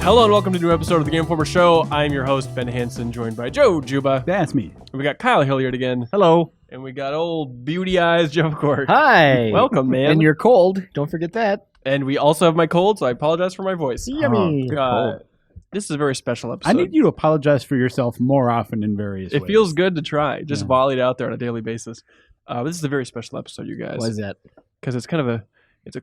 Hello and welcome to a new episode of the Game Informer Show. I'm your host, Ben Hanson, joined by Joe Juba. That's me. And we got Kyle Hilliard again. Hello. And we got old beauty eyes Joe Cork. Hi. Welcome, man. And you're cold. Don't forget that. And we also have my cold, so I apologize for my voice. Yummy. This is a very special episode. I need you to apologize for yourself more often in various ways. It feels good to try. Just volley it out there on a daily basis. This is a very special episode, you guys. Why is that? Because it's kind of a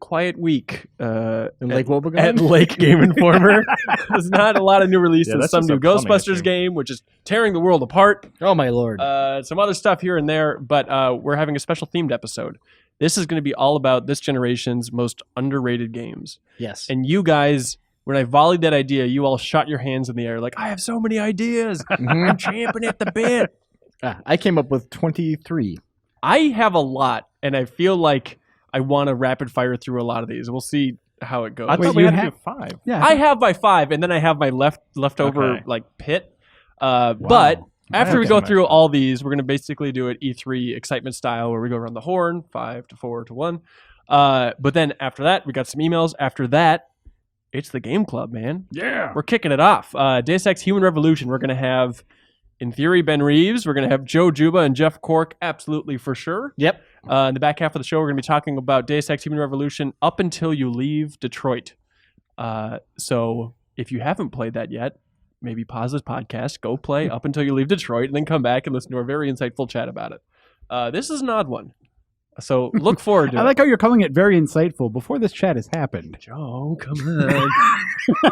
quiet week In Lake Wobegon? at Lake Game Informer. There's not a lot of new releases. that's Some just new a plumbing Ghostbusters issue. game, which is tearing the world apart. Oh, my Lord. Some other stuff here and there, but we're having a special themed episode. This is going to be all about this generation's most underrated games. Yes. And you guys, when I volleyed that idea, you all shot your hands in the air like, I have so many ideas. I'm champing at the bit. I came up with 23. I have a lot, and I feel like I want to rapid fire through a lot of these. We'll see how it goes. I thought Wait, we you had to have- do 5. Yeah. I have by 5, and then I have my leftover Okay. like pit. But after we Okay. go through all these, we're going to basically do it E3 excitement style, where we go around the horn, 5 to 4 to 1. But then after that, we got some emails. After that, it's the game club, man. Yeah. We're kicking it off. Deus Ex Human Revolution. We're going to have, in theory, Ben Reeves. We're going to have Joe Juba and Jeff Cork, absolutely for sure. Yep. In the back half of the show, we're going to be talking about Deus Ex Human Revolution up until you leave Detroit. So if you haven't played that yet, maybe pause this podcast, go play up until you leave Detroit, and then come back and listen to our very insightful chat about it. This is an odd one. So look forward to I it. like how you're calling it very insightful before this chat has happened. Joe, come on.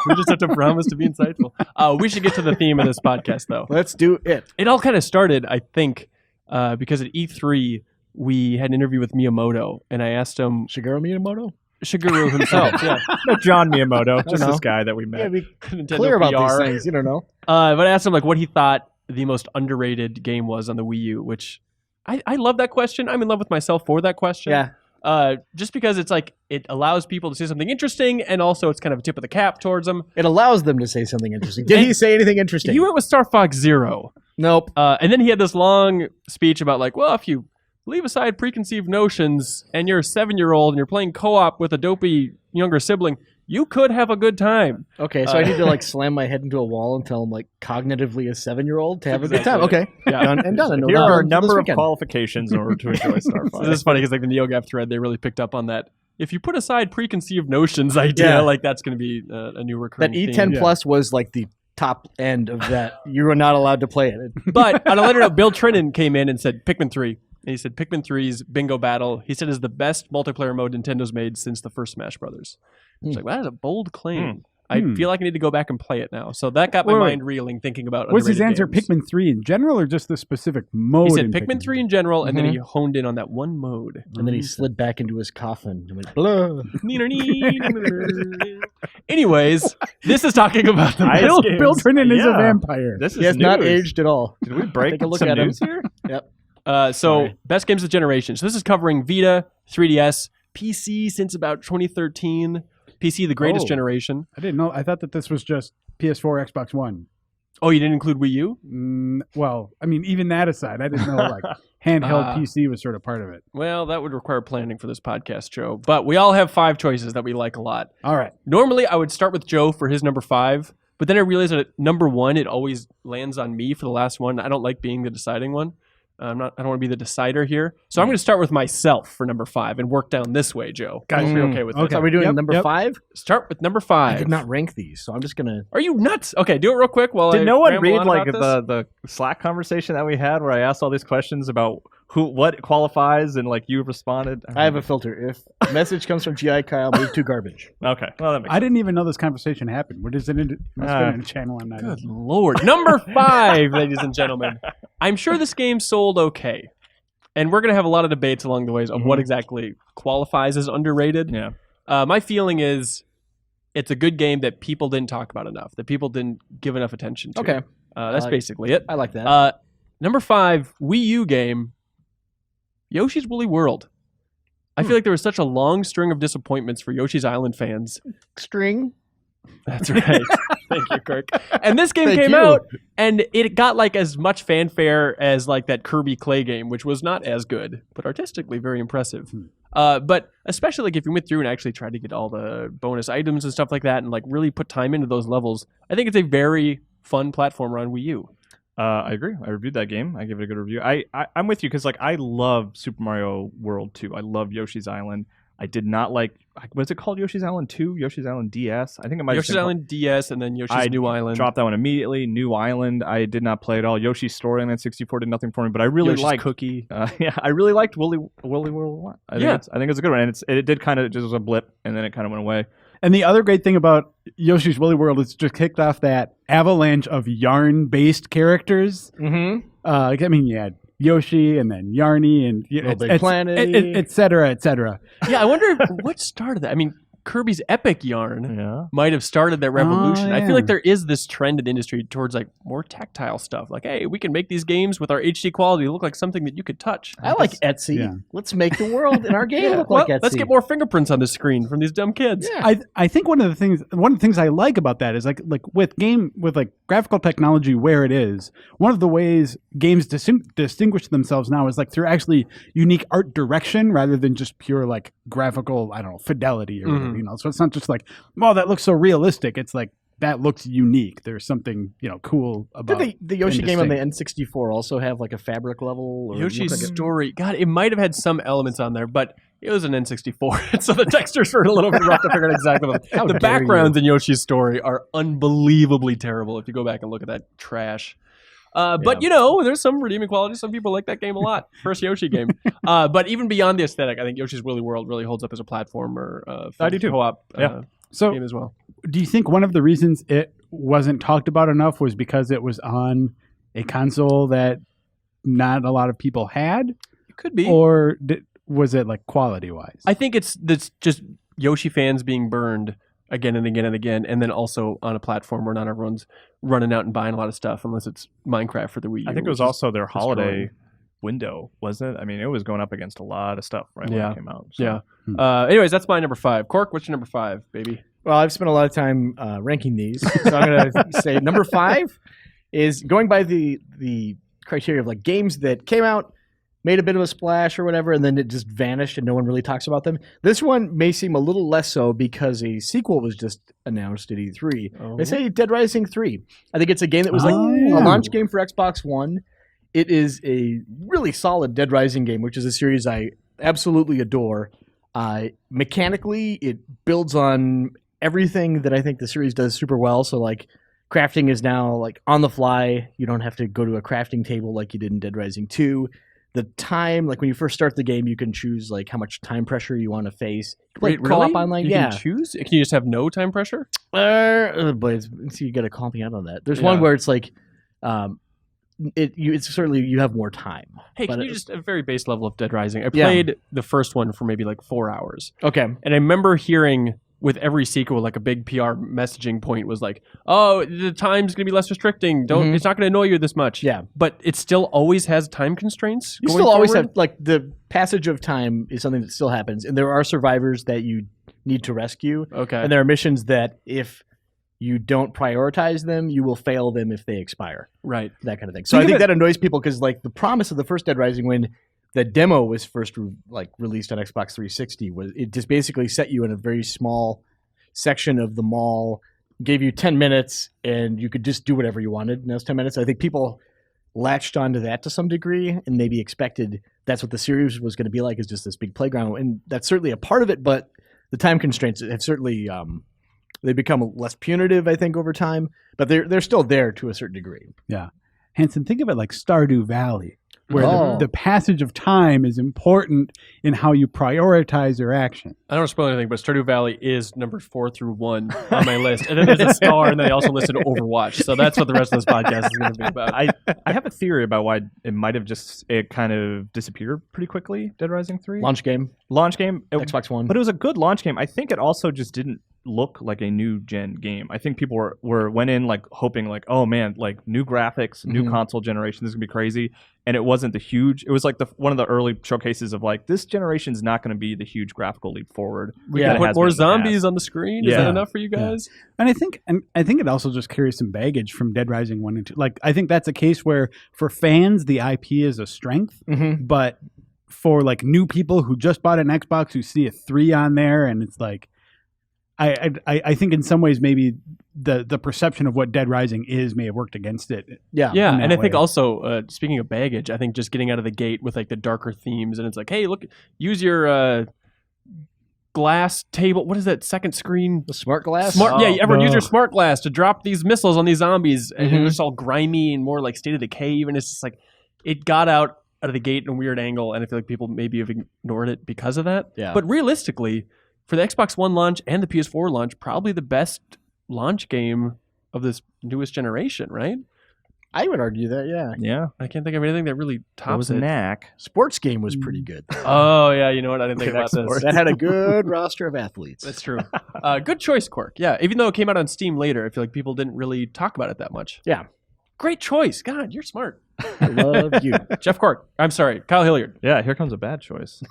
We just have to promise to be insightful. We should get to the theme of this podcast, though. Let's do it. It all kind of started, I think, because at E3, we had an interview with Miyamoto, and I asked him, Shigeru Miyamoto? Shigeru himself, yeah. No, John Miyamoto, just know. this guy that we met. Yeah, be Nintendo clear about PR. these things. You don't know. But I asked him like what he thought the most underrated game was on the Wii U, which I love that question. I'm in love with myself for that question. Yeah. Just because it's like it allows people to say something interesting, and also it's kind of a tip of the cap towards them. It allows them to say something interesting. Did he say anything interesting? You went with Star Fox Zero. Nope. And then he had this long speech about like, well, if you leave aside preconceived notions and you're a 7-year-old and you're playing co-op with a dopey younger sibling, you could have a good time. Okay, so I need to like slam my head into a wall until I'm like cognitively a 7-year-old to have a good time. Exactly. Okay. Yeah. Done and done. Here are a number of qualifications. qualifications in order to enjoy Star So Fox. this is funny because like the NeoGAF thread, they really picked up on that. If you put aside preconceived notions idea, Yeah. like that's going to be a new recurring That E10 theme. Plus was like the top end of that. You were not allowed to play it. But on a later note, Bill Trinan came in and said Pikmin 3. And he said Pikmin 3's Bingo Battle, he said, is the best multiplayer mode Nintendo's made since the first Smash Brothers. It's like, well, that is a bold claim. I feel like I need to go back and play it now. So that got my Wait. mind reeling thinking about Was his underrated answer games. Pikmin 3 in general or just the specific mode? He said in Pikmin 3 in general, and then he honed in on that one mode. And then he slid back into his coffin and went, blah. Anyways, this is talking about the Ice Bill. games. Bill Trinan is a Yeah. vampire. This is He has not news. aged at all. Did we break Take a look some at him. news here? Yep. So Sorry. best games of the generation. So this is covering Vita, 3DS, PC since about 2013. PC, the greatest Oh. generation. I didn't know. I thought that this was just PS4, Xbox One. Oh, you didn't include Wii U? Well, I mean, even that aside, I didn't know like handheld Ah. PC was sort of part of it. Well, that would require planning for this podcast, Joe. But we all have 5 choices that we like a lot. All right. Normally, I would start with Joe for his number 5, but then I realized that at number 1, it always lands on me for the last one. I don't like being the deciding one. I don't want to be the decider here. So I'm going to start with myself for number 5 and work down this way, Joe. Guys, you're okay with Okay. this? Are we doing Yep, number yep. 5? Start with number I 5. did not rank these, so I'm just going to... Are you nuts? Okay, do it real quick while I Did no one ramble read on like about this? the Slack conversation that we had where I asked all these questions about what qualifies and like you responded? I have a filter. If a message comes from GI Kyle, move to garbage. Okay. Well, that makes I didn't even know this conversation happened. What is it? Must have been in a channel on that. Good Lord. Number 5, ladies and gentlemen. I'm sure this game sold okay. And we're going to have a lot of debates along the ways of what exactly qualifies as underrated. Yeah. My feeling is it's a good game that people didn't talk about enough, that people didn't give enough attention to. Okay. That's basically it. I like that. Number 5, Wii U game, Yoshi's Woolly World. I feel like there was such a long string of disappointments for Yoshi's Island fans. String. That's right. Thank you, Kirk. And this game Thank came you. out, and it got like as much fanfare as like that Kirby Clay game, which was not as good, but artistically very impressive. But especially like if you went through and actually tried to get all the bonus items and stuff like that, and like really put time into those levels, I think it's a very fun platformer on Wii U. I agree. I reviewed that game. I give it a good review. I'm with you because like I love Super Mario World 2. I love Yoshi's Island. I did not like. Was it called Yoshi's Island 2? Yoshi's Island DS? I think it might. Yoshi's Island DS and then Yoshi's New Island. Dropped that one immediately. New Island. I did not play at all. Yoshi's Story on N64 did nothing for me. But I really Yoshi's liked Cookie. I really liked Willy World 1. I think it's a good one. And it did kind of just was a blip, and then it kind of went away. And the other great thing about Yoshi's Woolly World is it just kicked off that avalanche of yarn-based characters. Mm-hmm. I mean, you had Yoshi and then Yarny and Big Planet, et cetera, et cetera. Yeah, I wonder what started that. I mean, Kirby's Epic Yarn might have started that revolution. Oh, yeah. I feel like there is this trend in industry towards like more tactile stuff. Like, hey, we can make these games with our HD quality look like something that you could touch. I like Etsy. Yeah. Let's make the world in our game look like Etsy. Let's get more fingerprints on the screen from these dumb kids. Yeah. I think one of the things I like about that is like with graphical technology where it is, one of the ways games distinguish themselves now is like through actually unique art direction rather than just pure like graphical, I don't know, fidelity or whatever, you know. So it's not just like, well, that looks so realistic. It's like that looks unique. There's something, you know, cool about Did the Yoshi game on the N64 also have like a fabric level? Or Yoshi's Story. God, it might have had some elements on there, but it was an N64, so the textures were a little bit rough to figure out exactly what. The backgrounds in Yoshi's Story are unbelievably terrible if you go back and look at that trash. But you know, there's some redeeming qualities. Some people like that game a lot. First Yoshi game. But even beyond the aesthetic, I think Yoshi's Woolly World really holds up as a platformer. I do too. Co-op game as well. Do you think one of the reasons it wasn't talked about enough was because it was on a console that not a lot of people had? It could be. Or was it like quality-wise? I think it's just Yoshi fans being burned again and again and again, and then also on a platform where not everyone's running out and buying a lot of stuff unless it's Minecraft for the Wii U. I think it was also their holiday window, wasn't it? I mean, it was going up agast a lot of stuff when it came out. So. Yeah. Anyways, that's my number 5. Cork, what's your number 5, baby? Well, I've spent a lot of time ranking these, so I'm going to say number 5 is going by the criteria of like games that came out, made a bit of a splash or whatever, and then it just vanished and no one really talks about them. This one may seem a little less so because a sequel was just announced at E3. Oh. They say Dead Rising 3. I think it's a game that was a launch game for Xbox One. It is a really solid Dead Rising game, which is a series I absolutely adore. Mechanically, it builds on everything that I think the series does super well. So like crafting is now like on the fly. You don't have to go to a crafting table like you did in Dead Rising 2. The time, like when you first start the game, you can choose like how much time pressure you want to face. Wait, co-op really? online, you can choose? Can you just have no time pressure? But you got to call me out on that. There's one where it's like, it's certainly you have more time. Hey, can you just a very base level of Dead Rising? I played the first one for maybe like 4 hours. Okay, and I remember hearing with every sequel, like a big PR messaging point was like, "Oh, the time's gonna be less restricting. It's not gonna annoy you this much." Yeah, but it still always has time constraints. You still always have like the passage of time is something that still happens, and there are survivors that you need to rescue. Okay, and there are missions that if you don't prioritize them, you will fail them if they expire. Right, that kind of thing. So I think that annoys people because like the promise of the first Dead Rising when the demo was first released on Xbox 360 was it just basically set you in a very small section of the mall, gave you 10 minutes, and you could just do whatever you wanted in those 10 minutes. I think people latched onto that to some degree and maybe expected that's what the series was going to be like, is just this big playground. And that's certainly a part of it, but the time constraints have certainly they become less punitive, I think, over time. But they're still there to a certain degree. Yeah. Hanson, think of it like Stardew Valley, where the passage of time is important in how you prioritize your action. I don't want to spoil anything, but Stardew Valley is number 4 through 1 on my list. And then there's a star, and then I also listed Overwatch. So that's what the rest of this podcast is going to be about. I have a theory about why it might have it kind of disappeared pretty quickly, Dead Rising 3. Launch game. Xbox One. But it was a good launch game. I think it also just didn't look like a new gen game. I think people went in like hoping like, oh man, like new graphics, new console generation, this is gonna be crazy. And it wasn't it was like one of the early showcases of like, this generation's not gonna be the huge graphical leap forward. We can put more zombies on the screen. Is that enough for you guys? And I think it also just carries some baggage from Dead Rising 1 and 2. Like I think that's a case where for fans the IP is a strength, but for like new people who just bought an Xbox who see a 3 on there, and it's like, I think in some ways maybe the perception of what Dead Rising is may have worked against it. Yeah. Yeah, in and that I think way. also, speaking of baggage, I think just getting out of the gate with like the darker themes, and it's like, hey, look, use your glass table. What is that second screen? The smart glass. Yeah, everyone use your no. smart glass to drop these missiles on these zombies, and Mhm. it's all grimy and more like State of Decay. Even it's just like it got out of the gate in a weird angle, and I feel like people maybe have ignored it because of that. Yeah. But realistically, for the Xbox One launch and the PS4 launch, probably the best launch game of this newest generation, right? I would argue that. Yeah. Yeah. I can't think of anything that really That tops was it. Knack. Sports game was pretty good. Oh yeah, you know what? I didn't think about this. That had a good roster of athletes. That's true. Good choice, Cork. Yeah, even though it came out on Steam later, I feel like people didn't really talk about it that much. Yeah. Great choice. God, you're smart. I love you. Jeff Cork. I'm sorry, Kyle Hilliard. Yeah, here comes a bad choice.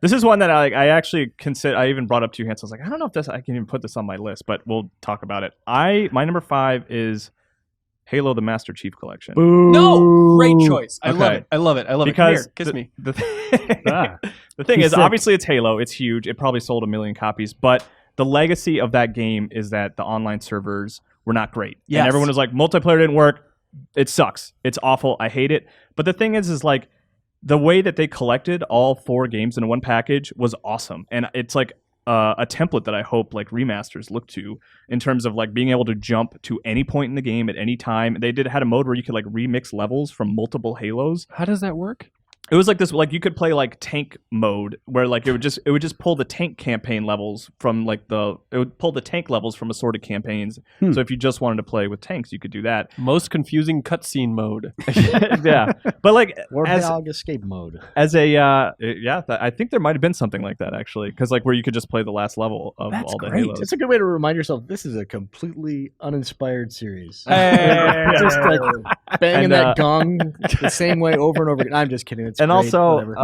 This is one that I actually consider. I even brought up to you, Hanson. I was like, I don't know if I can even put this on my list, but we'll talk about it. My number 5 is Halo: The Master Chief Collection. Boo. No, great choice. I love Okay. it. I love it. I love Because it. Come here, kiss me. The thing He's is, sick. obviously, it's Halo. It's huge. It probably sold 1 million copies, but the legacy of that game is that the online servers were not great. Yes. And everyone was like, multiplayer didn't work. It sucks. It's awful. I hate it. But the thing is like the way that they collected all 4 games in one package was awesome. And it's like a template that I hope like remasters look to in terms of like being able to jump to any point in the game at any time. They had a mode where you could like remix levels from multiple Halos. How does that work? It was like this, like you could play like tank mode, where like it would just pull the tank campaign levels from like it would pull the tank levels from assorted campaigns. Hmm. So if you just wanted to play with tanks, you could do that. Most confusing cutscene mode. Yeah, but like Warthog escape mode. as a I think there might have been something like that actually, because like where you could just play the last level of That's all the great. Halos. It's a good way to remind yourself this is a completely uninspired series. Hey. Just like banging And, that gong the same way over and over again. I'm just kidding. It's And great, also, whatever.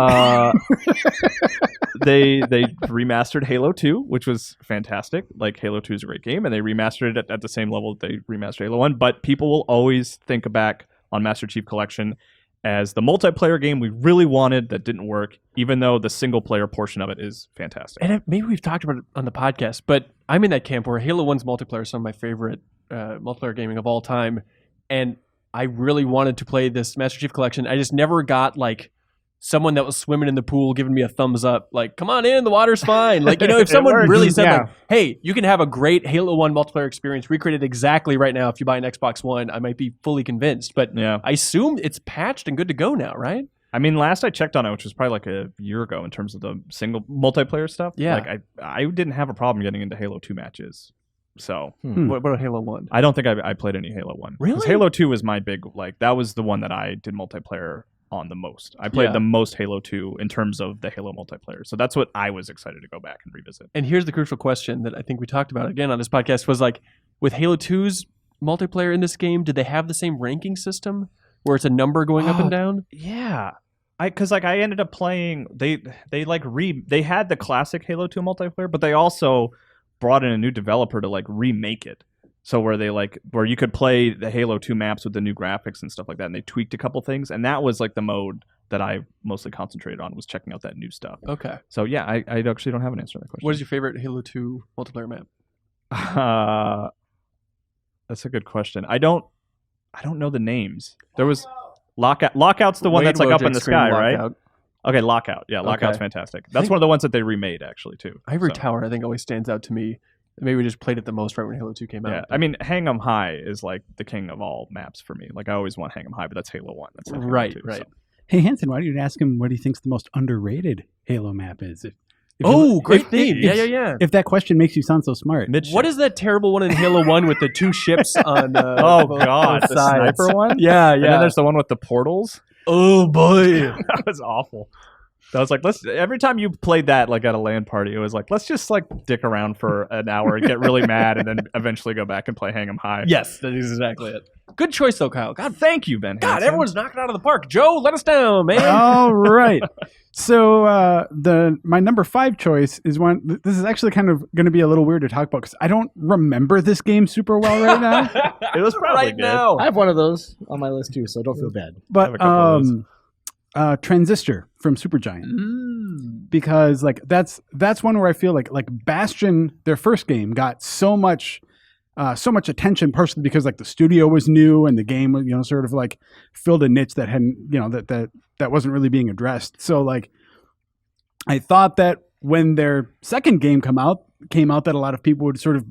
they remastered Halo 2, which was fantastic. Like Halo 2 is a great game, and they remastered it at the same level that they remastered Halo 1. But people will always think back on Master Chief Collection as the multiplayer game we really wanted that didn't work, even though the single player portion of it is fantastic. And maybe we've talked about it on the podcast, but I'm in that camp where Halo 1's multiplayer is some of my favorite multiplayer gaming of all time. And I really wanted to play this Master Chief Collection. I just never got like someone that was swimming in the pool giving me a thumbs up, like, come on in, the water's fine. Like, you know, if someone works. really said, Yeah. like, hey, you can have a great Halo 1 multiplayer experience recreated exactly right now if you buy an Xbox One, I might be fully convinced. But Yeah. I assume it's patched and good to go now, right? I mean, last I checked on it, which was probably like a year ago in terms of the single multiplayer stuff. Yeah. Like I didn't have a problem getting into Halo 2 matches. So What about Halo 1? I don't think I played any Halo 1. 'Cause Really? Halo 2 was my big, like, that was the one that I did multiplayer on the most. I played Yeah. the most Halo 2 in terms of the Halo multiplayer. So that's what I was excited to go back and revisit. And here's the crucial question that I think we talked about again on this podcast was like, with Halo 2's multiplayer in this game, did they have the same ranking system where it's a number going up and down? Yeah. Because like I ended up playing, they had the classic Halo 2 multiplayer, but they also brought in a new developer to like remake it. So where you could play the Halo 2 maps with the new graphics and stuff like that, and they tweaked a couple things, and that was like the mode that I mostly concentrated on, was checking out that new stuff. Okay. So yeah, I actually don't have an answer to that question. What is your favorite Halo 2 multiplayer map? That's a good question. I don't know the names. There was Lockout. Lockout's the one that's like up in the sky, right? Okay, Lockout. Yeah, Lockout's Okay. fantastic. That's one of the ones that they remade actually too. Ivory So, Tower, I think, always stands out to me. Maybe we just played it the most right when Halo 2 came out. yeah, I mean, Hang 'em High is like the king of all maps for me. Like I always want Hang 'em High, but that's Halo 1. That's not Halo Right, 2, right. so. Hey Hanson, why don't you ask him what he thinks the most underrated Halo map is? Great theme. If, Yeah. If that question makes you sound so smart. Midship. What is that terrible one in Halo 1 with the 2 ships on Oh both god, the sides? sniper one? Yeah, And then there's the one with the portals. Oh boy. That was awful. I was like, every time you played that like at a LAN party, it was like, let's just like dick around for an hour and get really mad and then eventually go back and play Hang 'em High. Yes, that is exactly it. Good choice though, Kyle. God, Thank you, Ben. God, Hanson. everyone's knocking out of the park. Joe, let us down, man. All right. So my number 5 choice is one. This is actually kind of going to be a little weird to talk about because I don't remember this game super well right now. It was probably right good. now. I have one of those on my list too, so don't feel bad. I have a But couple of those. Transistor from Supergiant. Because like that's one where I feel like Bastion, their first game, got so much attention, partially because like the studio was new and the game was, sort of like filled a niche that hadn't, that wasn't really being addressed. So like I thought that when their second game came out that a lot of people would sort of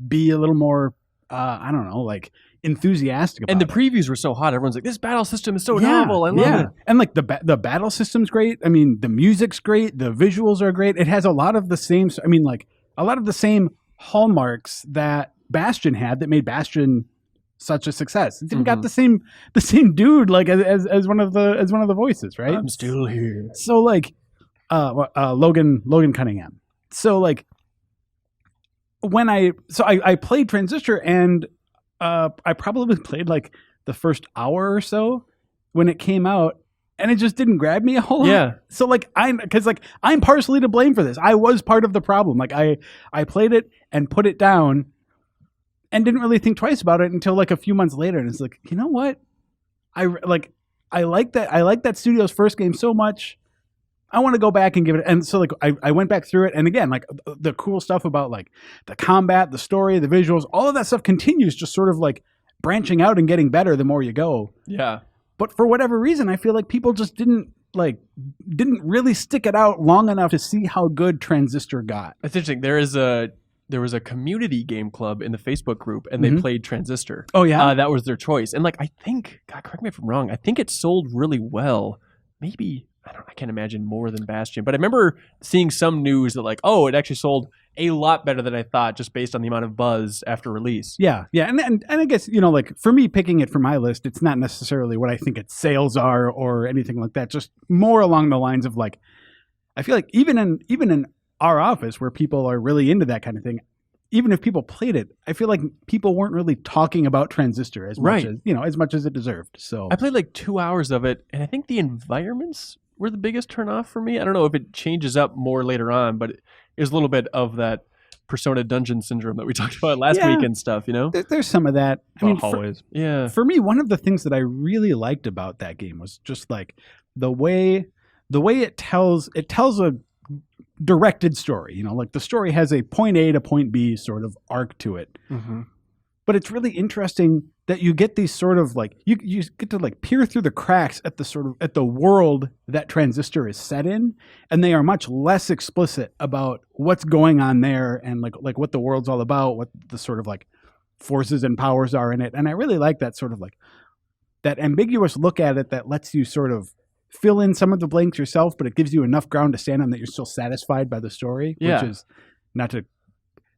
be a little more I don't know, like enthusiastic about it. And the previews were so hot. Everyone's like, this battle system is so novel. I love it. And like the battle system's great. I mean, the music's great. The visuals are great. It has a lot of the same, hallmarks that Bastion had that made Bastion such a success. It's even got the same dude like as one of the voices, right? I'm still here. So like Logan Cunningham. So like when I played Transistor, and I probably played like the first hour or so when it came out, and it just didn't grab me a whole lot. Yeah. So like I'm partially to blame for this. I was part of the problem. Like I played it and put it down and didn't really think twice about it until like a few months later, and it's like, you know what? I like that studio's first game so much. I want to go back and give it. And so like I went back through it, and again, like the cool stuff about like the combat, the story, the visuals, all of that stuff continues just sort of like branching out and getting better the more you go. Yeah. But for whatever reason, I feel like people just didn't really stick it out long enough to see how good Transistor got. That's interesting. There was a community game club in the Facebook group, and they played Transistor. Oh yeah, that was their choice. And like I think, God, correct me if I'm wrong, I think it sold really well. Maybe I can't imagine more than Bastion, but I remember seeing some news that like, oh, it actually sold a lot better than I thought, just based on the amount of buzz after release. Yeah, and I guess like for me picking it for my list, it's not necessarily what I think its sales are or anything like that. Just more along the lines of like, I feel like even in our office where people are really into that kind of thing, even if people played it, I feel like people weren't really talking about Transistor as much as it deserved. So I played like 2 hours of it, and I think the environments were the biggest turnoff for me. I don't know if it changes up more later on, but it was a little bit of that Persona Dungeon syndrome that we talked about last week and stuff, There's some of that. I mean, always. For me, one of the things that I really liked about that game was just like the way it tells a directed story. Like the story has a point A to point B sort of arc to it. Mm-hmm. But it's really interesting that you get these sort of like you get to like peer through the cracks at the world that Transistor is set in, and they are much less explicit about what's going on there and like what the world's all about, what the sort of like forces and powers are in it. And I really like that sort of like that ambiguous look at it that lets you sort of fill in some of the blanks yourself, but it gives you enough ground to stand on that you're still satisfied by the story, which is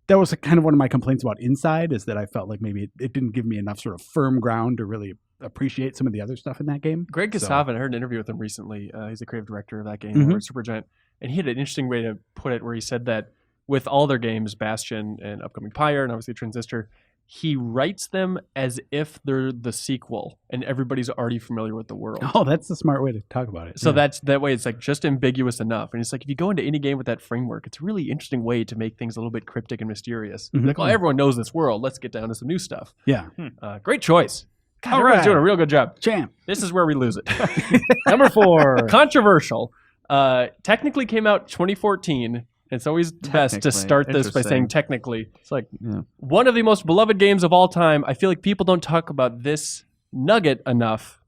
that was kind of one of my complaints about Inside, is that I felt like maybe it didn't give me enough sort of firm ground to really appreciate some of the other stuff in that game. Greg Kasavin, I heard an interview with him recently. He's the creative director of that game, Supergiant, and he had an interesting way to put it where he said that with all their games, Bastion and upcoming Pyre and obviously Transistor, he writes them as if they're the sequel and everybody's already familiar with the world. Oh, that's a smart way to talk about it. So that way it's like just ambiguous enough. And it's like if you go into any game with that framework, it's a really interesting way to make things a little bit cryptic and mysterious. Like, oh, everyone knows this world. Let's get down to some new stuff. Yeah. Great choice. God, everyone's doing a real good job. Champ. This is where we lose it. Number 4. Controversial. Technically came out 2014. It's always best to start this by saying technically. It's like one of the most beloved games of all time. I feel like people don't talk about this nugget enough.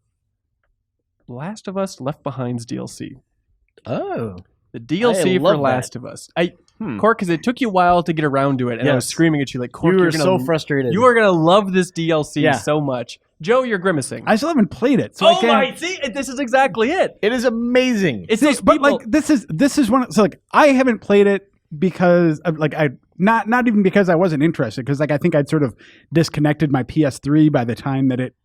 Last of Us Left Behind's DLC. Oh. The DLC for Last of Us. Cork, because it took you a while to get around to it, and I was screaming at you like, Cork, you were so frustrated. You are going to love this DLC so much. Joe, you're grimacing. I still haven't played it. So see, this is exactly it. It is amazing. It's but like this is one. So like I haven't played it because not even because I wasn't interested, because like I think I'd sort of disconnected my PS3 by the time that it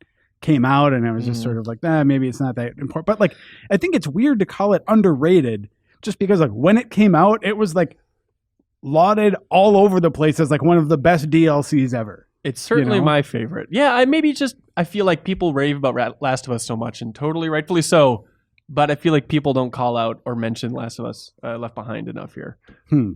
came out, and I was just sort of like, maybe it's not that important. But like I think it's weird to call it underrated just because like when it came out, it was like lauded all over the place as like one of the best DLCs ever. It's certainly my favorite. Yeah, I feel like people rave about Last of Us so much, and totally rightfully so, but I feel like people don't call out or mention Last of Us Left Behind enough here.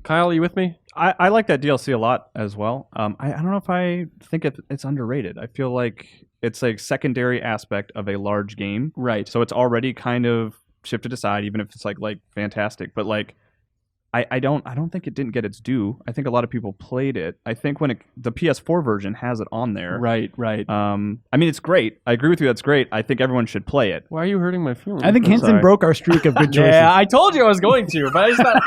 Kyle, are you with me? I like that DLC a lot as well. I don't know if I think it's underrated. I feel like it's a secondary aspect of a large game. Right. So it's already kind of shifted aside, even if it's like fantastic. But like, I don't think it didn't get its due. I think a lot of people played it. I think when the PS4 version has it on there. Right. I mean, it's great. I agree with you. That's great. I think everyone should play it. Why are you hurting my feelings? I think Hanson sorry. broke our streak of good choices. Yeah, I told you I was going to, but I just thought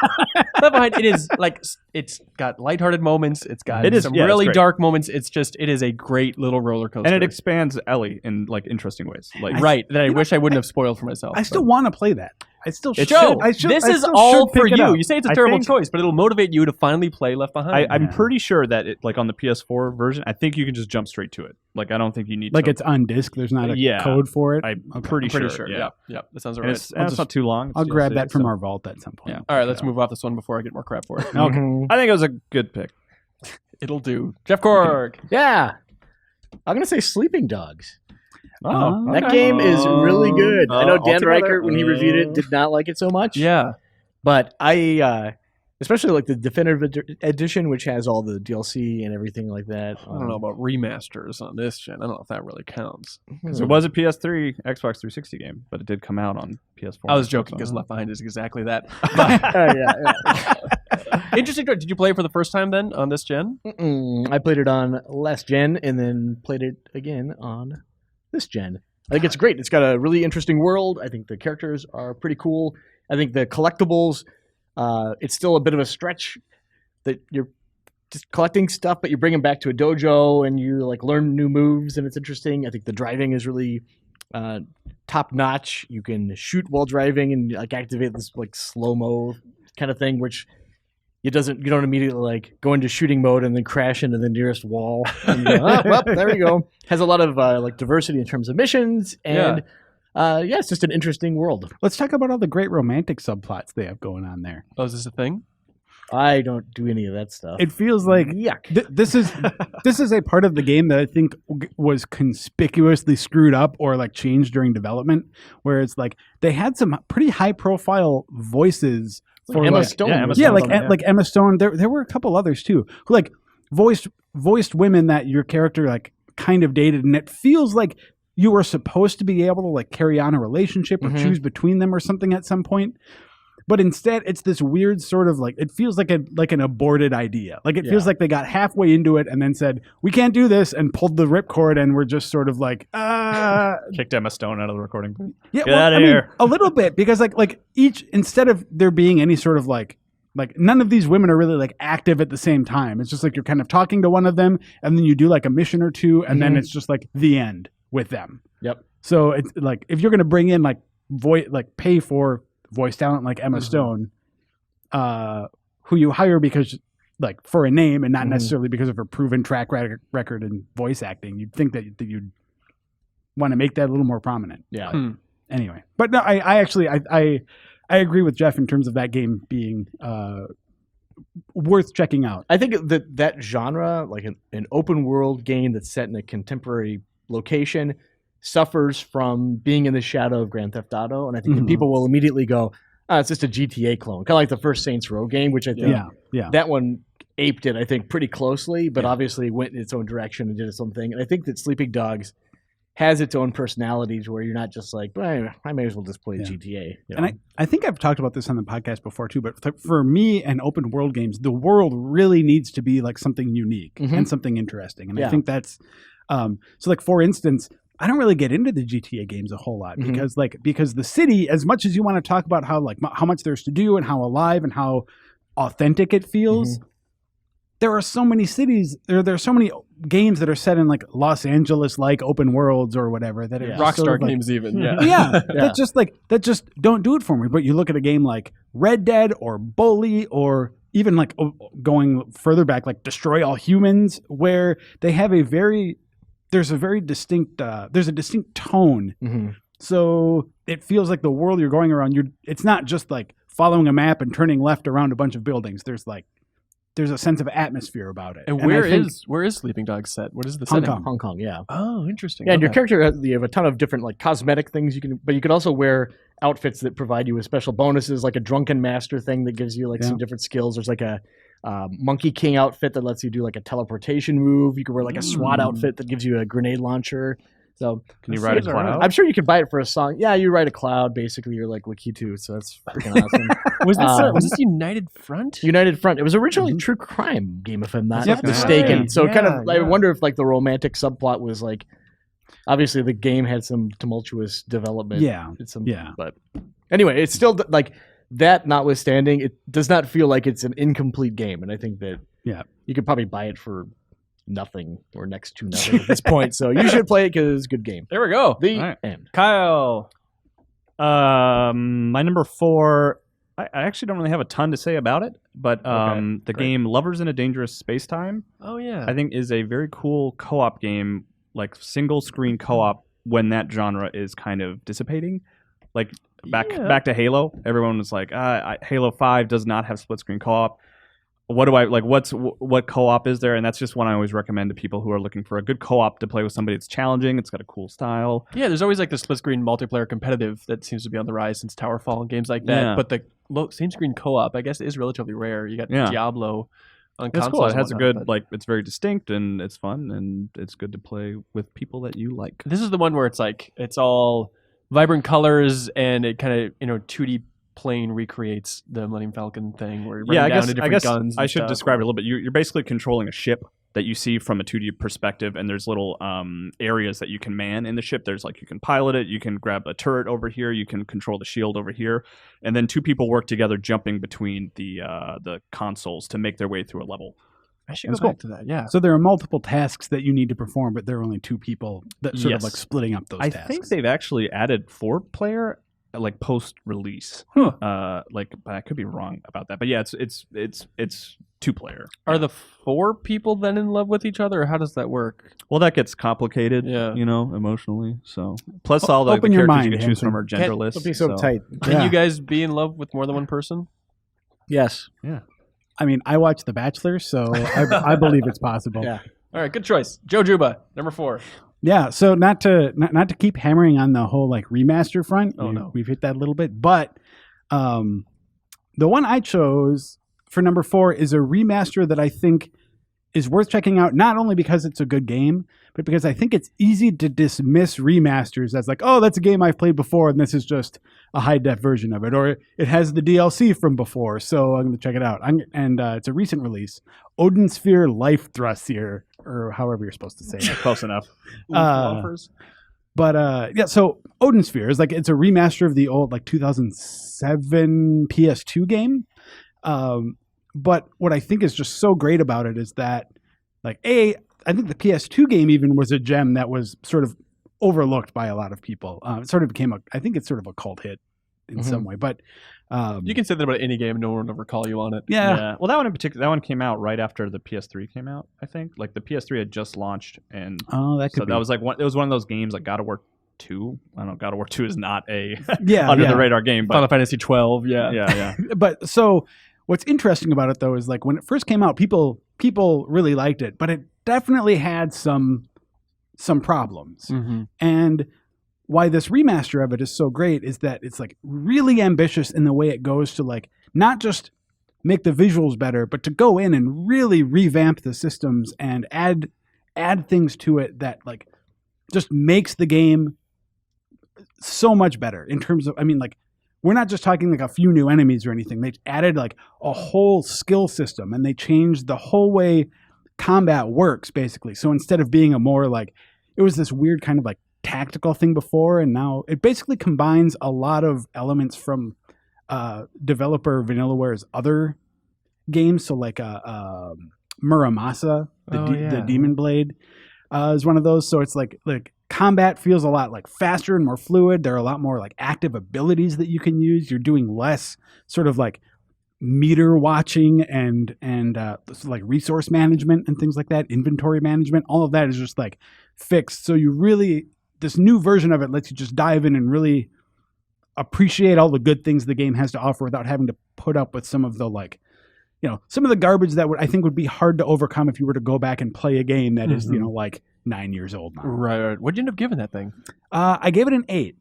Left Behind. It is like it's got lighthearted moments. It's got some it's really great. dark moments. It is a great little roller coaster, And it expands Ellie in like interesting ways. Like right that I wish I wouldn't have spoiled for myself. I still want to play that. I still should. Joe, I should. this I is still all should for pick it you. up. You say it's a I terrible think- choice, but it'll motivate you to finally play Left Behind. I'm pretty sure that it, like on the PS4 version, I think you can just jump straight to it. Like I don't think you need Like to. it's on disc. There's not a Yeah. code for it. I'm Okay. pretty, pretty sure. sure. Yeah. That sounds And right. it's not too long. I'll It's grab DLC, that from so- our vault at some point. Yeah. All right, let's move off this one before I get more crap for it. Okay. Mhm. I think it was a good pick. It'll do. Jeff Cork. Yeah. I'm going to say Sleeping Dogs. Oh, That game is really good. I know Dan altogether- Reichert, when he reviewed it, did not like it so much. Yeah. But I, especially like the definitive edition, which has all the DLC and everything like that. I don't know about remasters on this gen. I don't know if that really counts. So it was a PS3, Xbox 360 game, but it did come out on PS4. I was joking because Left Behind is exactly that. Yeah. Interesting. Did you play it for the first time then on this gen? I played it on last gen and then played it again on this gen. I think it's great. It's got a really interesting world. I think the characters are pretty cool. I think the collectibles, it's still a bit of a stretch that you're just collecting stuff, but you bring them back to a dojo and you like learn new moves, and it's interesting. I think the driving is really top notch. You can shoot while driving and like activate this like slow mo kind of thing, which you don't immediately like go into shooting mode and then crash into the nearest wall. And you go, oh, well, there you go. Has a lot of like diversity in terms of missions, and it's just an interesting world. Let's talk about all the great romantic subplots they have going on there. Oh, is this a thing? I don't do any of that stuff. It feels like Yuck. this is a part of the game that I think was conspicuously screwed up or like changed during development, where it's like they had some pretty high profile voices for Emma like, Stone. yeah, Emma was yeah, one of like them, like Emma Stone. There were a couple others too who like voiced women that your character like kind of dated, and it feels like you were supposed to be able to like carry on a relationship or choose between them or something at some point. But instead, it's this weird sort of like, it feels like an aborted idea. Like it feels like they got halfway into it and then said, we can't do this, and pulled the ripcord, and we're just sort of like, kicked Emma Stone out of the recording booth. yeah, Get outta I mean, here. a little bit, because like each, instead of there being any sort of like none of these women are really like active at the same time. It's just like you're kind of talking to one of them, and then you do like a mission or two, and then it's just like the end with them. Yep. So it's like if you're going to bring in like pay for voice talent like Emma Stone, who you hire because like for a name and not necessarily because of her proven track record in voice acting, you'd think that you'd want to make that a little more prominent. Yeah. Anyway, but no, I actually agree with Jeff in terms of that game being worth checking out. I think that genre, like an open world game that's set in a contemporary location, suffers from being in the shadow of Grand Theft Auto, and I think that people will immediately go, "Oh, it's just a GTA clone," kind of like the first Saints Row game, which I think that one aped it, I think, pretty closely, but obviously went in its own direction and did its own thing. And I think that Sleeping Dogs has its own personalities where you're not just like, well, I may as well just play GTA. You know? And I think I've talked about this on the podcast before too, but for me and open world games, the world really needs to be like something unique and something interesting. And I think that's so like, for instance, I don't really get into the GTA games a whole lot because the city, as much as you want to talk about how much there's to do and how alive and how authentic it feels, there are so many cities, there are so many games that are set in like Los Angeles like open worlds or whatever that are just Rockstar sort of like, games even. that just don't do it for me. But you look at a game like Red Dead or Bully or even like going further back, like Destroy All Humans, where they have there's a distinct tone. So it feels like the world you're going around, it's not just like following a map and turning left around a bunch of buildings. There's a sense of atmosphere about it. And where is Sleeping Dogs set? What is the Hong setting? Kong. Hong Kong, yeah. Oh, interesting. Yeah, and your Okay. character, you have a ton of different like cosmetic things but you can also wear outfits that provide you with special bonuses, like a Drunken Master thing that gives you like some different skills. There's like a Monkey King outfit that lets you do like a teleportation move. You can wear like a SWAT outfit that gives you a grenade launcher. So Can you ride a seems all right. cloud? I'm sure you could buy it for a song. Yeah, you ride a cloud. Basically, you're like Lakitu, so that's freaking awesome. Was this United Front? United Front. It was originally a true crime game, if I'm not Yep. mistaken. Right. So kind of, Yeah, I yeah. wonder if like the romantic subplot was like, obviously the game had some tumultuous development. Yeah. Yeah. But anyway, it's still like that. Notwithstanding, it does not feel like it's an incomplete game, and I think that you could probably buy it for nothing or next to nothing at this point. So you should play it because it's a good game. There we go. The All right. end. Kyle. My number 4. I actually don't really have a ton to say about it, but the great. game Lovers in a Dangerous Space-Time, Oh yeah. I think, is a very cool co-op game, like single screen co-op when that genre is kind of dissipating. Like back to Halo, everyone was like, Halo 5 does not have split screen co-op. What do I like? What co-op is there? And that's just one I always recommend to people who are looking for a good co-op to play with somebody that's challenging. It's got a cool style. Yeah, there's always like the split screen multiplayer competitive that seems to be on the rise since Towerfall and games like that. Yeah. But the same screen co-op, I guess, is relatively rare. You got Yeah. Diablo on It's consoles. cool. It and has a whatnot, good but it's very distinct and it's fun and it's good to play with people that you like. This is the one where it's like it's all vibrant colors and it kind of 2D plane recreates the Millennium Falcon thing where you're running down to different guns. I and should stuff. describe it a little bit. You're basically controlling a ship that you see from a 2D perspective, and there's little areas that you can man in the ship. There's like you can pilot it, you can grab a turret over here, you can control the shield over here, and then 2 people work together jumping between the consoles to make their way through a level. I should That's go back to that. Yeah. So there are multiple tasks that you need to perform, but there are only 2 people that sort of Yes. like splitting up those I tasks. think they've actually added 4-player like post-release. Huh. But I could be wrong about that. But yeah, it's 2-player. Are the 4 people then in love with each other, or how does that work? Well, that gets complicated, Yeah. emotionally. So plus all the Open your characters mind, you can choose Hanson. from are genderless. Don't be so tight. Can Yeah. you guys be in love with more than one person? Yes. I mean, I watch The Bachelor, so I believe it's possible. Yeah. All right, good choice. Joe Juba, number 4. Yeah, so not to keep hammering on the whole like remaster front. Oh, no. We've hit that a little bit, but the one I chose for number 4 is a remaster that I think is worth checking out, not only because it's a good game, but because I think it's easy to dismiss remasters as like, oh, that's a game I've played before, and this is just a high-def version of it, or it has the DLC from before, so I'm going to check it out. It's a recent release, Odin Sphere Life Thrasir, or however you're supposed to say it. Close enough. But so Odin Sphere is like it's a remaster of the old like 2007 PS2 game. But what I think is just so great about it is that like I think the PS2 game even was a gem that was sort of overlooked by a lot of people. It sort of became I think it's sort of a cult hit in some way. But You can say that about any game, and no one will ever call you on it. yeah. Well, that one in particular, that one came out right after the PS3 came out. I think like the PS3 had just launched, and Oh, that could so be. that was like it was one of those games like God of War 2. I don't know. God of War 2 is not a Yeah, under yeah. the radar game, but Final Fantasy 12, yeah. yeah. But so what's interesting about it though is like when it first came out, people really liked it, but it definitely had some problems. Mm-hmm. And why this remaster of it is so great is that it's like really ambitious in the way it goes to like not just make the visuals better, but to go in and really revamp the systems and add things to it that like just makes the game so much better in terms of, I mean, like we're not just talking like a few new enemies or anything. They added like a whole skill system and they changed the whole way combat works basically. So instead of being a more like, it was this weird kind of like tactical thing before, and now it basically combines a lot of elements from developer Vanillaware's other games. So like Muramasa, the Demon Blade is one of those. So it's like combat feels a lot like faster and more fluid. There are a lot more like active abilities that you can use. You're doing less sort of like meter watching and like resource management and things like that, inventory management. All of that is just like fixed. So you really, this new version of it lets you just dive in and really appreciate all the good things the game has to offer without having to put up with some of the like, some of the garbage that I think would be hard to overcome if you were to go back and play a game that is, like 9 years old now. Right. What'd you end up giving that thing? I gave it an 8.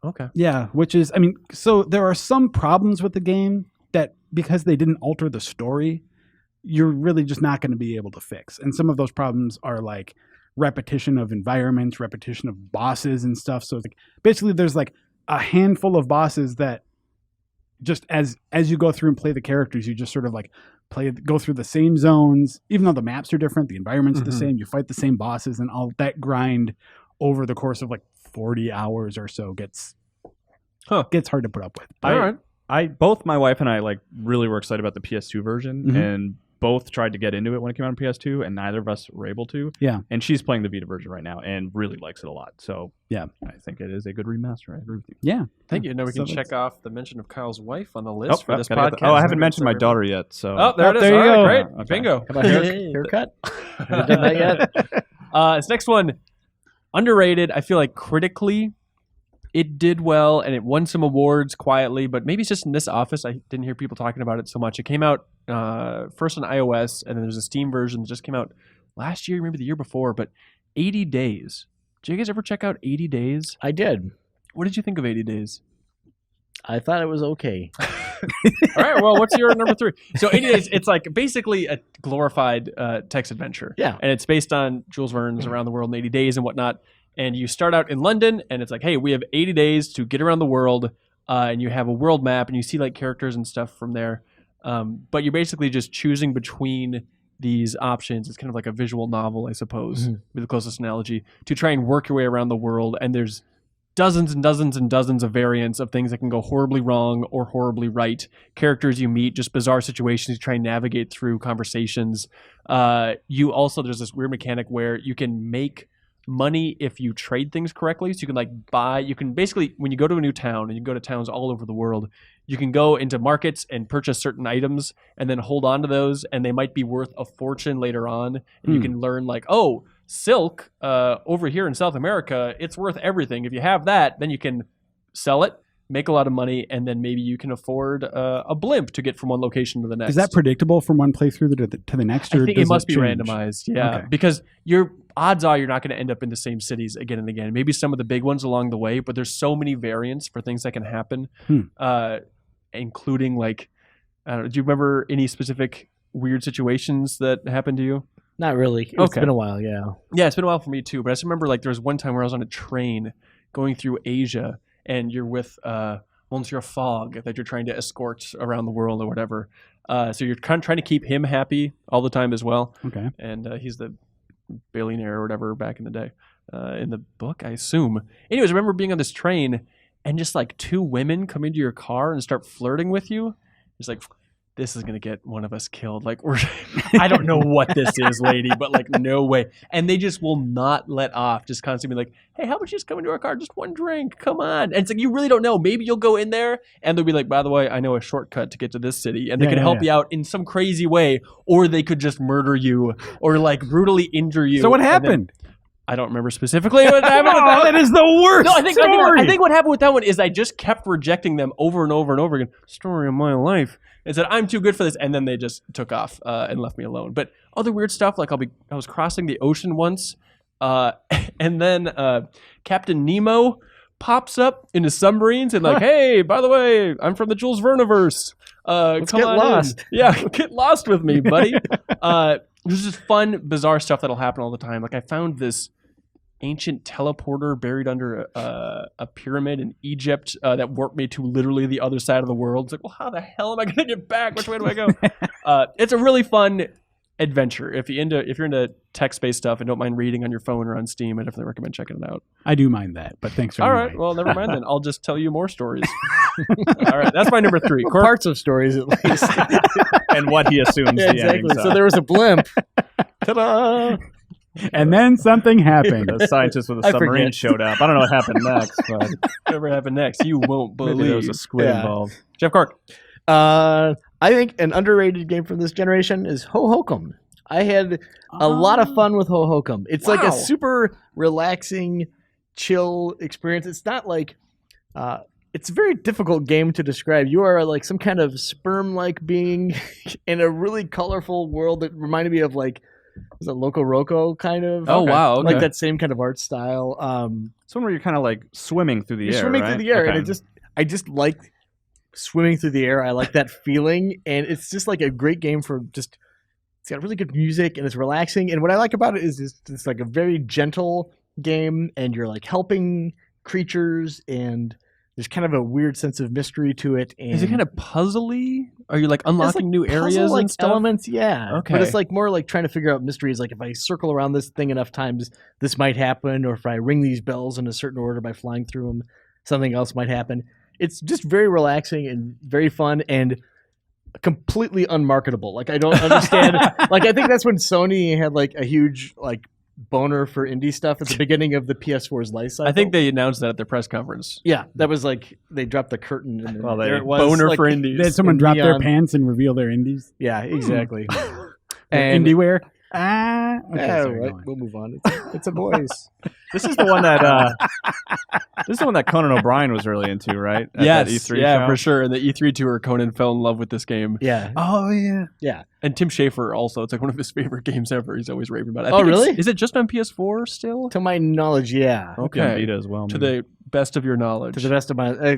Okay. Yeah, which is, I mean, so there are some problems with the game that because they didn't alter the story, you're really just not going to be able to fix. And some of those problems are like repetition of environments, repetition of bosses and stuff. So it's like basically there's like a handful of bosses that just as you go through and play the characters, you just sort of like go through the same zones, even though the maps are different, the environment's the same, you fight the same bosses, and all that grind over the course of like 40 hours or so gets hard to put up with. Both my wife and I like really were excited about the PS2 version, and both tried to get into it when it came out on PS2, and neither of us were able to. Yeah. And she's playing the Vita version right now and really likes it a lot. So yeah, I think it is a good remaster. I agree with you. Yeah. Thank you. Now we can check off the mention of Kyle's wife on the list for this podcast. I haven't mentioned my daughter yet. So there it is. There you go. Great. Okay. Bingo. How about haircut? Haven't done that yet. This next one, underrated. I feel like critically, it did well and it won some awards quietly, but maybe it's just in this office. I didn't hear people talking about it so much. It came out first on iOS, and then there's a Steam version that just came out last year, maybe the year before, but 80 Days. Did you guys ever check out 80 Days? I did. What did you think of 80 Days? I thought it was okay. All right, well, what's your number 3? So 80 Days, it's like basically a glorified text adventure. Yeah. And it's based on Jules Verne's Around the World in 80 Days and whatnot. And you start out in London, and it's like, hey, we have 80 days to get around the world, and you have a world map, and you see like characters and stuff from there. But you're basically just choosing between these options. It's kind of like a visual novel, I suppose, be the closest analogy, to try and work your way around the world. And there's dozens and dozens and dozens of variants of things that can go horribly wrong or horribly right. Characters you meet, just bizarre situations you try and navigate through, conversations. There's this weird mechanic where you can make money if you trade things correctly. So you can basically, when you go to a new town, and you go to towns all over the world, you can go into markets and purchase certain items and then hold on to those, and they might be worth a fortune later on. And you can learn like, oh, silk over here in South America, it's worth everything. If you have that, then you can sell it, make a lot of money, and then maybe you can afford a blimp to get from one location to the next. Is that predictable from one playthrough to the next? Or I think it must be randomized, yeah. Okay. Because your odds are you're not going to end up in the same cities again and again. Maybe some of the big ones along the way, but there's so many variants for things that can happen, including like, I don't know, do you remember any specific weird situations that happened to you? Not really. It's been a while, yeah. Yeah, it's been a while for me too, but I just remember like there was one time where I was on a train going through Asia, and you're with Monsieur Fogg that you're trying to escort around the world or whatever. So you're kind of trying to keep him happy all the time as well. Okay. And he's the billionaire or whatever back in the day in the book, I assume. Anyways, I remember being on this train and just like 2 women come into your car and start flirting with you. It's like, this is going to get one of us killed. Like, I don't know what this is, lady, but like, no way. And they just will not let off, just constantly like, hey, how about you just come into our car? Just one drink. Come on. And it's like, you really don't know. Maybe you'll go in there and they'll be like, by the way, I know a shortcut to get to this city. And they can help you out in some crazy way, or they could just murder you or like brutally injure you. So what happened? I don't remember specifically what happened. That is the worst. No, I think what happened with that one is I just kept rejecting them over and over and over again. Story of my life. And said, I'm too good for this. And then they just took off and left me alone. But other weird stuff, like I was crossing the ocean once, and then Captain Nemo pops up in his submarines and like, hey, by the way, I'm from the Jules Verneverse. Let's come get on lost. in. Yeah, get lost with me, buddy. There's just fun, bizarre stuff that'll happen all the time. Like I found this ancient teleporter buried under a pyramid in Egypt that warped me to literally the other side of the world. It's like, well, how the hell am I going to get back? Which way do I go? It's a really fun adventure. If you're into text-based stuff and don't mind reading on your phone or on Steam, I definitely recommend checking it out. I do mind that, but thanks for all right. Well, never mind then. I'll just tell you more stories. All right, that's my number 3. Cork? Parts of stories, at least. And what he assumes the exactly. endings So are. there was a blimp. Ta-da! And then something happened. The scientist with a submarine showed up. I don't know what happened next, but Whatever happened next, you won't believe. maybe there was a squid Yeah. involved. Jeff Cork. I think an underrated game from this generation is Ho Hokum. I had a lot of fun with Ho Hokum. It's like a super relaxing, chill experience. It's not like it's a very difficult game to describe. You are like some kind of sperm-like being in a really colorful world that reminded me of like, is it Loco Roco kind of? Oh, wow. Okay. Like that same kind of art style. It's one where you're kind of like swimming through the You're air, swimming right? through the air, Okay. and I just like swimming through the air. I like that feeling, and it's just like a great game for just It's got really good music and it's relaxing. And what I like about it is it's like a very gentle game, and you're like helping creatures, and there's kind of a weird sense of mystery to it. And Is it kind of puzzly? Are you like unlocking new areas puzzle-like and stuff? elements? Yeah. Okay. But it's like more like trying to figure out mysteries. Like if I circle around this thing enough times, this might happen. Or if I ring these bells in a certain order by flying through them, something else might happen. It's just very relaxing and very fun and completely unmarketable. Like I don't understand. Like I think that's when Sony had like a huge like boner for indie stuff at the beginning of the PS4's life cycle. I think they announced that at their press conference. Yeah, that was like they dropped the curtain and Well, there it was. Boner like, for indies. Did someone in drop their neon. pants and reveal their indies? Yeah, exactly. Their And indie wear? Okay, yeah, sorry, right, go on. we'll move on. It's a boys. This is the one that this is the one that Conan O'Brien was really into, right? At Yes, that E3 yeah, show? for sure. And the E3 tour, Conan fell in love with this game. Yeah. Oh, yeah. Yeah. And Tim Schafer also. It's like one of his favorite games ever. He's always raving about it. I Oh, think it's- really? Is it just on PS4 still? To my knowledge, yeah. Hope you have Okay. Vita as well. To maybe. the best of your knowledge. To the best of my,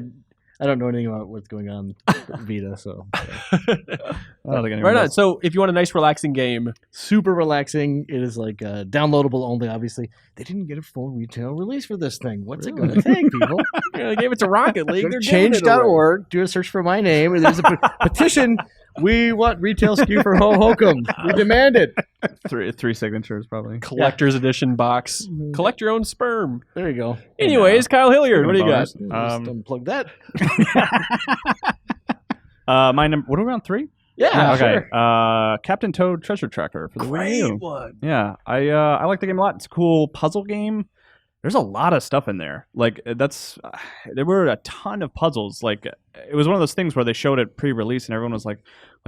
I don't know anything about what's going on with Vita, so I don't think anyone Right on. does. So if you want a nice, relaxing game, super relaxing. It is like downloadable only. Obviously, they didn't get a full retail release for this thing. What's it going to take, people? they gave it to Rocket League. Go They're to giving it away. change.org, do a search for my name, and there's a petition. We want retail SKU for Ho Hokum. We demand it. Three signatures probably. Collector's edition box. Collect your own sperm. There you go. Anyways, Kyle Hilliard, what do you got? Bonus. Just unplug that. My number. What are we on 3? Yeah, Okay. sure. Captain Toad Treasure Tracker for the Wii U. one. Yeah, I like the game a lot. It's a cool puzzle game. There's a lot of stuff in there. Like there were a ton of puzzles. Like it was one of those things where they showed it pre-release and everyone was like,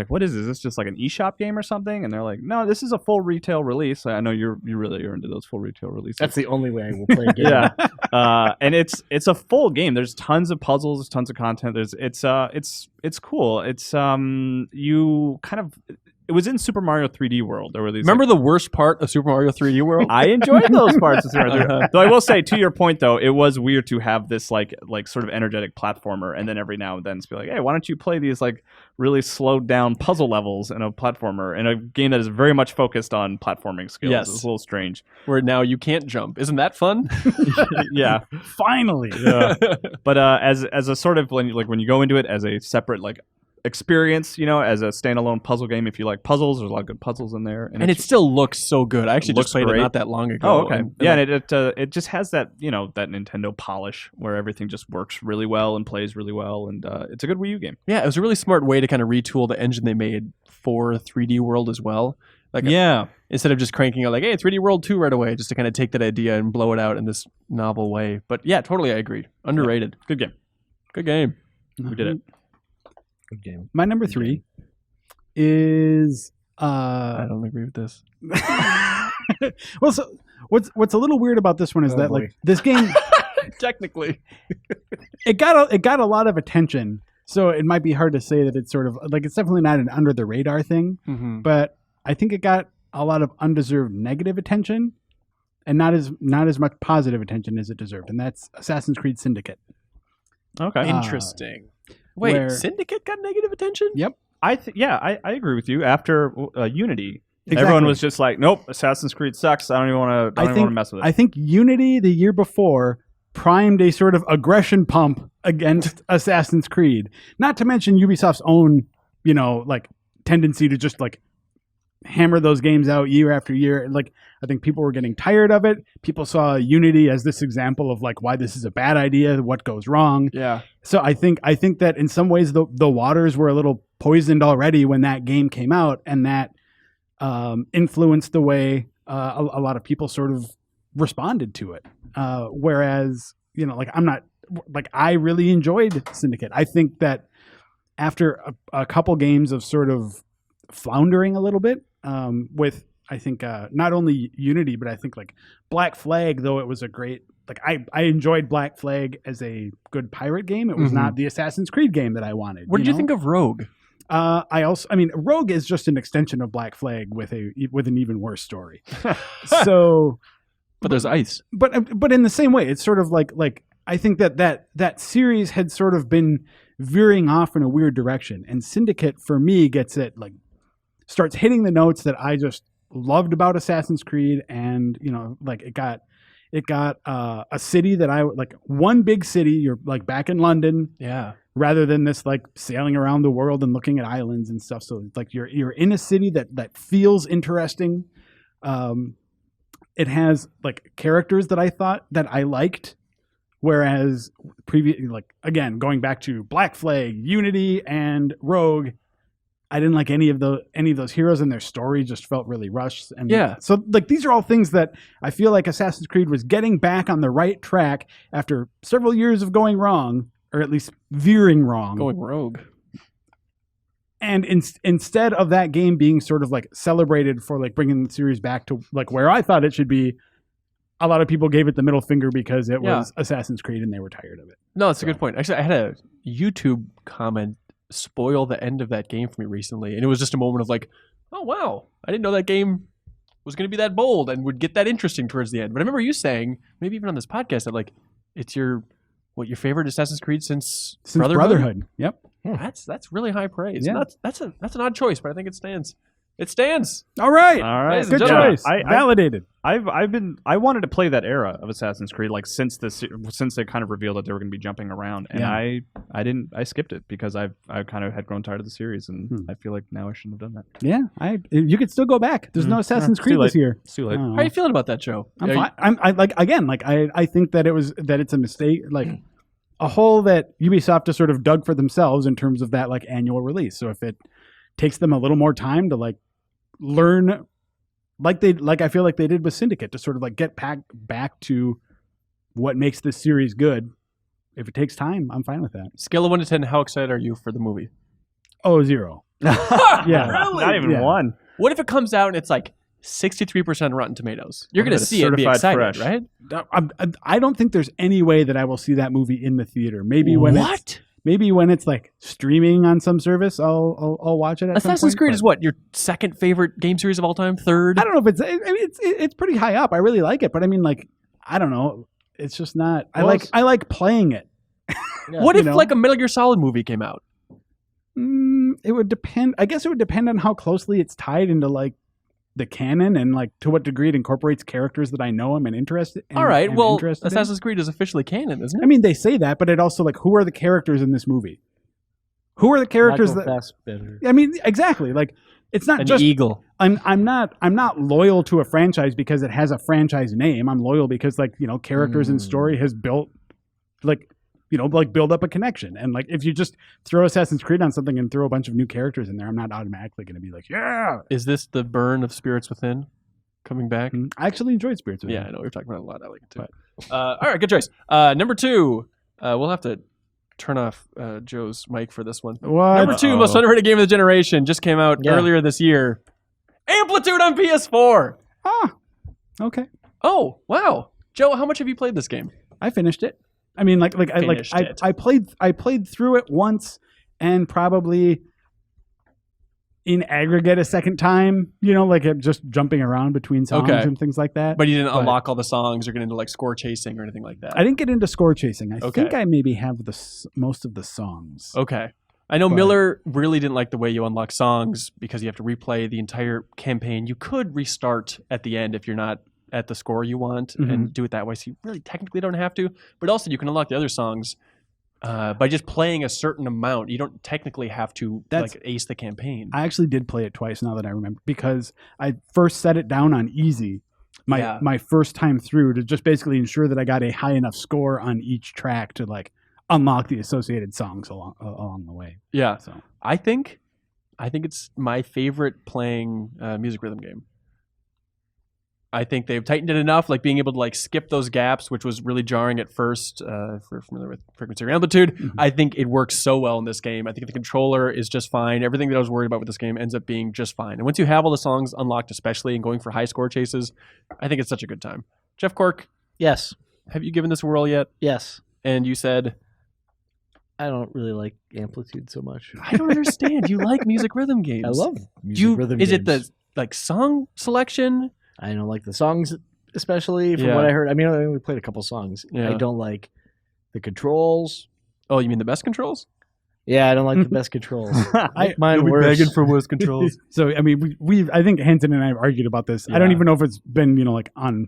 what is this? Is this just like an eShop game or something? And they're like, no, this is a full retail release. I know you really are into those full retail releases. That's the only way I will play a game. Yeah, and it's a full game. There's tons of puzzles, tons of content. It's cool. It's you kind of. It was in Super Mario 3D World. There were these. Remember the worst part of Super Mario 3D World? I enjoyed those parts of Super Mario 3D. Though I will say, to your point, though, it was weird to have this like sort of energetic platformer, and then every now and then it's be like, hey, why don't you play these like really slowed down puzzle levels in a platformer in a game that is very much focused on platforming skills? Yes. It's a little strange. Where now you can't jump. Isn't that fun? Yeah. Finally. Yeah. But as a sort of when you go into it as a separate like experience, as a standalone puzzle game, if you like puzzles, there's a lot of good puzzles in there, And it still looks so good. I actually looks just played great. it not that long ago. Oh, okay. And Yeah, like, and it just has that that Nintendo polish where everything just works really well and plays really well, and it's a good Wii U game. yeah, it was a really smart way to kind of retool the engine they made for 3D World as well. Like Yeah, instead of just cranking out like, hey, 3D World 2 right away, just to kind of take that idea and blow it out in this novel way. But yeah, totally, I agree. Underrated. good game. Good game. We did it. Good game. My number 3 is I don't agree with this. well, so what's a little weird about this one is Oh, that boy. like this game Technically. it got a lot of attention, so it might be hard to say that it's sort of like it's definitely not an under the radar thing, Mm-hmm. but I think it got a lot of undeserved negative attention and not as much positive attention as it deserved, and that's Assassin's Creed Syndicate. Okay. Interesting. Wait, where- Syndicate got negative attention? Yep. I agree with you. After Unity, Exactly. everyone was just like, nope, Assassin's Creed sucks. I don't even want to mess with it. I think Unity the year before primed a sort of aggression pump against Assassin's Creed. Not to mention Ubisoft's own, like tendency to just like hammer those games out year after year. Like I think people were getting tired of it. People saw Unity as this example of like why this is a bad idea, what goes wrong. Yeah. So I think that in some ways the waters were a little poisoned already when that game came out, and that influenced the way a lot of people sort of responded to it. Whereas I really enjoyed Syndicate. I think that after a couple games of sort of floundering a little bit with I think not only Unity but I think like Black Flag, though it was a great like I enjoyed Black Flag as a good pirate game. It was not the Assassin's Creed game that I wanted. What did you think of Rogue? Rogue is just an extension of Black Flag with an even worse story. So, But there's ice. but in the same way, it's sort of like I think that series had sort of been veering off in a weird direction, and Syndicate for me gets it like starts hitting the notes that I just loved about Assassin's Creed, and like it got a city that I like, one big city. You're like back in London, Yeah. rather than this like sailing around the world and looking at islands and stuff. So it's like you're in a city that feels interesting. It has like characters that I thought that I liked, whereas like again going back to Black Flag, Unity, and Rogue, I didn't like any of those heroes, and their story just felt really rushed. And Yeah. so like these are all things that I feel like Assassin's Creed was getting back on the right track after several years of going wrong, or at least veering wrong. Going rogue. And instead of that game being sort of like celebrated for like bringing the series back to like where I thought it should be, a lot of people gave it the middle finger because it was Assassin's Creed and they were tired of it. No, that's a good point. Actually, I had a YouTube comment spoil the end of that game for me recently, and it was just a moment of like, oh wow, I didn't know that game was going to be that bold and would get that interesting towards the end. But I remember you saying, maybe even on this podcast, that like it's your favorite Assassin's Creed since Brotherhood. Yep. That's really high praise. Yeah. That's an odd choice, but I think it stands. It stands. All right. All right. Ladies and Good gentlemen, choice. Validated. I wanted to play that era of Assassin's Creed, like since they kind of revealed that they were going to be jumping around, and I skipped it because I kind of had grown tired of the series, and I feel like now I shouldn't have done that. Yeah. You could still go back. There's no Assassin's Creed this year. It's too late. Oh. How are you feeling about that, Joe? I'm fine. I think that it's a mistake, like a hole that Ubisoft just sort of dug for themselves in terms of that like annual release. So if it takes them a little more time to like learn, like I feel like they did with Syndicate, to sort of like get back to what makes this series good. If it takes time, I'm fine with that. Scale of 1 to 10, how excited are you for the movie? Oh, 0. Yeah. Really? Not even one. What if it comes out and it's like 63% Rotten Tomatoes? You're What going if to it's see it and be certified excited, fresh? right? I don't think there's any way that I will see that movie in the theater. Maybe when it's like streaming on some service, I'll watch it. At some Assassin's point, Creed but is what, your second favorite game series of all time? Third? I don't know if it's pretty high up. I really like it, but I mean, like, I don't know. It's just not. I like playing it. What if like a Metal Gear Solid movie came out? It would depend. I guess it would depend on how closely it's tied into like the canon and like to what degree it incorporates characters that I know I'm interested in. All right, well, interested in. Assassin's Creed is officially canon, isn't it? I mean, they say that, but it also like, who are the characters in this movie? Who are the characters Michael that? Fassbender. I mean, exactly. Like, it's not An just. eagle. I'm not loyal to a franchise because it has a franchise name. I'm loyal because like characters and story has built like build up a connection. And like if you just throw Assassin's Creed on something and throw a bunch of new characters in there, I'm not automatically going to be like, yeah. Is this the burn of Spirits Within coming back? I actually enjoyed Spirits Within. Yeah, I know. We were talking about it a lot. I like it too. All right, good choice. Number 2. We'll have to turn off Joe's mic for this one. What? Number 2, most underrated game of the generation, just came out earlier this year. Amplitude on PS4. Ah, okay. Oh, wow. Joe, how much have you played this game? I finished it. I mean, I played through it once, and probably in aggregate a second time. Like just jumping around between songs and things like that. But you didn't unlock all the songs or get into like score chasing or anything like that. I didn't get into score chasing. I think I maybe have most of the songs. Okay. I know Miller really didn't like the way you unlock songs because you have to replay the entire campaign. You could restart at the end if you're not at the score you want and do it that way. So you really technically don't have to. But also you can unlock the other songs by just playing a certain amount. You don't technically have to like ace the campaign. I actually did play it twice now that I remember, because I first set it down on easy my first time through to just basically ensure that I got a high enough score on each track to like unlock the associated songs along the way. Yeah. So I think it's my favorite playing music rhythm game. I think they've tightened it enough, like being able to like skip those gaps, which was really jarring at first. If you're familiar with frequency or amplitude, I think it works so well in this game. I think the controller is just fine. Everything that I was worried about with this game ends up being just fine. And once you have all the songs unlocked, especially and going for high score chases, I think it's such a good time. Jeff Cork, Yes. have you given this a whirl yet? Yes. And you said, I don't really like Amplitude so much. I don't understand. You like music rhythm games. I love music rhythm Is games. it the like song selection? I don't like the songs, especially from Yeah. what I heard. I mean, I only played a couple songs. Yeah. I don't like the controls. Oh, you mean the best controls? Yeah, I don't like the best controls. Mine You'll be worse. begging for worse controls. So I mean, I think Hanson and I have argued about this. I don't Yeah. even know if it's been like on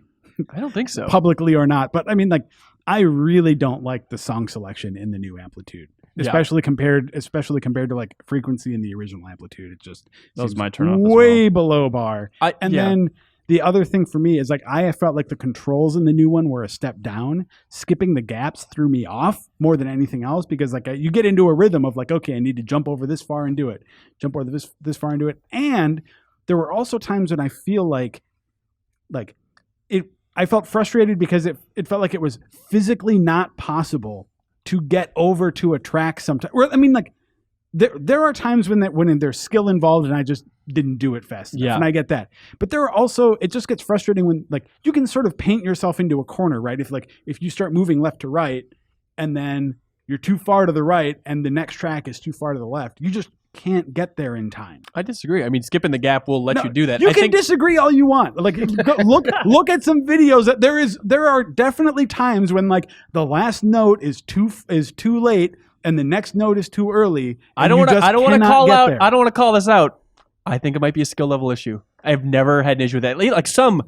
I don't think so. publicly or not, but I mean, like, I really don't like the song selection in the new Amplitude, Yeah. especially compared to like frequency in the original Amplitude. It just That was seems my turnoff as way below bar. And yeah. then the other thing for me is like I felt like the controls in the new one were a step down. Skipping the gaps threw me off more than anything else because like you get into a rhythm of like, okay, I need to jump over this far and do it, jump over this far and do it. And there were also times when I feel like it. I felt frustrated because it felt like it was physically not possible to get over to a track sometimes. I mean, like there are times when there's skill involved and I just didn't do it fast enough, and I get that. But there are also, it just gets frustrating when like you can sort of paint yourself into a corner, right? If you start moving left to right and then you're too far to the right and the next track is too far to the left, you just can't get there in time. I disagree. I mean, skipping the gap will let you do that. You I can think disagree all you want. Like, look at some videos. That there are definitely times when like the last note is too late and the next note is too early. I don't want to there. I don't want to call this out. I think it might be a skill level issue. I've never had an issue with that. Like some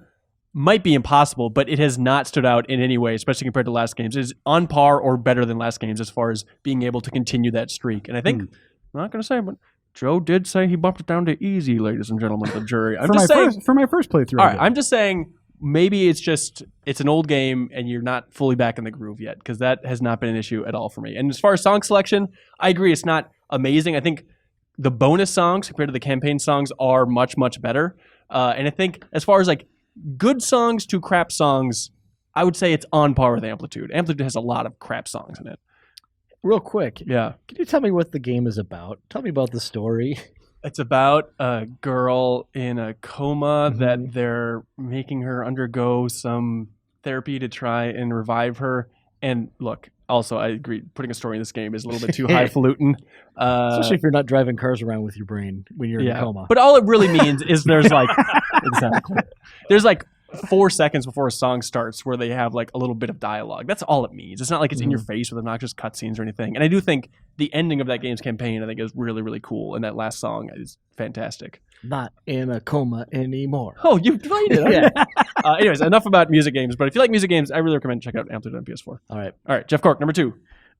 might be impossible, but it has not stood out in any way, especially compared to last games. It is on par or better than last games as far as being able to continue that streak. And I think I'm not going to say, but Joe did say he bumped it down to easy, ladies and gentlemen of the jury. I'm just saying for my first playthrough. All right, I'm just saying maybe it's an old game and you're not fully back in the groove yet, because that has not been an issue at all for me. And as far as song selection, I agree it's not amazing. I think the bonus songs compared to the campaign songs are much, much better. And I think as far as like good songs to crap songs, I would say it's on par with Amplitude. Amplitude has a lot of crap songs in it. Real quick, Yeah. can you tell me what the game is about? Tell me about the story. It's about a girl in a coma that they're making her undergo some therapy to try and revive her. And look, also, I agree, putting a story in this game is a little bit too highfalutin. Especially if you're not driving cars around with your brain when you're in a coma. But all it really means is there's like, exactly. There's like 4 seconds before a song starts where they have like a little bit of dialogue. That's all it means. It's not like it's in your face with obnoxious cutscenes or anything. And I do think the ending of that game's campaign, I think, is really, really cool. And that last song is fantastic. Not in a coma anymore. Oh, you played it. Yeah. Anyways, enough about music games. But if you like music games, I really recommend check out Amplitude on PS4. All All right, Jeff Cork, number 2.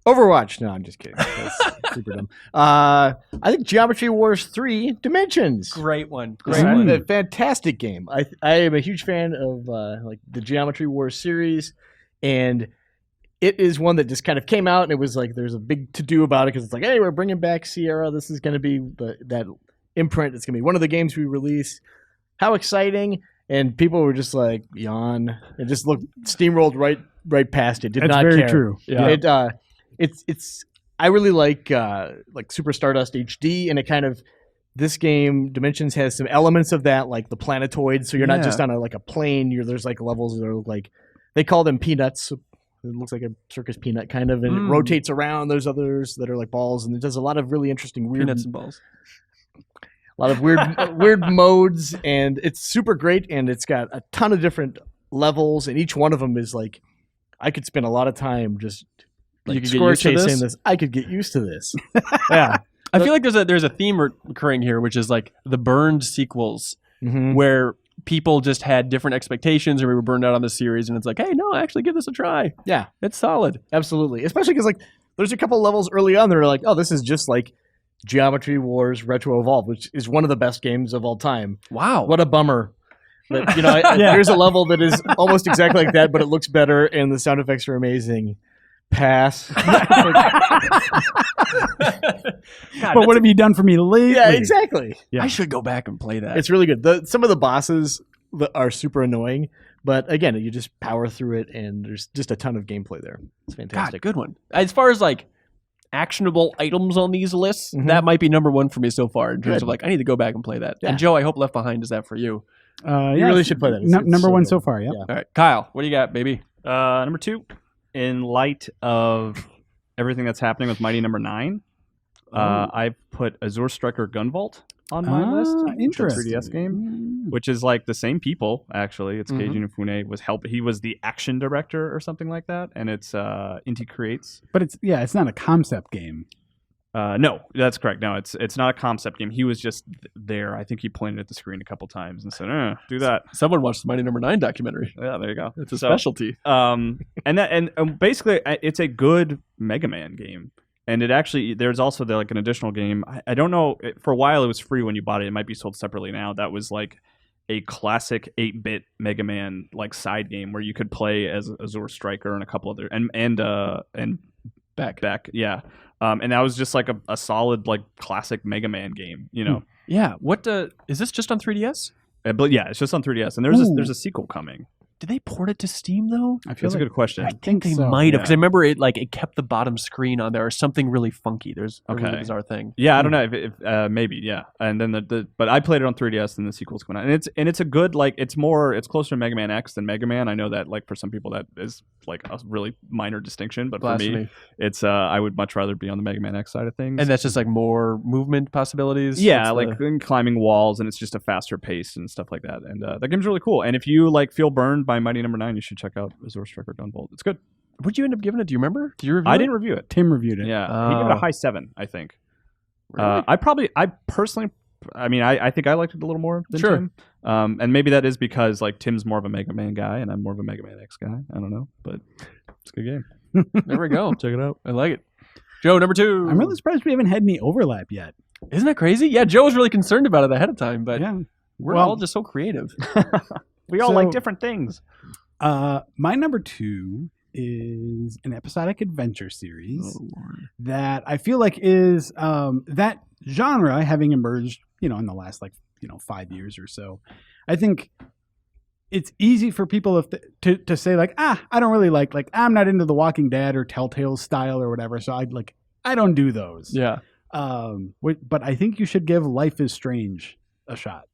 Overwatch. No, I'm just kidding. That's super dumb. I think Geometry Wars 3 Dimensions. Great one. It's Great one. a fantastic game. I am a huge fan of like the Geometry Wars series, and it is one that just kind of came out, and it was like there's a big to do about it because it's like, hey, we're bringing back Sierra. This is going to be that imprint. It's going to be one of the games we release. How exciting! And people were just like yawn and just steamrolled right past it. Did That's not very care. true. Yeah. It's I really like Super Stardust HD, and it kind of this game Dimensions has some elements of that, like the planetoids. So you're not just on a plane. There's like levels that are like they call them peanuts. It looks like a circus peanut kind of, and it rotates around. There's others that are like balls, and it does a lot of really interesting weird Peanuts and balls. a lot of weird modes, and it's super great. And it's got a ton of different levels, and each one of them is like I could spend a lot of time just. You could get score used to chasing this? I could get used to this. Yeah. I feel like there's a theme recurring here, which is like the burned sequels, where people just had different expectations or we were burned out on the series, and it's like, hey, no, actually give this a try. Yeah, it's solid. Absolutely. Especially because like there's a couple levels early on that are like, oh, this is just like Geometry Wars Retro Evolved, which is one of the best games of all time. Wow. What a bummer. But there's a level that is almost exactly like that, but it looks better and the sound effects are amazing. Pass. God, but what have you done for me lately? Yeah, exactly. Yeah. I should go back and play that. It's really good. Some of the bosses are super annoying, but again, you just power through it, and there's just a ton of gameplay there. It's fantastic. God, good one. As far as like actionable items on these lists, that might be number 1 for me so far in terms of like I need to go back and play that. Yeah. And Joe, I hope Left Behind is that for you. You really should play that. It's number so 1 good. so far. Yeah. All right, Kyle, what do you got, baby? Number 2, in light of everything that's happening with Mighty Number 9, I've put Azure Striker Gunvolt on my list. Interesting. It's a 3DS game, which is like the same people, actually. It's Keiji Inafune. He was the action director or something like that, and it's Inti Creates. But it's not a concept game. No, that's correct. No, it's not a concept game. He was just there. I think he pointed at the screen a couple times and said, "Do that." Someone watched the Mighty Number 9 documentary. Yeah, there you go. It's a specialty. And basically, it's a good Mega Man game. And it actually, there's also like an additional game. I don't know. For a while, it was free when you bought it. It might be sold separately now. That was like a classic 8-bit Mega Man like side game where you could play as Azure Striker and a couple other and Beck. Yeah. And that was just like a solid like classic Mega Man game. You know. Yeah. What is this just on 3DS? But yeah, it's just on 3DS, and there's a sequel coming. Did they port it to Steam though? I feel That's a good question. I think they might have, because I remember it kept the bottom screen on there or something really funky. There's a really bizarre thing. Yeah, I don't know if maybe and then but I played it on 3DS and the sequel's coming out, and it's a good like it's closer to Mega Man X than Mega Man. I know that like for some people that is like a really minor distinction, but for me it's I would much rather be on the Mega Man X side of things. And that's just like more movement possibilities. Yeah, like climbing walls, and it's just a faster pace and stuff like that. And that game's really cool. And if you like feel burned by Mighty Number 9, you should check out Azure Striker Gunvolt. It's good. What'd you end up giving it? Do you remember? Did you review it? I didn't review it. Tim reviewed it. Yeah, he gave it a high 7, I think. Really? I personally, I think I liked it a little more than Tim. And maybe that is because like Tim's more of a Mega Man guy and I'm more of a Mega Man X guy. I don't know, but it's a good game. There we go. Check it out. I like it. Joe, number 2. I'm really surprised we haven't had any overlap yet. Isn't that crazy? Yeah, Joe was really concerned about it ahead of time, but Yeah. we're all just so creative. We all like different things. My number 2 is an episodic adventure series that I feel like is that genre having emerged, in the last 5 years or so. I think it's easy for people to say like, I don't really like I'm not into The Walking Dead or Telltale style or whatever, so I don't do those. Yeah. But I think you should give Life is Strange a shot.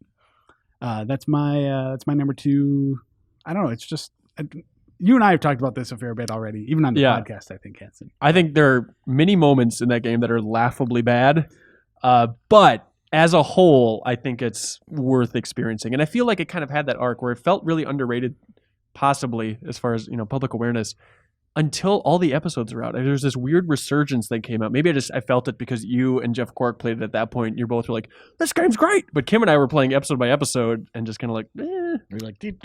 That's my number 2. I don't know. It's just you and I have talked about this a fair bit already, even on the podcast. I think, Hanson. I think there are many moments in that game that are laughably bad, but as a whole, I think it's worth experiencing. And I feel like it kind of had that arc where it felt really underrated, possibly as far as public awareness, until all the episodes are out. There's this weird resurgence that came out. Maybe I felt it because you and Jeff Cork played it at that point. You both were like, "This game's great," but Kim and I were playing episode by episode and just kind of like, "Eh." We're like, do.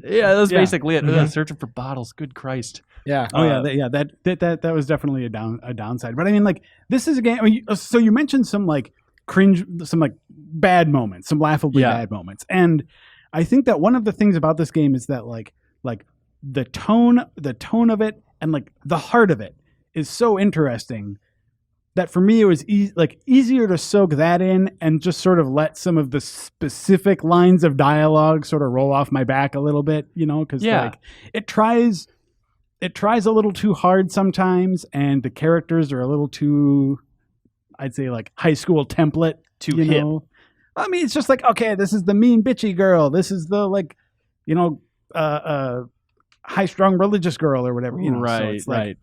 Yeah, that was basically it. Searching for bottles. Good Christ. Yeah. That was definitely a downside. But I mean, this is a game. So you mentioned some cringe, some bad moments, some laughably bad moments, and I think that one of the things about this game is that like the tone of it and the heart of it is so interesting that for me it was easier to soak that in and just sort of let some of the specific lines of dialogue sort of roll off my back a little bit, because it tries a little too hard sometimes, and the characters are a little too, I'd say, high school template, too hip. I mean, it's just okay, this is the mean bitchy girl, this is the high-strung religious girl or whatever. Right, so right.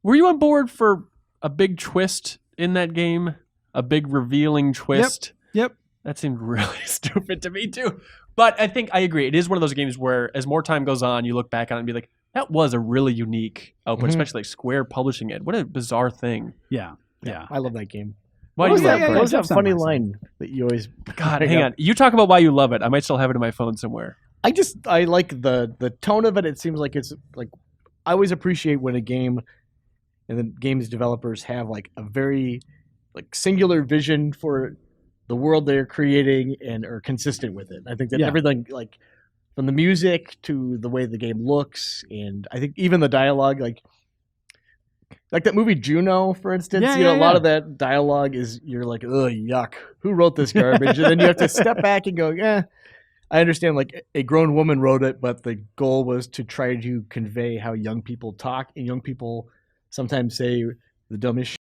Were you on board for a big twist in that game? A big revealing twist? Yep. That seemed really stupid to me too. But I think I agree. It is one of those games where as more time goes on, you look back on it and be like, that was a really unique output, especially Square publishing it. What a bizarre thing. Yeah. I love that game. Why What do you love was it? What's that funny line that you always... God, hang on. You talk about why you love it. I might still have it in my phone somewhere. I like the tone of it. It seems like it's I always appreciate when a game and the game's developers have a very singular vision for the world they're creating and are consistent with it. I think that everything from the music to the way the game looks, and I think even the dialogue, like that movie Juno, for instance, a lot of that dialogue is you're like, ugh, yuck, who wrote this garbage? And then you have to step back and go, I understand a grown woman wrote it, but the goal was to try to convey how young people talk, and young people sometimes say the dumbest shit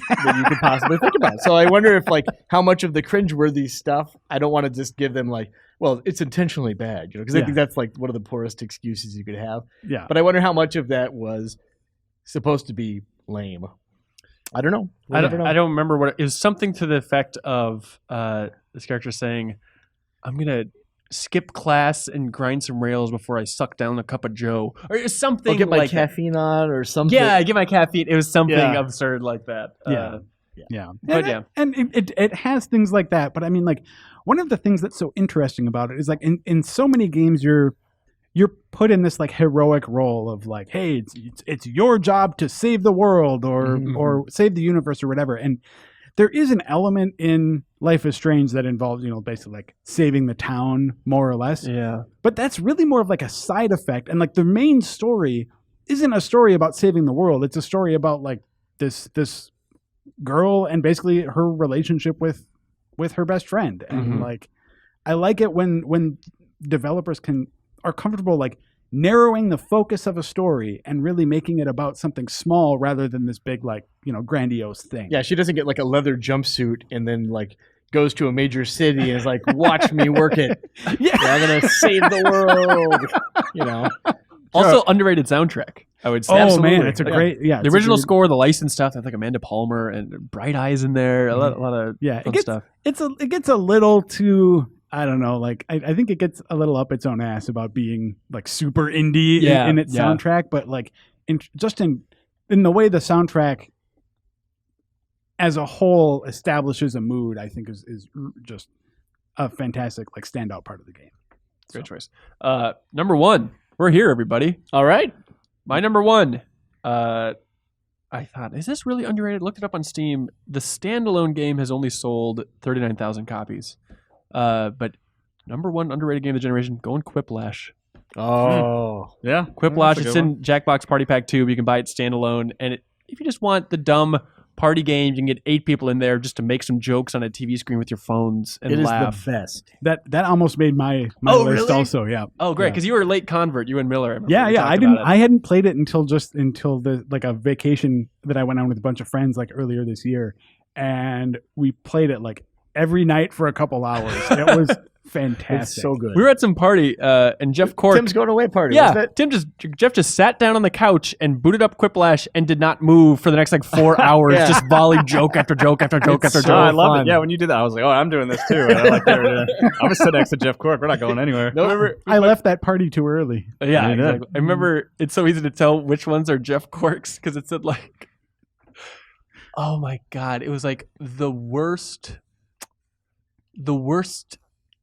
that you could possibly think about. So I wonder if how much of the cringeworthy stuff, I don't want to just give them well, it's intentionally bad, because I think that's one of the poorest excuses you could have. Yeah. But I wonder how much of that was supposed to be lame. I don't know. I don't remember what it was. Something to the effect of this character saying, "I'm gonna skip class and grind some rails before I suck down a cup of Joe," or something. I'll get my caffeine on, or something. Yeah, get my caffeine. It was something absurd like that. Yeah. But and, yeah. and it has things like that. But I mean, like, one of the things that's so interesting about it is like in so many games you're put in this like heroic role of like, hey, it's your job to save the world or save the universe or whatever. And there is an element in Life is Strange that involves, basically like saving the town more or less. Yeah. But that's really more of like a side effect. And like the main story isn't a story about saving the world. It's a story about like this girl and basically her relationship with her best friend. And like, I like it when developers are comfortable like narrowing the focus of a story and really making it about something small rather than this big like grandiose thing. Yeah, she doesn't get like a leather jumpsuit and then like goes to a major city and is like, watch me work it. Yeah. I'm gonna save the world. Also, underrated soundtrack, I would say. Oh Absolutely. man, it's a great The original score, the licensed stuff, I think Amanda Palmer and Bright Eyes in there, a lot of fun stuff. It gets a little too, I don't know, like I think it gets a little up its own ass about being like super indie in its soundtrack, but like in the way the soundtrack as a whole establishes a mood, I think is just a fantastic like standout part of the game. Great choice. Number one, we're here, everybody. All right. My number one, I thought, is this really underrated? Looked it up on Steam. The standalone game has only sold 39,000 copies. But number one underrated game of the generation, going Quiplash. Oh. Yeah. Quiplash, it's in Jackbox Party Pack 2, but you can buy it standalone. And if you just want the dumb party game, you can get 8 people in there just to make some jokes on a TV screen with your phones and laugh. It is the best. That almost made my Oh, list really? also, yeah. Oh, great, because you were a late convert, you and Miller. I remember Yeah, we yeah. talked about it. I hadn't played it until the like a vacation that I went on with a bunch of friends like earlier this year, and we played it like every night for a couple hours. It was fantastic. It's so good. We were at some party, and Jeff Cork. Tim's going away party. Yeah, wasn't it? Jeff just sat down on the couch and booted up Quiplash and did not move for the next like 4 hours, Yeah. just volleyed joke after joke after joke after so joke. I love fun. it. Yeah, when you did that, I was like, oh, I'm doing this too. And I'm like, I'm gonna sit next to Jeff Cork. We're not going anywhere. I left that party too early. Yeah, You did. exactly. I remember it's so easy to tell which ones are Jeff Cork's because it said like, oh my god, it was like the worst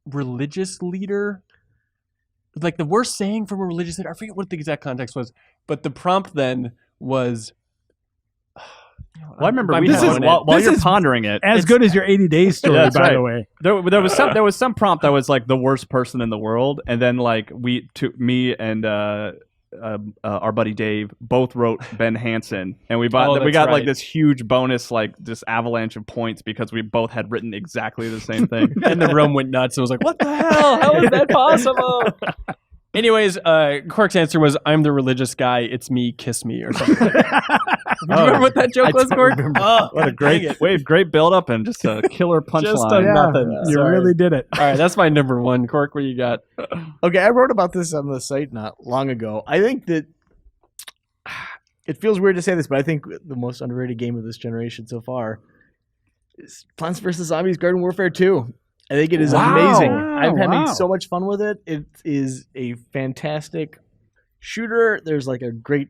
religious leader, like the worst saying from a religious leader. I forget what the exact context was, but the prompt then was. Well, I remember I'm we had blowing one it. while This you're is pondering it. As good as your 80 days story, Yeah, that's by right. the way. There was some prompt that was like the worst person in the world, and then like me and our buddy Dave both wrote Ben Hanson, and we got that's like right. this huge bonus like this avalanche of points because we both had written exactly the same thing. And the room went nuts. It was like, what the hell? How is that possible? Anyways, Cork's answer was, I'm the religious guy. It's me. Kiss me or something. Do you remember what that joke was, Cork? Oh, What a great build up and just a killer Just punchline. a nothing. You Sorry. really did it. All right, that's my number one. Cork, what do you got? Okay, I wrote about this on the site not long ago. I think that it feels weird to say this, but I think the most underrated game of this generation so far is Plants vs. Zombies Garden Warfare 2. I think it is amazing. I'm having so much fun with it. It is a fantastic shooter. There's like a great,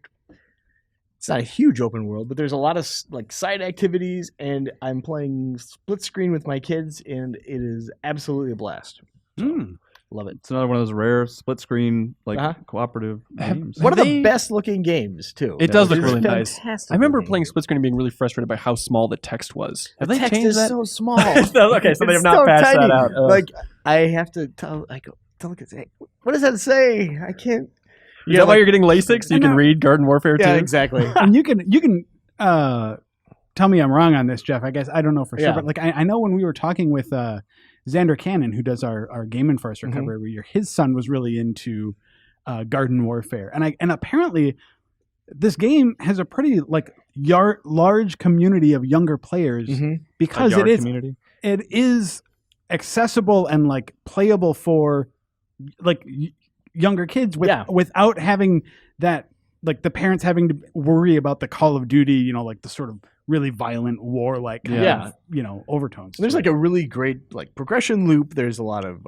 it's not a huge open world, but there's a lot of like side activities, and I'm playing split screen with my kids, and it is absolutely a blast. Love it. It's another one of those rare split screen like Uh-huh. cooperative Have- games. One of they- the best looking games too. It does look It's really nice. fantastic I remember looking. playing split screen and being really frustrated by how small the text was. Have The they text changed is that? so small. Okay, so they have It's not so patched that tiny. out. Like I have to tell the kids, hey, what does that say? I can't. Is that why you're getting LASIK so you I can know. read Garden Warfare 2? Yeah, exactly. And you can tell me I'm wrong on this, Jeff. I guess I don't know for sure, Yeah. but like I know when we were talking with Xander Cannon, who does our Game and Farce recovery every year, his son was really into Garden Warfare, and apparently this game has a pretty like large community of younger players because it is community. it is accessible and like playable for like younger kids without having that like the parents having to worry about the Call of Duty, like the sort of really violent war like overtones. There's like a really great like progression loop. There's a lot of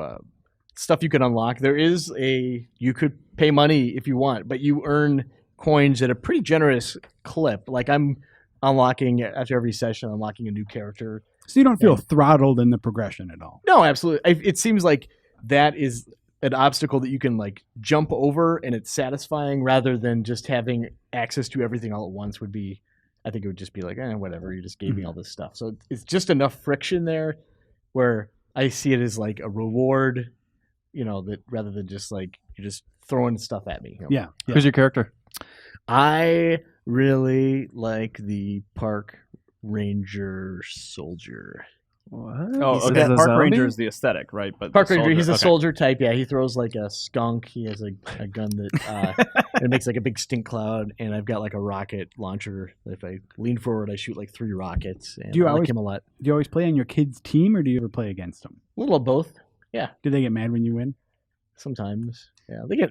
stuff you can unlock. There is you could pay money if you want, but you earn coins at a pretty generous clip. Like I'm unlocking after every session, unlocking a new character. So you don't feel throttled in the progression at all. No, absolutely. It seems like that is an obstacle that you can like jump over, and it's satisfying rather than just having access to everything all at once. Would be, I think it would just be like, whatever. You just gave me all this stuff, so it's just enough friction there, where I see it as like a reward, that rather than just like you're just throwing stuff at me. Yeah. Who's your character? I really like the park ranger soldier. What? Oh, He's okay. a Park zombie? Ranger is the aesthetic, right? But Park the ranger, he's a okay. soldier type. Yeah, he throws like a skunk. He has a gun that it makes like a big stink cloud, and I've got like a rocket launcher. If I lean forward, I shoot like 3 rockets. And Do you I like always- him a lot. Do you always play on your kids' team, or do you ever play against them? A little of both. Do they get mad when you win? Sometimes. Yeah, they get.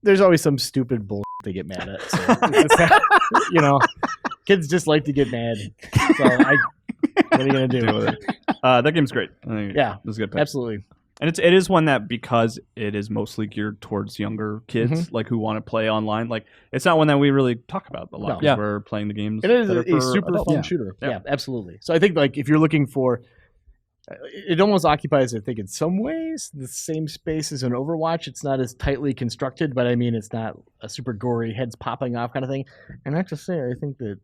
There's always some stupid bull they get mad at. So it's just, kids just like to get mad. So what are you gonna do? Deal with it. That game's great. I think Yeah, it was a good pick. absolutely. And it is one that, because it is mostly geared towards younger kids, like who want to play online. Like, it's not one that we really talk about a lot. No. 'Cause Yeah. we're playing the games. It is that are a for super adults. fun Yeah. shooter. Yeah. Yeah, absolutely. So I think like if you're looking for, it almost occupies, I think, in some ways the same space as an Overwatch. It's not as tightly constructed, but I mean, it's not a super gory heads popping off kind of thing. And I have to say, I think that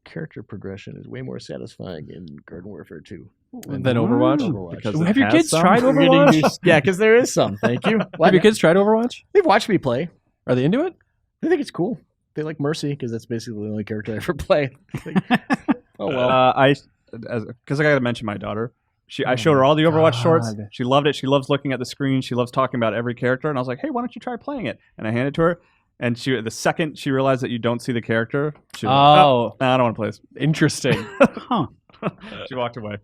character progression is way more satisfying in Garden Warfare 2 Than Overwatch? Because it Have your has kids some. tried We're getting Overwatch? used- yeah, because there is some. Thank you. Have your kids tried Overwatch? They've watched me play. Are they into it? I think it's cool. They like Mercy because that's basically the only character I ever play. Like, oh well. Because I got to mention my daughter. I showed her all the Overwatch shorts. God. She loved it. She loves looking at the screen. She loves talking about every character. And I was like, hey, why don't you try playing it? And I handed it to her. And the second she realized that you don't see the character, she was like, Oh, nah, I don't want to play this. interesting. Huh. She walked away.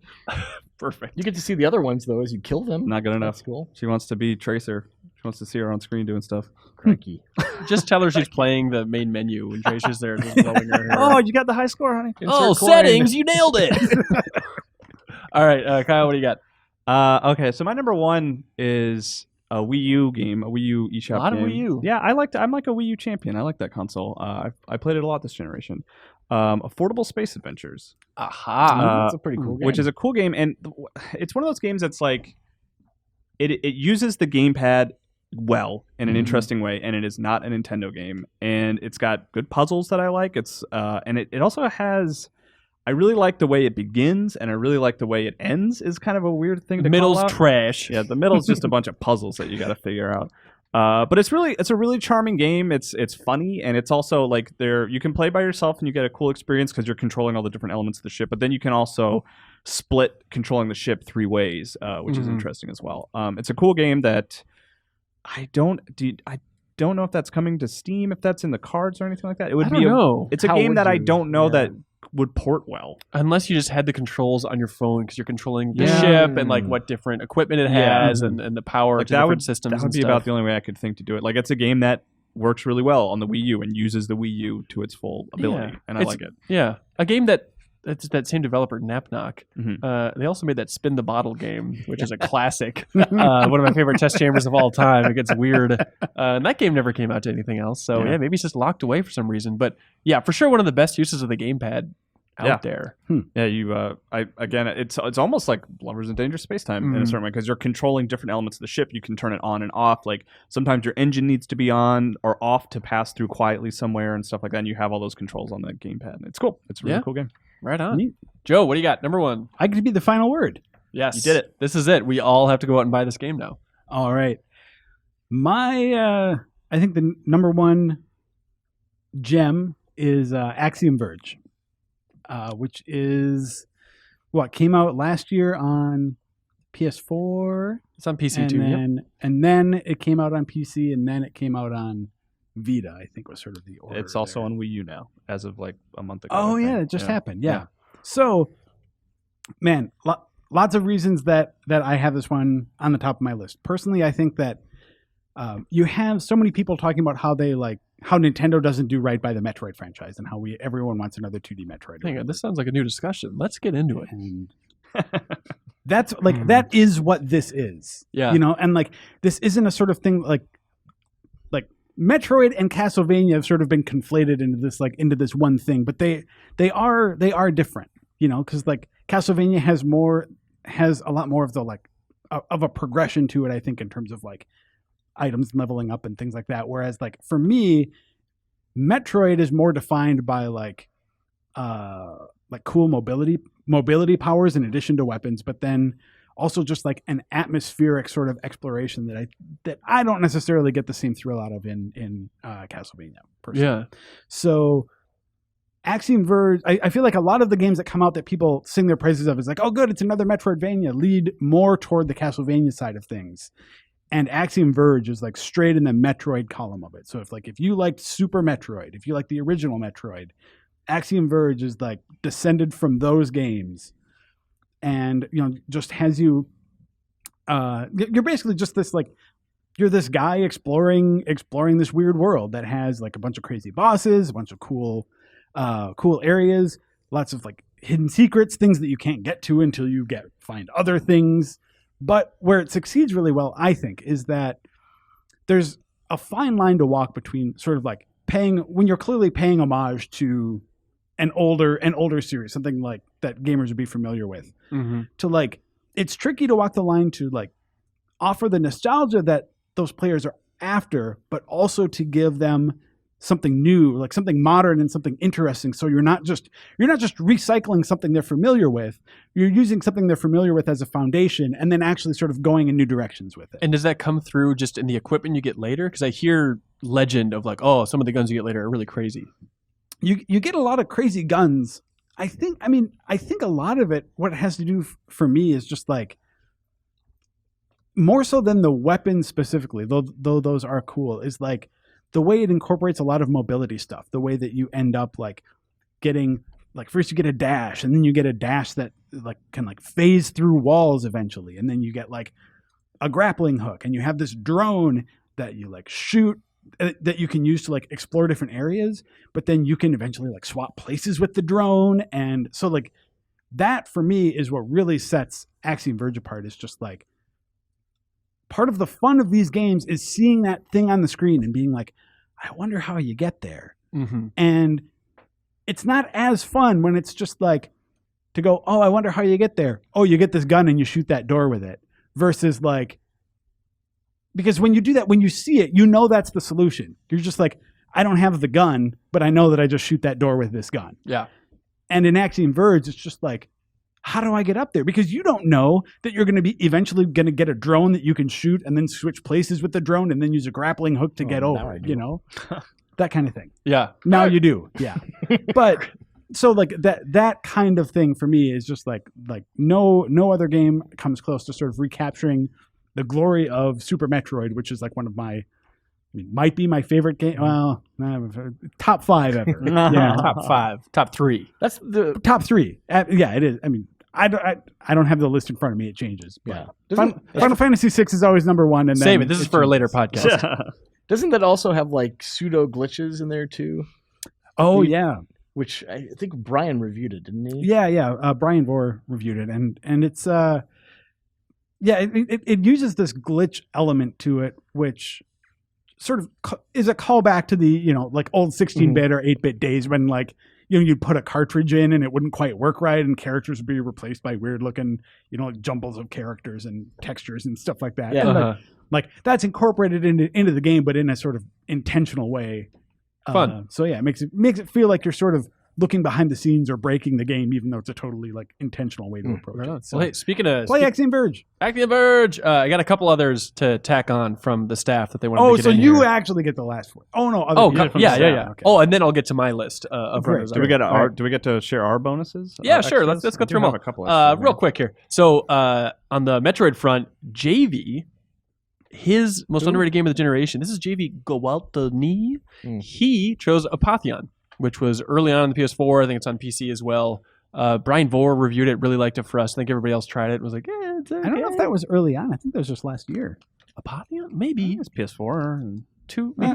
Perfect. You get to see the other ones though as you kill them. Not good enough. That's cool. She wants to be Tracer. She wants to see her on screen doing stuff. Cranky. Just tell her she's playing the main menu when Tracer's there just blowing her hair. Oh, you got the high score, honey. Oh, Insert coin. settings! You nailed it. All right, Kyle, what do you got? Okay, so my number one is a Wii U game, a Wii U eShop A lot of game. Wii U. Yeah, I'm like a Wii U champion. I like that console. I played it a lot this generation. Affordable Space Adventures, Aha. That's a pretty cool game. which is a cool game, and it's one of those games that's like it uses the gamepad well in an interesting way, and it is not a Nintendo game, and it's got good puzzles that I like. It's and it also has. I really like the way it begins, and I really like the way it ends. Is kind of a weird thing to Middle's call out. trash. Yeah, the middle's just a bunch of puzzles that you got to figure out. But it's a really charming game. It's funny, and it's also like you can play by yourself and you get a cool experience because you're controlling all the different elements of the ship. But then you can also split controlling the ship 3 ways, which is interesting as well. It's a cool game that I don't know if that's coming to Steam, if that's in the cards or anything like that. It would I be don't know. It's a How game would that I you? don't know Yeah. that would port well. Unless you just had the controls on your phone because you're controlling the Yeah. ship and like what different equipment it Yeah. has and the power Like to that different would systems. That would and be stuff. about the only way I could think to do it. Like it's a game that works really well on the Wii U and uses the Wii U to its full ability, Yeah. and I It's- like it. Yeah, a game that's that same developer, Napnock. Mhm. They also made that Spin the Bottle game, which is a classic. One of my favorite test chambers of all time. It gets weird. And that game never came out to anything else. So Yeah. yeah, maybe it's just locked away for some reason. But yeah, for sure, one of the best uses of the gamepad out Yeah. there. Yeah, it's almost like Lovers in Dangerous Space Time in a certain way because you're controlling different elements of the ship. You can turn it on and off. Like sometimes your engine needs to be on or off to pass through quietly somewhere and stuff like that. And you have all those controls on the gamepad. And it's cool. It's a really Yeah. cool game. Right on. Neat. Joe, what do you got? Number one. I get to be the final word. Yes. You did it. This is it. We all have to go out and buy this game now. All right. My, I think the number one gem is Axiom Verge, which is what came out last year on PS4, It's on PC too. Yep. and then it came out on PC, and then it came out on Vita. I think was sort of the order. It's also there. on Wii U now, as of like a month ago. Oh I yeah, think. it just happened. Yeah. So, man, lots of reasons that I have this one on the top of my list. Personally, I think that you have so many people talking about how Nintendo doesn't do right by the Metroid franchise and how everyone wants another 2D Metroid. Hang on, this sounds like a new discussion. Let's get into it. And that's like that is what this is. Yeah. You know, and like this isn't a sort of thing like Metroid and Castlevania have sort of been conflated into this one thing, but they are different, because like Castlevania has a lot more of the like of a progression to it, I think, in terms of like items leveling up and things like that. Whereas like for me, Metroid is more defined by like cool mobility powers in addition to weapons, but then also just like an atmospheric sort of exploration that I don't necessarily get the same thrill out of in Castlevania personally. Yeah. So Axiom Verge, I feel like a lot of the games that come out that people sing their praises of is like, oh good, it's another Metroidvania, lead more toward the Castlevania side of things. And Axiom Verge is like straight in the Metroid column of it. So if you liked Super Metroid, if you like the original Metroid, Axiom Verge is like descended from those games. And just has you you're basically just this like you're this guy exploring this weird world that has like a bunch of crazy bosses, a bunch of cool areas, lots of like hidden secrets, things that you can't get to until you find other things. But where it succeeds really well, I think, is that there's a fine line to walk between sort of like when you're clearly paying homage to an older series, something like that gamers would be familiar with, to like, it's tricky to walk the line to like offer the nostalgia that those players are after, but also to give them something new, like something modern and something interesting. So you're not just recycling something they're familiar with. You're using something they're familiar with as a foundation and then actually sort of going in new directions with it. And does that come through just in the equipment you get later? Because I hear legend of like, oh, some of the guns you get later are really crazy. You get a lot of crazy guns. I think a lot of it, what it has to do for me is just like, more so than the weapons specifically, though those are cool, is like the way it incorporates a lot of mobility stuff. The way that you end up like getting, like first you get a dash, and then you get a dash that like can like phase through walls eventually, and then you get like a grappling hook, and you have this drone that you like shoot, that you can use to like explore different areas, but then you can eventually like swap places with the drone. And so like that for me is what really sets Axiom Verge apart, is just like part of the fun of these games is seeing that thing on the screen and being like, I wonder how you get there. And it's not as fun when it's just like to go, oh, I wonder how you get there. Oh, you get this gun and you shoot that door with it, versus like, because when you do that, when you see it, that's the solution. You're just like, I don't have the gun, but I know that I just shoot that door with this gun. Yeah. And in Axiom Verge, it's just like, how do I get up there? Because you don't know that you're going to be eventually going to get a drone that you can shoot and then switch places with the drone and then use a grappling hook to get over, that kind of thing. Yeah. Now you do. Yeah. But so like that kind of thing for me is just like no other game comes close to sort of recapturing the glory of Super Metroid, which is like one of might be my favorite game. Well, top 5 ever. Yeah, top 5, top 3. That's the top 3. Yeah, it is. I mean, I don't have the list in front of me. It changes. But Yeah. Final Fantasy VI is always number 1. And Save then it. This is for a later podcast. Doesn't that also have like pseudo glitches in there too? Oh yeah. Which I think Brian reviewed it, didn't he? Yeah. Brian Vore reviewed it, and it's it uses this glitch element to it, which sort of is a callback to the like old 16-bit or 8-bit days when like you'd put a cartridge in and it wouldn't quite work right, and characters would be replaced by weird looking like jumbles of characters and textures and stuff like that. Yeah. And like that's incorporated into the game, but in a sort of intentional way. Fun. So yeah, it makes it feel like you're sort of looking behind the scenes or breaking the game, even though it's a totally like intentional way to approach it. So Well, hey, speaking of play Axiom Verge. Axiom Verge, I got a couple others to tack on from the staff that they wanted to get So in you here. actually get the last one. Oh no. Oh, other people. yeah. Okay. Oh, and then I'll get to my list of Great. runners. Do we get All right. do we get to share our bonuses? Yeah, sure. Let's go through them all. A couple Real quick here. So on the Metroid front, JV, his most underrated game of the generation. This is JV Gowaltani. He chose Apotheon, which was early on the PS4. I think it's on PC as well. Brian Vore reviewed it, really liked it for us. I think everybody else tried it and was like, it's okay. I don't know if that was early on. I think that was just last year. Apotheon? Maybe. It's PS4 and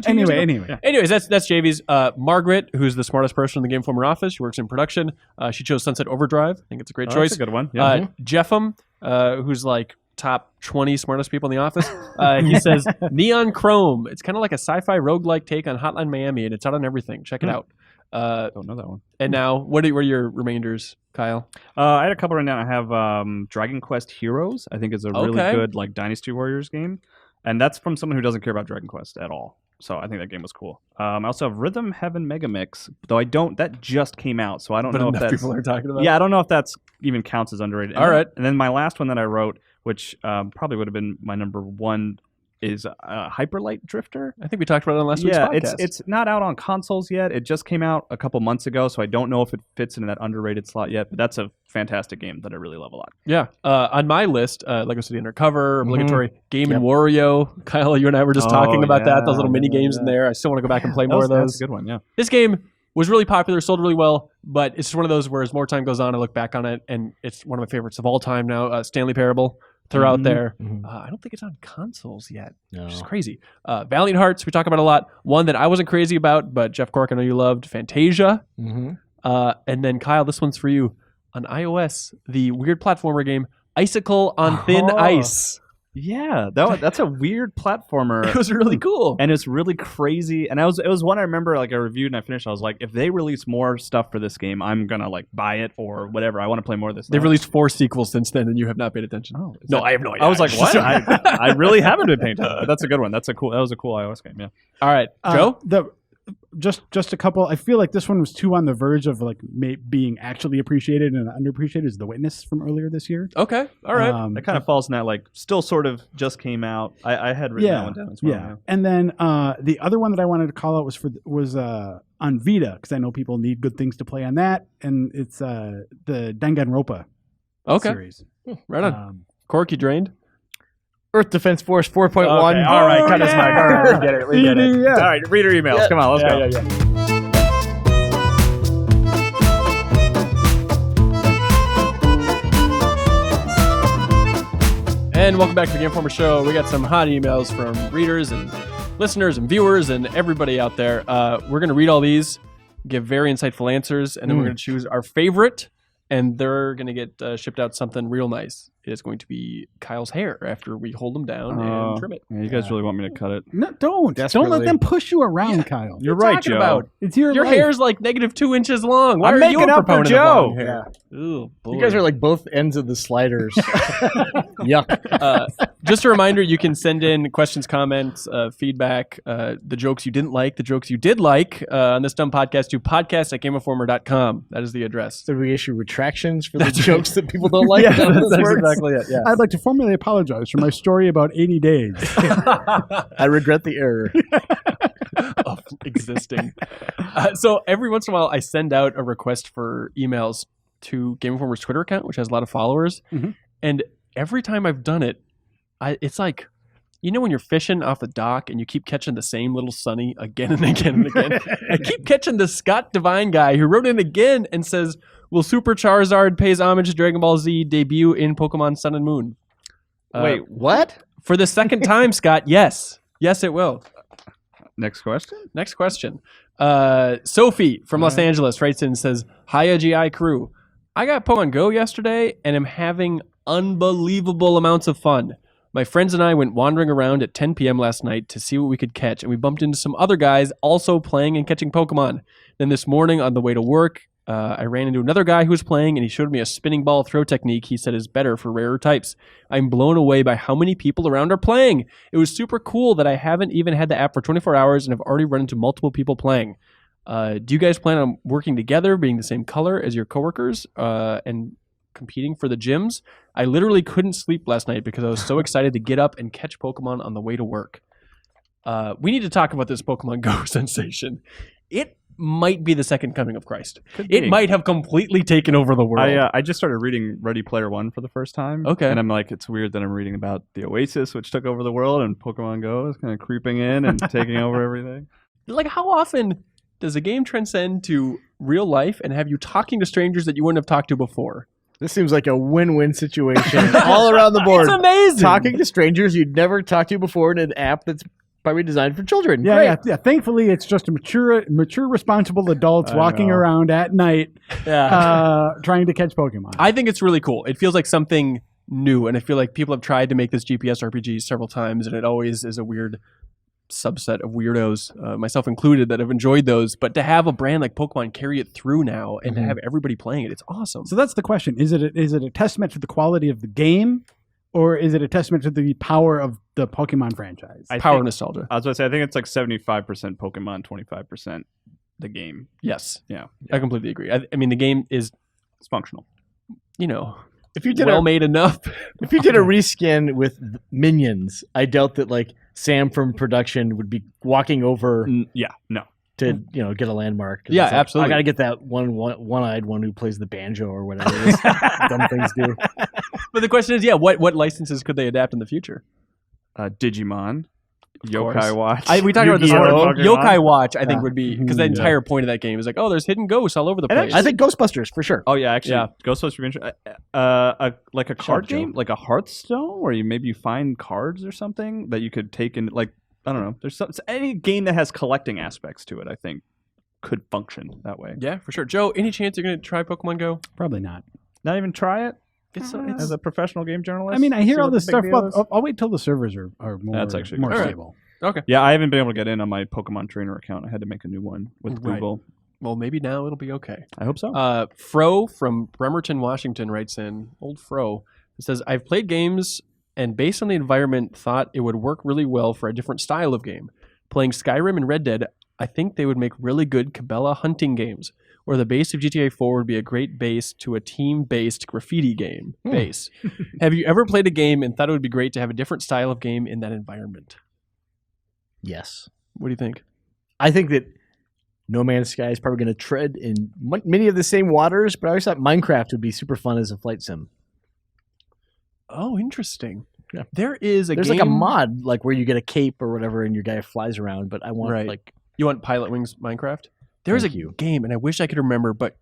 Anyways, that's JV's. Margaret, who's the smartest person in the Game Informer office, she works in production. She chose Sunset Overdrive. I think it's a great choice. That's a good one. Yeah. Jeffem, who's like top 20 smartest people in the office. He says Neon Chrome. It's kind of like a sci-fi roguelike take on Hotline Miami, and it's out on everything. Check it out. Don't know that one. And now, what are your remainders, Kyle? I had a couple right now. I have Dragon Quest Heroes. I think is a really Okay. good like Dynasty Warriors game, and that's from someone who doesn't care about Dragon Quest at all. So I think that game was cool. I also have Rhythm Heaven Mega Mix, though I don't. That just came out, so I don't But know if enough that's. people are talking about. Yeah, I don't know if that's even counts as underrated. All right. And then my last one that I wrote, which probably would have been my number one, is Hyperlight Drifter. I think we talked about it on last week's podcast. It's not out on consoles yet. It just came out a couple months ago, so I don't know if it fits into that underrated slot yet. But that's a fantastic game that I really love a lot. Yeah. On my list, Lego City Undercover, Obligatory, Game and Wario. Kyle, you and I were just talking about that. Those little mini games in there. I still want to go back and play more of those. That's a good one, yeah. This game was really popular, sold really well, but it's just one of those where as more time goes on, I look back on it, and it's one of my favorites of all time now. Stanley Parable. They're out there. I don't think it's on consoles yet, which is crazy. Valiant Hearts, we talk about a lot. One that I wasn't crazy about, but Jeff Cork, I know you loved, Fantasia. And then, Kyle, this one's for you. On iOS, the weird platformer game, Icicle on Thin Ice. Yeah, that's a weird platformer. It was really cool. And it's really crazy. And it was one I remember like I reviewed and I finished. I was like, if they release more stuff for this game, I'm gonna like buy it or whatever. I want to play more of this. They've released 4 sequels since then, and you have not paid attention. Oh, no, I have no idea. I was like, what? I really haven't been paying attention. But that's a good one. That was a cool iOS game. Yeah. All right, Joe. Just a couple. I feel like this one was too on the verge of like being actually appreciated and underappreciated. Is The Witness from earlier this year? Okay, all right. That kind of falls in that like still sort of just came out. I had written that one down as well. Yeah. And then the other one that I wanted to call out was on Vita, because I know people need good things to play on that, and it's the Danganronpa series. Right on. Cork, you drained? Earth Defense Force 4.1. Okay, all right, cut us back. All right, we get it. We get it. Yeah. All right, reader emails. Come on, let's go. And welcome back to the Game Informer Show. We got some hot emails from readers and listeners and viewers and everybody out there. We're going to read all these, give very insightful answers, and then we're going to choose our favorite, and they're going to get shipped out something real nice. It is going to be Kyle's hair after we hold him down and trim it. Yeah, you guys really want me to cut it? No, don't let them push you around, Kyle. You're right, talking Joe. about? It's your life. hair's like -2 inches long. Why I'm are making you a up for proponent of Joe. long hair? Ooh, boy. You guys are like both ends of the sliders. Yuck. Just a reminder, you can send in questions, comments, feedback, the jokes you didn't like, the jokes you did like on this dumb podcast to podcast@GameInformer.com. That is the address. So we issue retractions for the jokes that people don't like? That's That's exactly it. Yeah. I'd like to formally apologize for my story about 80 days. I regret the error. Of existing. So every once in a while, I send out a request for emails to Game Informer's Twitter account, which has a lot of followers. And every time I've done it, it's like, you know when you're fishing off the dock and you keep catching the same little sunny again and again and again? I keep catching the Scott Devine guy who wrote in again and says, will Super Charizard pays homage to Dragon Ball Z debut in Pokemon Sun and Moon? Wait, what? For the second time, Scott, yes. Yes, it will. Next question. Next question. Sophie from Los Angeles writes in and says, hi, AGI crew. I got Pokemon Go yesterday and am having unbelievable amounts of fun. My friends and I went wandering around at 10 p.m. last night to see what we could catch, and we bumped into some other guys also playing and catching Pokemon. Then this morning on the way to work, I ran into another guy who was playing, and he showed me a spinning ball throw technique he said is better for rarer types. I'm blown away by how many people around are playing. It was super cool that I haven't even had the app for 24 hours and have already run into multiple people playing. Do you guys plan on working together, being the same color as your coworkers, and competing for the gyms? I literally couldn't sleep last night because I was so excited to get up and catch Pokemon on the way to work. We need to talk about this Pokemon Go sensation. It might be the second coming of Christ. It might have completely taken over the world. I just started reading Ready Player One for the first time. Okay. And I'm like, it's weird that I'm reading about the Oasis, which took over the world, and Pokemon Go is kind of creeping in and taking over everything. Like, how often does a game transcend to real life and have you talking to strangers that you wouldn't have talked to before? This seems like a win-win situation all around the board. It's amazing. Talking to strangers you'd never talked to before in an app that's probably designed for children. Yeah. Thankfully, it's just a mature, responsible adults walking around at night trying to catch Pokemon. I think it's really cool. It feels like something new, and I feel like people have tried to make this GPS RPG several times, and it always is a weird subset of weirdos, myself included, that have enjoyed those. But to have a brand like Pokemon carry it through now and to have everybody playing it, it's awesome. So that's the question: is it a testament to the quality of the game, or is it a testament to the power of the Pokemon franchise? Power nostalgia. I was going to say, I think it's like 75% Pokemon, 25% the game. Yes. Yeah. I completely agree. I mean, the game is, It's functional. If you did well made enough. If you did a reskin with minions, I doubt that like Sam from production would be walking over Yeah, no. to get a landmark. 'Cause Yeah, it's like, absolutely. I got to get that one-eyed one who plays the banjo or whatever it is. Dumb things do. But the question is, what licenses could they adapt in the future? Digimon, course. Yokai Watch. We talked about this Yu-Gi-Oh! before. Yokai Watch, I think, Yeah. would be, because the entire point of that game is like, oh, there's hidden ghosts all over the place. I think Ghostbusters for sure. Oh yeah, actually, Yeah. Ghostbusters would be interesting. Like a card Joe. game, like a Hearthstone, where you find cards or something that you could take in. Like I don't know, there's any game that has collecting aspects to it. I think could function that way. Yeah, for sure. Joe, any chance you're going to try Pokemon Go? Probably not. Not even try it. It's As a professional game journalist. I mean, I hear see all what the this big stuff. deal Well, is? I'll wait till the servers are more, That's actually more good. stable. okay. Yeah, I haven't been able to get in on my Pokemon Trainer account. I had to make a new one with Right. Google. Well, maybe now it'll be okay. I hope so. Fro from Bremerton, Washington writes in, old Fro, it says, I've played games and based on the environment thought it would work really well for a different style of game. Playing Skyrim and Red Dead, I think they would make really good Cabela hunting games, where the base of GTA 4 would be a great base to a team-based graffiti game base. Have you ever played a game and thought it would be great to have a different style of game in that environment? Yes. What do you think? I think that No Man's Sky is probably going to tread in many of the same waters, but I always thought Minecraft would be super fun as a flight sim. Oh, interesting. Yeah. There's There's game... like a mod like where you get a cape or whatever and your guy flies around, but I want Right. like You want Pilot Wings Minecraft? There's Thank a you. game, and I wish I could remember, but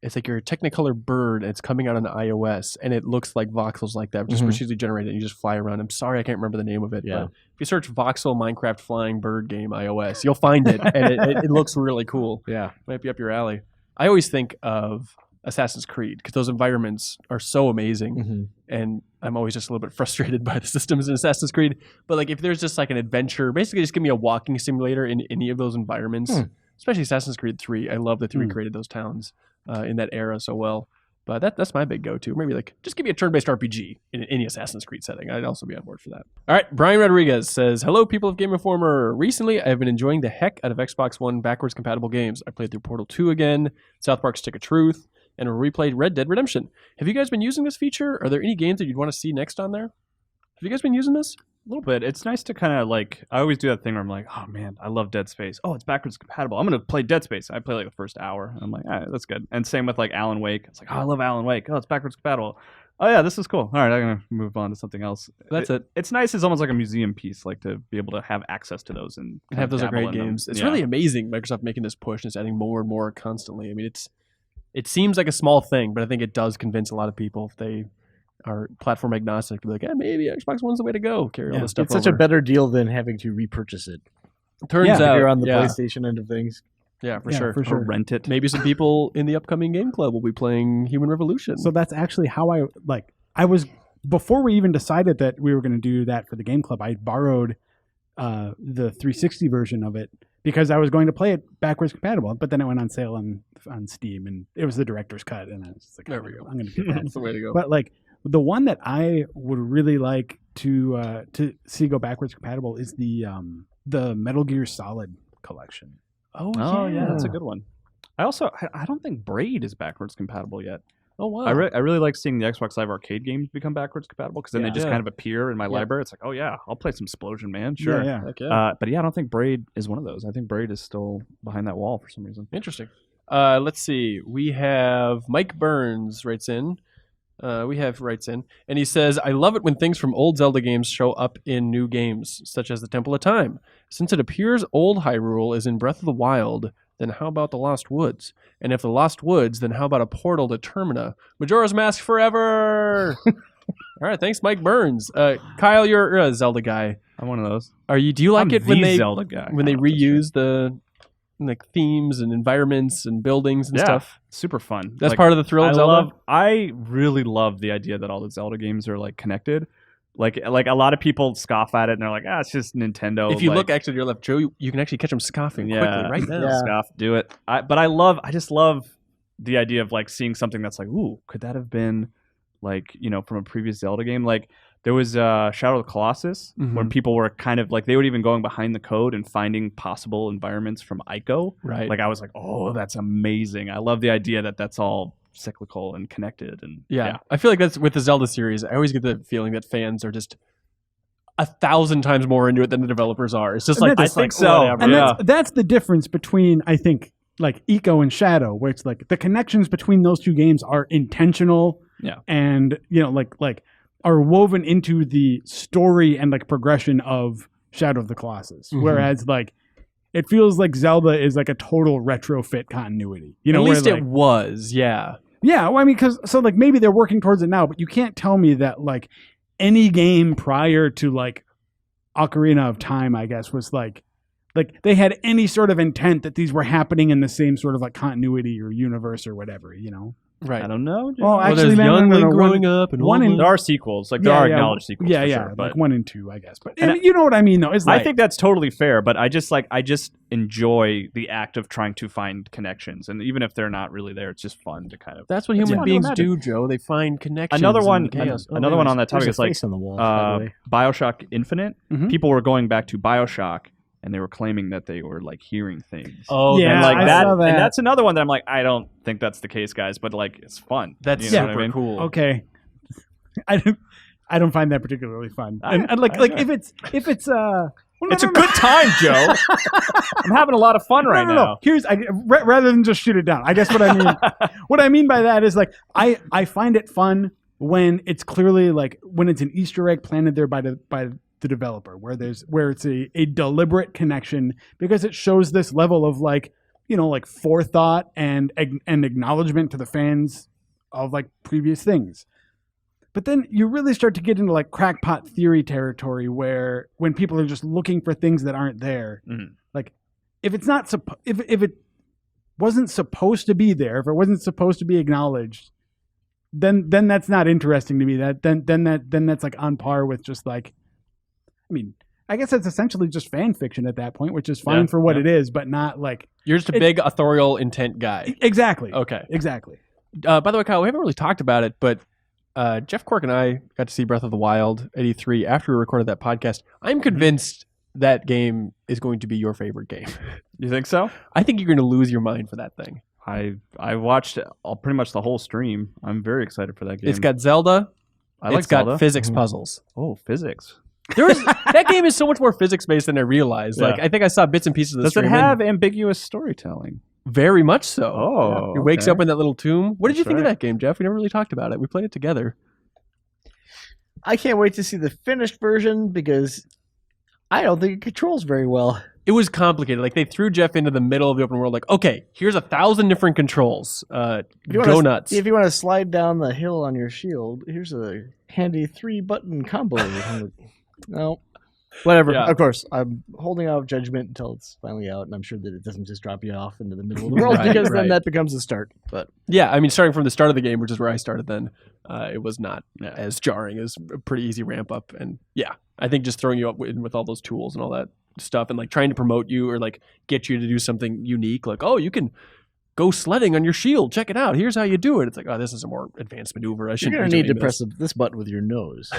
it's like you're a Technicolor bird, and it's coming out on iOS, and it looks like voxels like that, just Mhm. procedurally generated, and you just fly around. I'm sorry I can't remember the name of it, Yeah. but if you search voxel Minecraft flying bird game iOS, you'll find it, and it looks really cool. yeah. Might be up your alley. I always think of Assassin's Creed, because those environments are so amazing, Mm-hmm. and I'm always just a little bit frustrated by the systems in Assassin's Creed. But like, if there's just like an adventure, basically just give me a walking simulator in any of those environments, especially Assassin's Creed 3. I love that they recreated those towns in that era so well. But that's my big go-to. Maybe like, just give me a turn-based RPG in any Assassin's Creed setting. I'd also be on board for that. All right, Brian Rodriguez says, hello, people of Game Informer. Recently, I've been enjoying the heck out of Xbox One backwards compatible games. I played through Portal 2 again, South Park Stick of Truth, and replayed Red Dead Redemption. Have you guys been using this feature? Are there any games that you'd want to see next on there? Have you guys been using this? A little bit. It's nice to kind of like, I always do that thing where I'm like, oh man, I love Dead Space. Oh, it's backwards compatible. I'm going to play Dead Space. I play like the first hour. And I'm like, all right, that's good. And same with like Alan Wake. It's like, oh, I love Alan Wake. Oh, it's backwards compatible. Oh yeah, this is cool. All right, I'm going to move on to something else. That's it. It's nice. It's almost like a museum piece, like to be able to have access to those and And have those are dabble great in them. games. It's Yeah. really amazing Microsoft making this push and it's adding more and more constantly. I mean, it seems like a small thing, but I think it does convince a lot of people if they are platform agnostic to be like, maybe Xbox One's the way to go. Carry all this stuff It's such a over. better deal than having to repurchase it. Turns Yeah, If out, you're on the yeah, PlayStation end of things. yeah, for Yeah, sure. for Or sure. rent it. Maybe some people in the upcoming game club will be playing Human Revolution. So that's actually how I was before we even decided that we were going to do that for the game club. I borrowed the 360 version of it because I was going to play it backwards compatible, but then it went on sale on Steam and it was the director's cut, and I was just like, There we go. I'm going to get that. That's the way to go. But like the one that I would really like to see go backwards compatible is the Metal Gear Solid collection. oh Yeah, that's a good one. I don't think Braid is backwards compatible yet. Oh wow. I really like seeing the Xbox Live Arcade games become backwards compatible because then they Yeah. just Yeah. kind of appear in my library. It's like, oh yeah, I'll play some Explosion Man, sure. Yeah. Heck yeah. But yeah, I don't think Braid is one of those. I think Braid is still behind that wall for some reason. Interesting. Let's see. We have Mike Burns writes in. And he says, I love it when things from old Zelda games show up in new games, such as the Temple of Time. Since it appears old Hyrule is in Breath of the Wild, then how about the Lost Woods? And if the Lost Woods, then how about a portal to Termina? Majora's Mask forever! All right, thanks, Mike Burns. Kyle, you're a Zelda guy. I'm one of those. Do you like I'm it when the they Zelda guy. when they I don't know if that's true. reuse like themes and environments and buildings and Yeah. stuff. Super fun. That's Like, part of the thrill of Zelda. I really love the idea that all the Zelda games are like connected. Like a lot of people scoff at it and they're like, it's just Nintendo. If you like, look actually to your left, Joe, you can actually catch them scoffing quickly right now. Yeah. scoff, do it. I just love the idea of like seeing something that's like, ooh, could that have been like, from a previous Zelda game? Like there was Shadow of the Colossus when people were kind of like, they were even going behind the code and finding possible environments from Ico. Right. Like I was like, oh, that's amazing. I love the idea that that's all cyclical and connected. And Yeah. I feel like that's with the Zelda series. I always get the feeling that fans are just 1,000 times more into it than the developers are. It's just And like, that's- I think so. whatever. And that's the difference between, I think, like Eco and Shadow, where it's like the connections between those two games are intentional and like are woven into the story and like progression of Shadow of the Colossus. Whereas like it feels like Zelda is like a total retrofit continuity. At least where, it was, yeah. Yeah, well, I mean, because so like maybe they're working towards it now, but you can't tell me that like any game prior to like Ocarina of Time, I guess, was like they had any sort of intent that these were happening in the same sort of like continuity or universe or whatever, Right. I don't know. Well, Well, actually, there's man, young no, Link no, growing up and one old in- There are sequels. Like there are acknowledged sequels. Yeah, for yeah, sure, but like 1 and 2, I guess. But And you know what I mean, though. It's like I think that's totally fair, but I just enjoy the act of trying to find connections, and even if they're not really there, it's just fun to kind of. That's what human fun to beings imagine. do, Joe. They find connections. Another in one, the chaos. another one on that topic There's is a like face on the wall, by the way. BioShock Infinite. Mhm. People were going back to BioShock, and they were claiming that they were like hearing things. Oh, Yeah, and like I that, saw that. and that's another one that I'm like, I don't think that's the case, guys, but like it's fun. that's You know super what I mean? cool. okay. I don't find that particularly fun. I- And like I like enjoy if it's It's a good time, Joe. I'm having a lot of fun right no. now. Here's rather than just shoot it down. I guess what I mean, what I mean by that is like I find it fun when it's clearly like when it's an Easter egg planted there by the developer, where it's a deliberate connection because it shows this level of like like forethought and acknowledgement to the fans of like previous things. But then you really start to get into like crackpot theory territory where when people are just looking for things that aren't there, like if it's not if it wasn't supposed to be there, if it wasn't supposed to be acknowledged, then that's not interesting to me. Then that's like on par with just like, I mean, I guess that's essentially just fan fiction at that point, which is fine for what it is, but not like You're just a big authorial intent guy. exactly. Okay. Exactly. By the way, Kyle, we haven't really talked about it, but Jeff Cork and I got to see Breath of the Wild 83 after we recorded that podcast. I'm convinced that game is going to be your favorite game. You think so? I think you're going to lose your mind for that thing. I watched pretty much the whole stream. I'm very excited for that game. It's got Zelda. I like It's got Zelda. physics puzzles. Oh, physics. That game is so much more physics based than I realized. Yeah. Like I think I saw bits and pieces of the Does it stream. have ambiguous storytelling? Very much so. Oh, He wakes okay. up in that little tomb. What did you That's think of right. that game, Jeff? We never really talked about it. We played it together. I can't wait to see the finished version because I don't think it controls very well. It was complicated. Like they threw Jeff into the middle of the open world. Like, okay, here's 1,000 different controls. If you Go wanna- nuts. If you want to slide down the hill on your shield, here's a handy 3-button combo. No. Whatever. Yeah. Of course, I'm holding out judgment until it's finally out, and I'm sure that it doesn't just drop you off into the middle of the world Right, because right. then that becomes the start. But Yeah, I mean, starting from the start of the game, which is where I started then, it was not as jarring. It was a pretty easy ramp up. And yeah, I think just throwing you up with all those tools and all that stuff and like trying to promote you or like get you to do something unique, like, oh, you can go sledding on your shield. Check it out. Here's how you do it. It's like, oh, this is a more advanced maneuver. I you're shouldn't going be to need to doing press this. this button with your nose.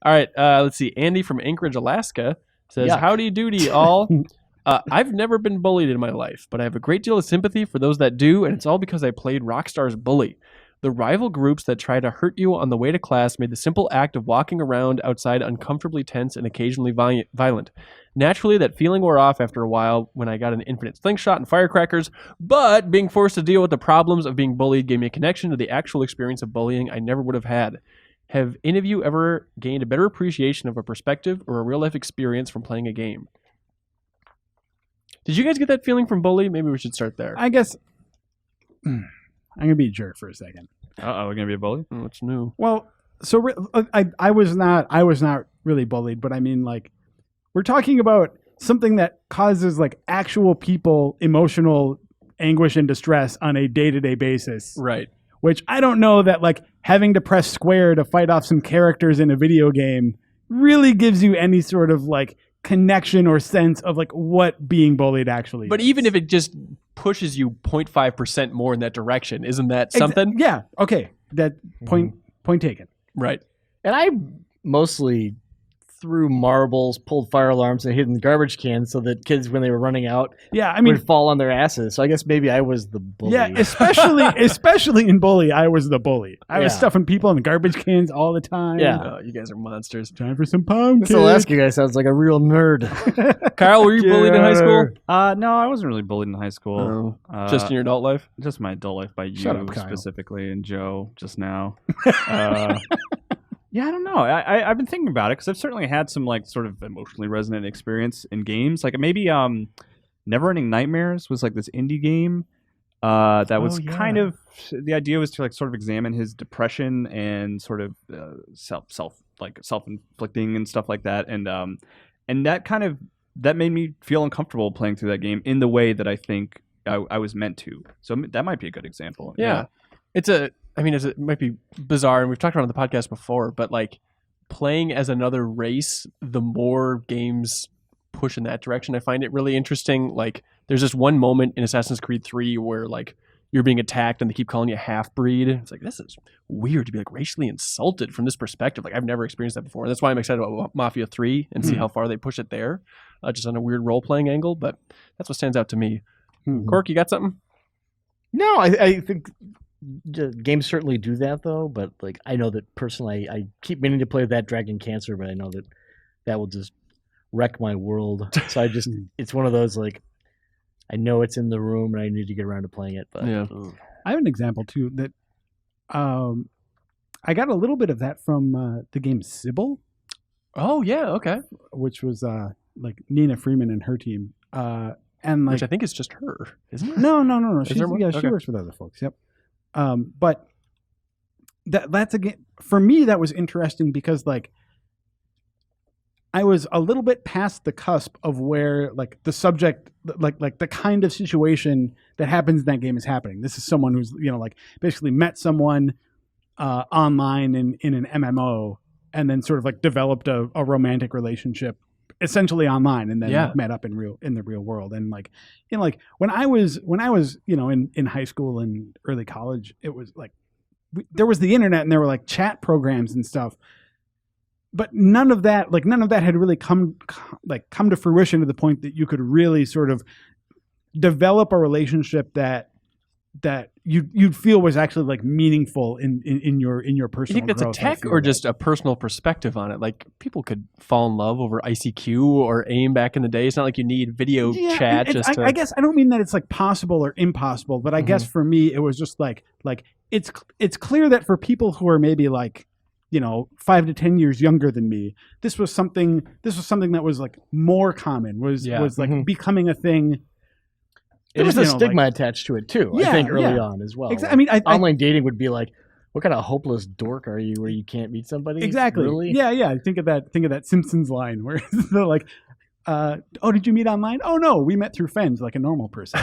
All right, let's see. Andy from Anchorage, Alaska says, Yuck. howdy doody all. I've never been bullied in my life, but I have a great deal of sympathy for those that do, and it's all because I played Rockstar's Bully. The rival groups that try to hurt you on the way to class made the simple act of walking around outside uncomfortably tense and occasionally violent. Naturally, that feeling wore off after a while when I got an infinite slingshot and firecrackers, but being forced to deal with the problems of being bullied gave me a connection to the actual experience of bullying I never would have had. Have any of you ever gained a better appreciation of a perspective or a real-life experience from playing a game? Did you guys get that feeling from Bully? Maybe we should start there. I guess I'm gonna be a jerk for a second. We're gonna be a bully. What's new? Well, so I was not really bullied, but I mean like we're talking about something that causes like actual people emotional anguish and distress on a day-to-day basis. Right. Which I don't know that like having to press square to fight off some characters in a video game really gives you any sort of like connection or sense of like what being bullied actually But is. even if it just pushes you 0.5% more in that direction, isn't that something? Yeah. Okay. That point taken. Right. And I mostly threw marbles, pulled fire alarms, and hid in the garbage cans so that kids, when they were running out, Yeah. I mean, would fall on their asses. So I guess maybe I was the bully. yeah, especially in Bully, I was the bully. I was Yeah. stuffing people in the garbage cans all the time. Yeah. Oh, you guys are monsters. Time for some pound This cake. Alaska guy sounds like a real nerd. Kyle, were you bullied in high school? No, I wasn't really bullied in high school. Just in your adult life? Just my adult life by Shut you up, Kyle. specifically and Joe just now. Yeah, I don't know. I've been thinking about it because I've certainly had some like sort of emotionally resonant experience in games. Like maybe Neverending Nightmares was like this indie game that was kind of, the idea was to like sort of examine his depression and sort of self-inflicting and stuff like that. And that kind of, that made me feel uncomfortable playing through that game in the way that I think I was meant to. So that might be a good example. Yeah. It might be bizarre, and we've talked about it on the podcast before, but like playing as another race, the more games push in that direction. I find it really interesting. Like there's this one moment in Assassin's Creed 3 where like you're being attacked and they keep calling you half-breed. It's like, this is weird to be like racially insulted from this perspective. Like I've never experienced that before. And that's why I'm excited about Mafia 3 and see how far they push it there, just on a weird role-playing angle. But that's what stands out to me. Cork, you got something? No, I think games certainly do that though. But like I know that personally, I keep meaning to play that Dragon Cancer, but I know that will just wreck my world. So I just, it's one of those like, I know it's in the room and I need to get around to playing it. But Yeah. I have an example too that I got a little bit of that from the game Sybil, Oh, yeah, okay. which was like Nina Freeman and her team. And like Which I think is just her, isn't it? no. Is there more? She Okay. works with other folks. Yep. But that's a game for me that was interesting because like I was a little bit past the cusp of where like the subject, like the kind of situation that happens in that game is happening. This is someone who's like basically met someone online in an MMO and then sort of like developed a romantic relationship essentially online and then met up in the real world. And like when I was in high school and early college, it was like there was the internet and there were like chat programs and stuff. But none of that had really come to fruition to the point that you could really sort of develop a relationship that you'd feel was actually like meaningful in your personal. You think that's a growth, tech or just a personal perspective on it? Like people could fall in love over ICQ or AIM back in the day. It's not like you need video chat. I guess I don't mean that it's like possible or impossible, but I guess for me it was just like it's clear that for people who are maybe like 5 to 10 years younger than me, this was something that was like more common, was like becoming a thing. There was a stigma attached to it too. I think early on as well. I mean, online dating would be like, what kind of hopeless dork are you where you can't meet somebody? Exactly. Really? Yeah. Think of that Simpsons line where they're like, "Oh, did you meet online? Oh no, we met through friends, like a normal person."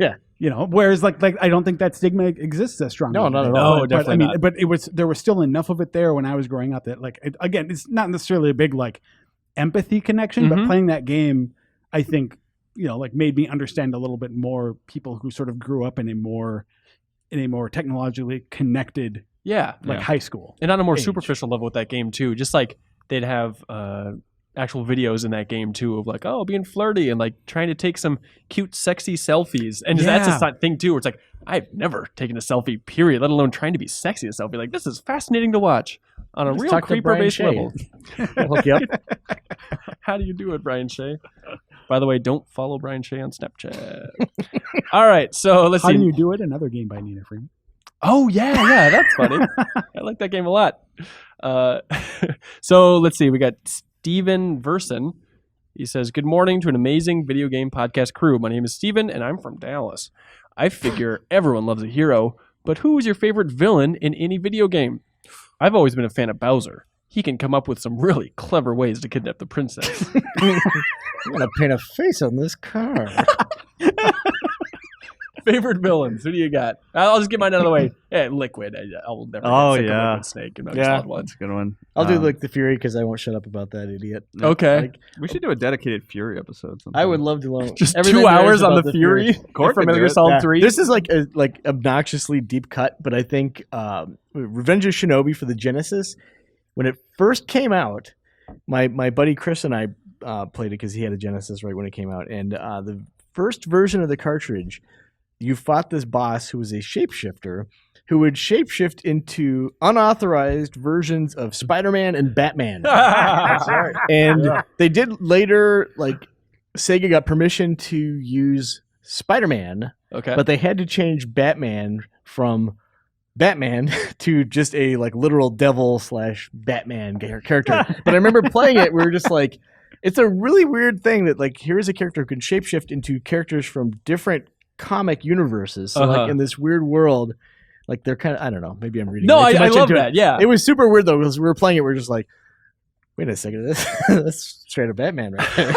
Yeah. Whereas like I don't think that stigma exists as strongly. No, not at all. But, No, definitely not. But there was still enough of it there when I was growing up that like again, it's not necessarily a big like empathy connection, but playing that game, I think like made me understand a little bit more people who sort of grew up in a more technologically connected high school. And on a more age. superficial level with that game too, just like they'd have actual videos in that game too of like, oh, being flirty and like trying to take some cute, sexy selfies. And that's a thing too where it's like, I've never taken a selfie, period, let alone trying to be sexy a selfie. Like, this is fascinating to watch on a Just real talk to Brian creeper-based Shea. level. I'll hook you up. How do you do it, Brian Shea? By the way, don't follow Brian Shea on Snapchat. All right, so let's How see. do you do it? Another game by Nina Freeman. Oh, yeah, that's funny. I like that game a lot. So let's see. We got Steven Verson. He says, good morning to an amazing video game podcast crew. My name is Steven, and I'm from Dallas. I figure everyone loves a hero, but who is your favorite villain in any video game? I've always been a fan of Bowser. he can come up with some really clever ways to kidnap the princess. I'm gonna paint a face on this car. Favorite villains? Who do you got? I'll just get mine out of the way. Yeah, Liquid. I'll never Oh, get sick of yeah. Liquid Snake and Metal Yeah. Solid 1. That's a good one. I'll do like the Fury because I won't shut up about that idiot. Okay. Like, We should do a dedicated Fury episode. Sometime. I would love to learn Just everything 2 there is hours on about the Fury Cork from could Metal do Gear it. Solid Yeah. 3. This is like a obnoxiously deep cut, but I think Revenge of Shinobi for the Genesis, when it first came out, my buddy Chris and I played it because he had a Genesis right when it came out, and the first version of the cartridge, you fought this boss who was a shapeshifter who would shapeshift into unauthorized versions of Spider-Man and Batman. That's right. And they did later, like, Sega got permission to use Spider-Man, Okay. but they had to change Batman from Batman to just a like literal devil / Batman character. But I remember playing it, we were just like, it's a really weird thing that like here's a character who can shapeshift into characters from different comic universes. So like in this weird world, like they're kind of, I don't know, maybe I'm reading. No, way too I much love into that. it. Yeah. It was super weird though because we were playing it, we are just like, wait a second, that's straight up Batman right there.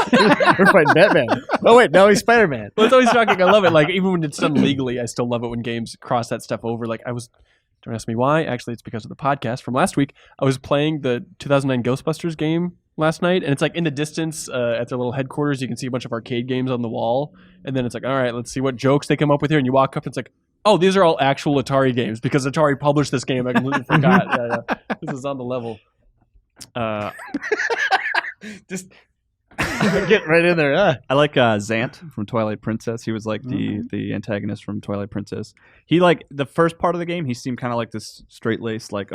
We're fighting Batman. Oh wait, now he's Spider-Man. Well, it's always shocking. I love it. Like even when it's done legally, I still love it when games cross that stuff over. Like don't ask me why. Actually, it's because of the podcast from last week. I was playing the 2009 Ghostbusters game last night, and it's like in the distance at their little headquarters, you can see a bunch of arcade games on the wall, and then it's like, all right, let's see what jokes they come up with here. And you walk up, and it's like, oh, these are all actual Atari games because Atari published this game. I completely forgot. Yeah. This is on the level. Just get right in there. I like Zant from Twilight Princess. He was like the antagonist from Twilight Princess. He like the first part of the game, he seemed kind of like this straight-laced, like,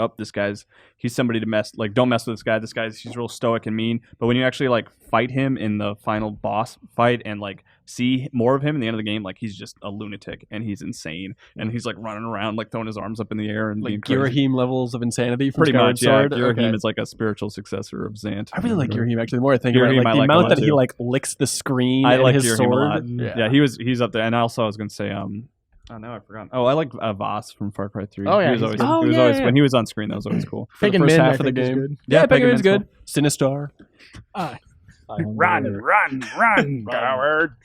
he's somebody to mess, like, don't mess with this guy. He's real stoic and mean. But when you actually like fight him in the final boss fight and like see more of him in the end of the game, like he's just a lunatic and he's insane and he's like running around like throwing his arms up in the air and Like being crazy. Girahim levels of insanity from Pretty Skyward much, yeah. Sword. Girahim Okay. is like a spiritual successor of Zant. I really like Girahim actually. The more I think about it, Girahim like I the like a amount lot, that he too. like licks the screen I and like his Girahim sword. a lot. Yeah, he's up there. And also I was gonna say oh no, I forgot. Oh, I like Voss from Far Cry 3. Oh, yeah, he was he's always, good. Oh, he was yeah, always yeah. when he was on screen. That was always cool. For the Pagan first Min, half I of the think, is game. good. Yeah, Pagan Min's Min's good. Sinistar. Run, coward.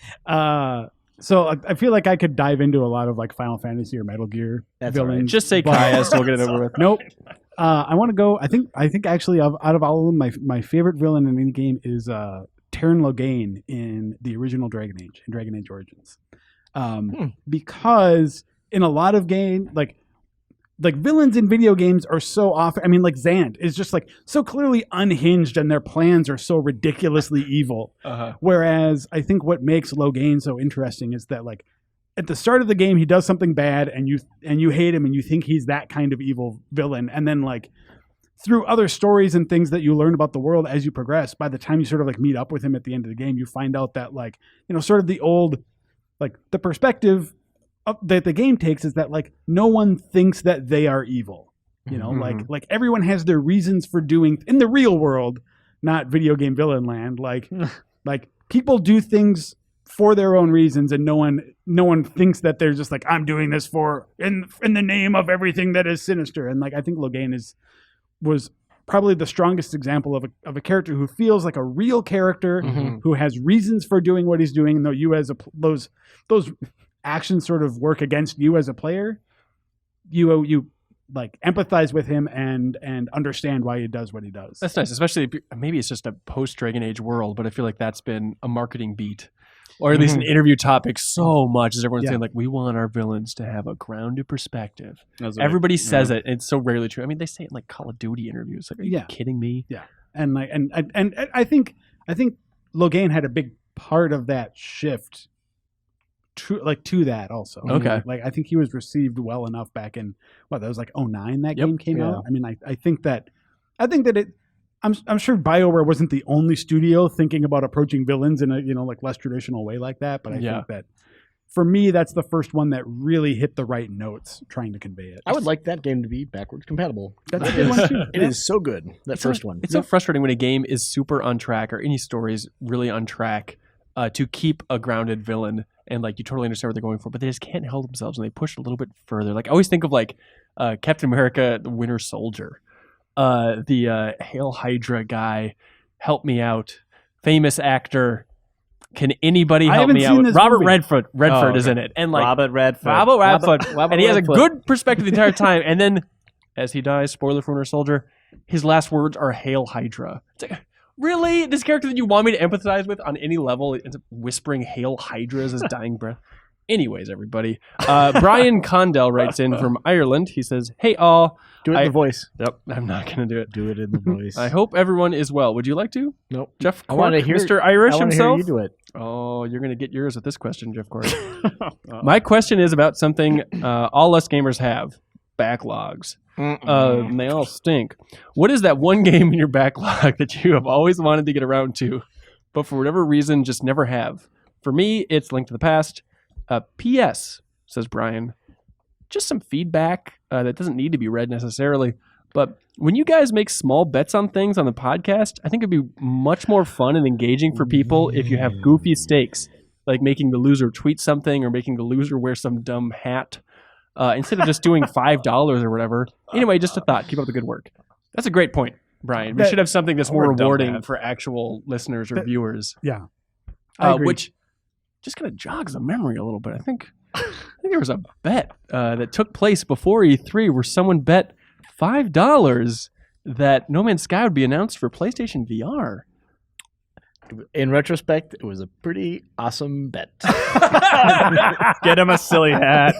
So I feel like I could dive into a lot of like Final Fantasy or Metal Gear That's all right. villains. Just say but- Kaya, so we'll get it over with. Nope. I want to go. I think actually out of all of them, my favorite villain in any game is Terran Logain in the original Dragon Age, in Dragon Age Origins, because in a lot of games, like villains in video games are so often. I mean, like Zant is just like so clearly unhinged, and their plans are so ridiculously evil. Whereas I think what makes Logain so interesting is that like at the start of the game he does something bad and you hate him and you think he's that kind of evil villain, and then like through other stories and things that you learn about the world as you progress, by the time you sort of like meet up with him at the end of the game, you find out that like, you know, sort of the old, like the perspective that the game takes is that like no one thinks that they are evil, you know, like everyone has their reasons for doing in the real world, not video game villain land. Like people do things for their own reasons, and no one thinks that they're just like, I'm doing this for in the name of everything that is sinister. And like I think Logain was probably the strongest example of a character who feels like a real character, who has reasons for doing what he's doing, and though you as those actions sort of work against you as a player, you like empathize with him and understand why he does what he does. That's nice, especially maybe it's just a post Dragon Age world, but I feel like that's been a marketing beat, or at least an interview topic so much, as everyone's saying like, we want our villains to have a grounded perspective. Everybody says it, and it's so rarely true. I mean, they say it in like Call of Duty interviews. Like, are you kidding me? Yeah, and like and I think Logain had a big part of that shift. To that also. Okay. Like I think he was received well enough back in that was like 2009 that game came out. I mean, I think that it. I'm sure BioWare wasn't the only studio thinking about approaching villains in a like less traditional way like that, but I think that for me that's the first one that really hit the right notes trying to convey it. I would like that game to be backwards compatible. That's a good one too. It is so good. That first one. It's so frustrating when a game is super on track, or any story is really on track, to keep a grounded villain. And like you totally understand what they're going for, but they just can't help themselves, and they push a little bit further. Like I always think of like Captain America, the Winter Soldier. the Hail Hydra guy. Help me out. Famous actor. Can anybody help me out? Robert Redford is in it. And like Robert Redford. And he has a good perspective the entire time. And then as he dies, spoiler for Winter Soldier, his last words are Hail Hydra. It's like, really? This character that you want me to empathize with on any level ends up whispering Hail Hydra as his dying breath? Anyways, everybody. Brian Condell writes in from Ireland. He says, hey, all. Do it in the voice. Yep, I'm not going to do it. Do it in the voice. I hope everyone is well. Would you like to? Nope. Jeff Cork, I want to hear Mr. Irish I himself? Hear you do it. Oh, you're going to get yours with this question, Jeff Cork. My question is about something all us gamers have. Backlogs. And they all stink. What is that one game in your backlog that you have always wanted to get around to, but for whatever reason just never have? For me, it's Link to the Past. P.S., says Brian, just some feedback that doesn't need to be read necessarily, but when you guys make small bets on things on the podcast, I think it'd be much more fun and engaging for people if you have goofy stakes, like making the loser tweet something or making the loser wear some dumb hat, instead of just doing $5 or whatever. Anyway, just a thought. Keep up the good work. That's a great point, Brian. We should have something that's more rewarding for actual listeners or viewers. Yeah. I agree. Which just kind of jogs the memory a little bit. I think there was a bet that took place before E3 where someone bet $5 that No Man's Sky would be announced for PlayStation VR. In retrospect, it was a pretty awesome bet. Get him a silly hat.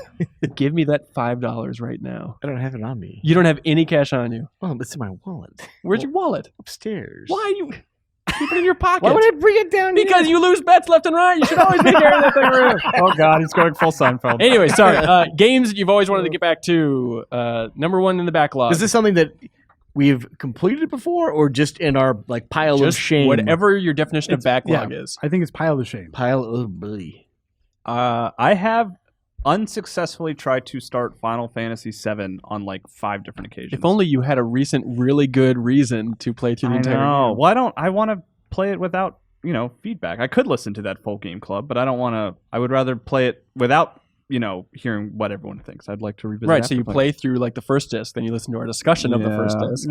Give me that $5 right now. I don't have it on me. You don't have any cash on you. Well, it's in my wallet. Where's your wallet? Upstairs. Why you keep it in your pocket? Why would I bring it down here? Because you lose bets left and right. You should always be carrying that thing around. Oh God, he's going full Seinfeld. Anyway, sorry. Games that you've always wanted to get back to. Number one in the backlog. Is this something that we've completed before, or just in our like pile of shame? Whatever your definition of backlog is. I think it's pile of shame. Pile of bully. I have unsuccessfully tried to start Final Fantasy VII on like 5 different occasions. If only you had a recent, really good reason to play through the entire game. Well, I want to play it without, feedback. I could listen to that full game club, but I don't want to. I would rather play it without, hearing what everyone thinks. I'd like to revisit. Right, so you play through like the first disc, then you listen to our discussion of the first disc.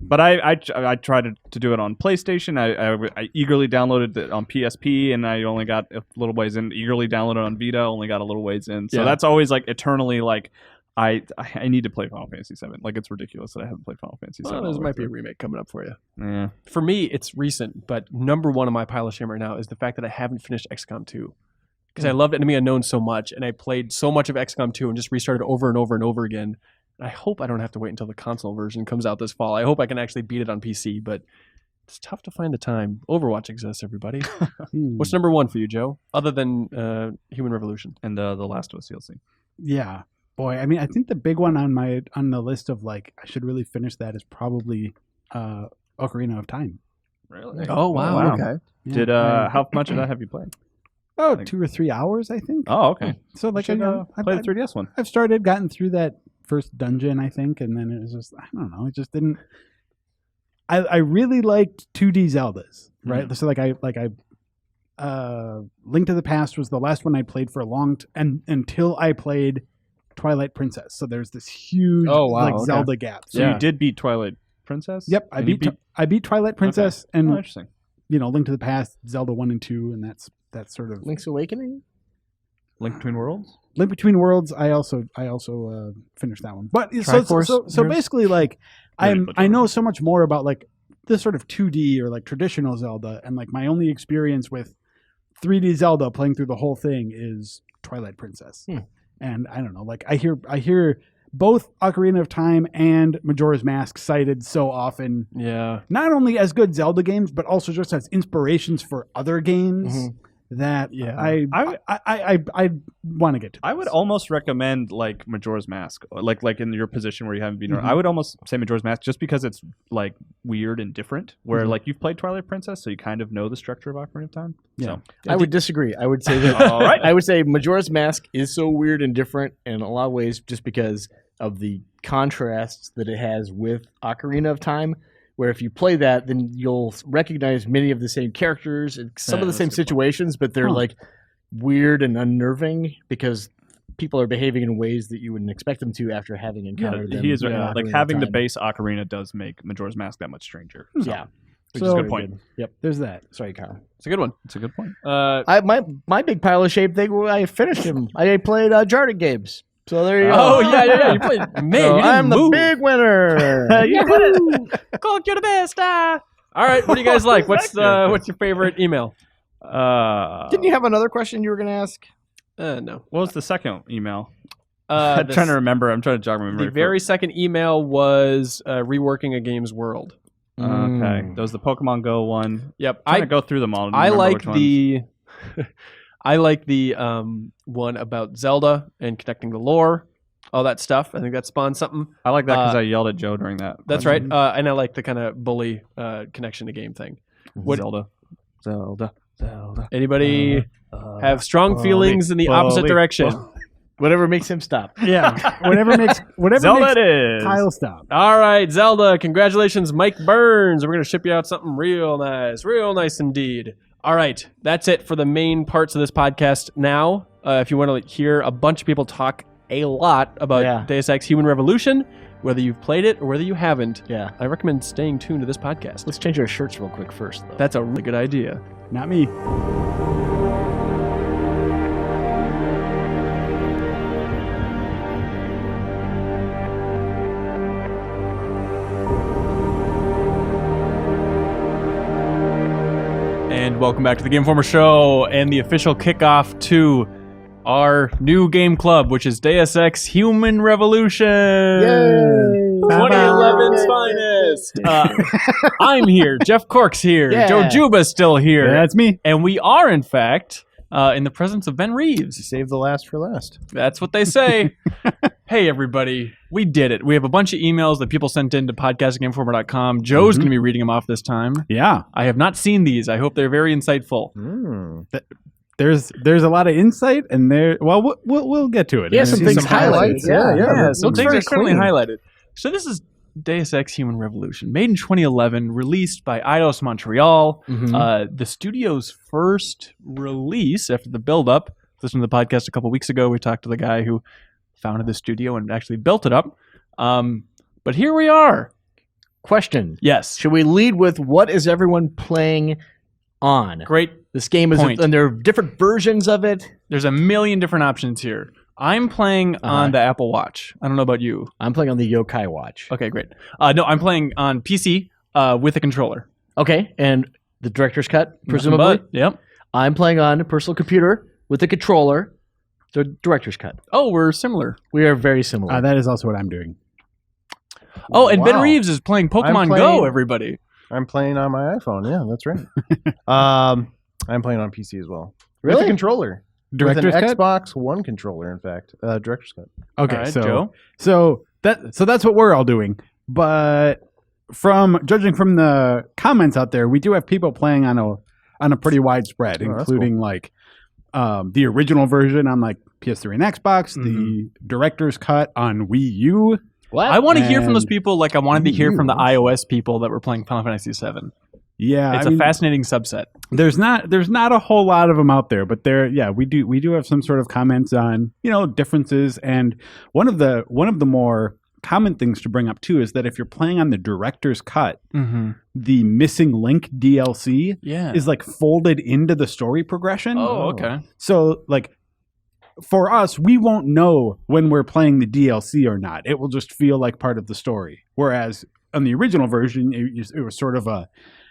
But I tried to do it on PlayStation. I eagerly downloaded it on PSP, and I only got a little ways in. Eagerly downloaded on Vita, only got a little ways in. So that's always like eternally like I need to play Final Fantasy VII. Like it's ridiculous that I haven't played Final Fantasy VII. Well, there might be a remake coming up for you. Yeah. For me, it's recent, but number one on my pile of shame right now is the fact that I haven't finished XCOM 2. Because I loved Enemy Unknown so much, and I played so much of XCOM 2 and just restarted over and over and over again. I hope I don't have to wait until the console version comes out this fall. I hope I can actually beat it on PC, but it's tough to find the time. Overwatch exists, everybody. What's number one for you, Joe? Other than Human Revolution And the Last of Us DLC. Yeah. Boy, I mean, I think the big one on the list of like I should really finish that is probably Ocarina of Time. Really? Oh, wow. Okay. Yeah, Did how much of that have you played? 2 or 3 hours, I think. Oh, okay. So like Play the 3DS one. I've gotten through that first dungeon, I think, and then it was just I don't know, it just didn't. I really liked 2D Zeldas, right? So like I Link to the Past was the last one I played for a long until I played Twilight Princess. So there's this huge Zelda gap. So you did beat Twilight Princess? Yep, I beat Twilight Princess and interesting. Link to the Past, Zelda 1 and 2, and that's sort of Link's Awakening. Link Between Worlds. Link Between Worlds. I also finished that one. But so basically, like I know so much more about like this sort of 2D or like traditional Zelda, and like my only experience with 3D Zelda playing through the whole thing is Twilight Princess. And I don't know, like I hear both Ocarina of Time and Majora's Mask cited so often. Yeah. Not only as good Zelda games, but also just as inspirations for other games that I want to get to. I would almost recommend like Majora's Mask, like in your position where you haven't been. I would almost say Majora's Mask just because it's like weird and different. Where like you've played Twilight Princess, so you kind of know the structure of Ocarina of Time. Yeah. So. I would disagree. I would say that. All right. I would say Majora's Mask is so weird and different in a lot of ways, just because of the contrasts that it has with Ocarina of Time. Where if you play that, then you'll recognize many of the same characters and some of the same situations, but they're like weird and unnerving because people are behaving in ways that you wouldn't expect them to after having encountered them. He is right. in Like Ocarina having of the Time. base ocarina does make Majora's Mask that much stranger. So, Yeah. which is a good point. Yep. There's that. Sorry, Kyle. It's a good one. It's a good point. My big pile of shame thing. I finished him. I played Uncharted games. So there you go. Oh yeah. You played. Man, So you didn't I'm move. the big winner. Cork, you're the best. All right. What do you guys like? What's your favorite email? Didn't you have another question you were going to ask? No. What was the second email? I'm trying to remember. I'm trying to jog my memory. The very second email was reworking a game's world. Okay. That was the Pokemon Go one. Yep. I'm trying to go through them all. I like the I like the one about Zelda and connecting the lore, all that stuff. I think that spawned something. I like that because I yelled at Joe during that. That's question. right. And I like the kind of bully connection to game thing. What, Zelda. anybody have strong feelings in the opposite direction? Whatever makes him stop. Yeah. Whatever makes Zelda it is. Kyle stop. All right, Zelda. Congratulations, Mike Burns. We're going to ship you out something real nice indeed. All right, that's it for the main parts of this podcast. Now, if you want to hear a bunch of people talk a lot about Deus Ex Human Revolution, whether you've played it or whether you haven't, I recommend staying tuned to this podcast. Let's change our shirts real quick first, though. That's a really good idea. Not me. And welcome back to the Game Informer Show and the official kickoff to our new game club, which is Deus Ex Human Revolution. Yay! 2011's finest. I'm here. Jeff Cork's here. Yeah. Joe Juba's still here. Yeah, that's me. And we are, in fact, in the presence of Ben Reeves. Save the last for last. That's what they say. Hey, everybody. We did it. We have a bunch of emails that people sent in to podcast@gameinformer.com. Joe's going to be reading them off this time. Yeah. I have not seen these. I hope they're very insightful. There's a lot of insight, and we'll get to it. Yeah, And some there's things highlighted. Yeah. Some Looks things very are certainly clean. highlighted. So this is Deus Ex Human Revolution, made in 2011, released by Eidos Montreal. The studio's first release after the build-up. Listened to the podcast a couple weeks ago. We talked to the guy who founded the studio and actually built it up. But here we are. Question. Yes. Should we lead with what is everyone playing on? Great. This game is, Point. and there are different versions of it. There's a million different options here. I'm playing on the Apple Watch. I don't know about you. I'm playing on the Yokai Watch. Okay, great. No, I'm playing on PC with a controller. Okay, and the director's cut, presumably. Yep. I'm playing on a personal computer with a controller, the director's cut. Oh, we're similar. We are very similar. that is also what I'm doing. Oh, and Ben Wow. Reeves is playing Pokemon Go, playing- everybody. I'm playing on my iPhone. Yeah, that's right. I'm playing on PC as well. With Really? a controller. Director's With an cut. Xbox One controller, in fact. Director's cut. Okay, All right, so Joe? so that's what we're all doing. But from judging from the comments out there, we do have people playing on a pretty wide spread, Oh, that's including like the original version on like PS3 and Xbox, the director's cut on Wii U. what? I want to hear from And- those people like I wanted to hear from the iOS people that were playing Final Fantasy VII. Yeah, It's I a mean, fascinating subset. there's not a whole lot of them out there, but we do have some sort of comments on differences, and one of the more common things to bring up too is that if you're playing on the director's cut, the Missing Link DLC Yeah. is like folded into the story progression. Oh, okay. So like for us, we won't know when we're playing the DLC or not. It will just feel like part of the story. Whereas on the original version, it was sort of a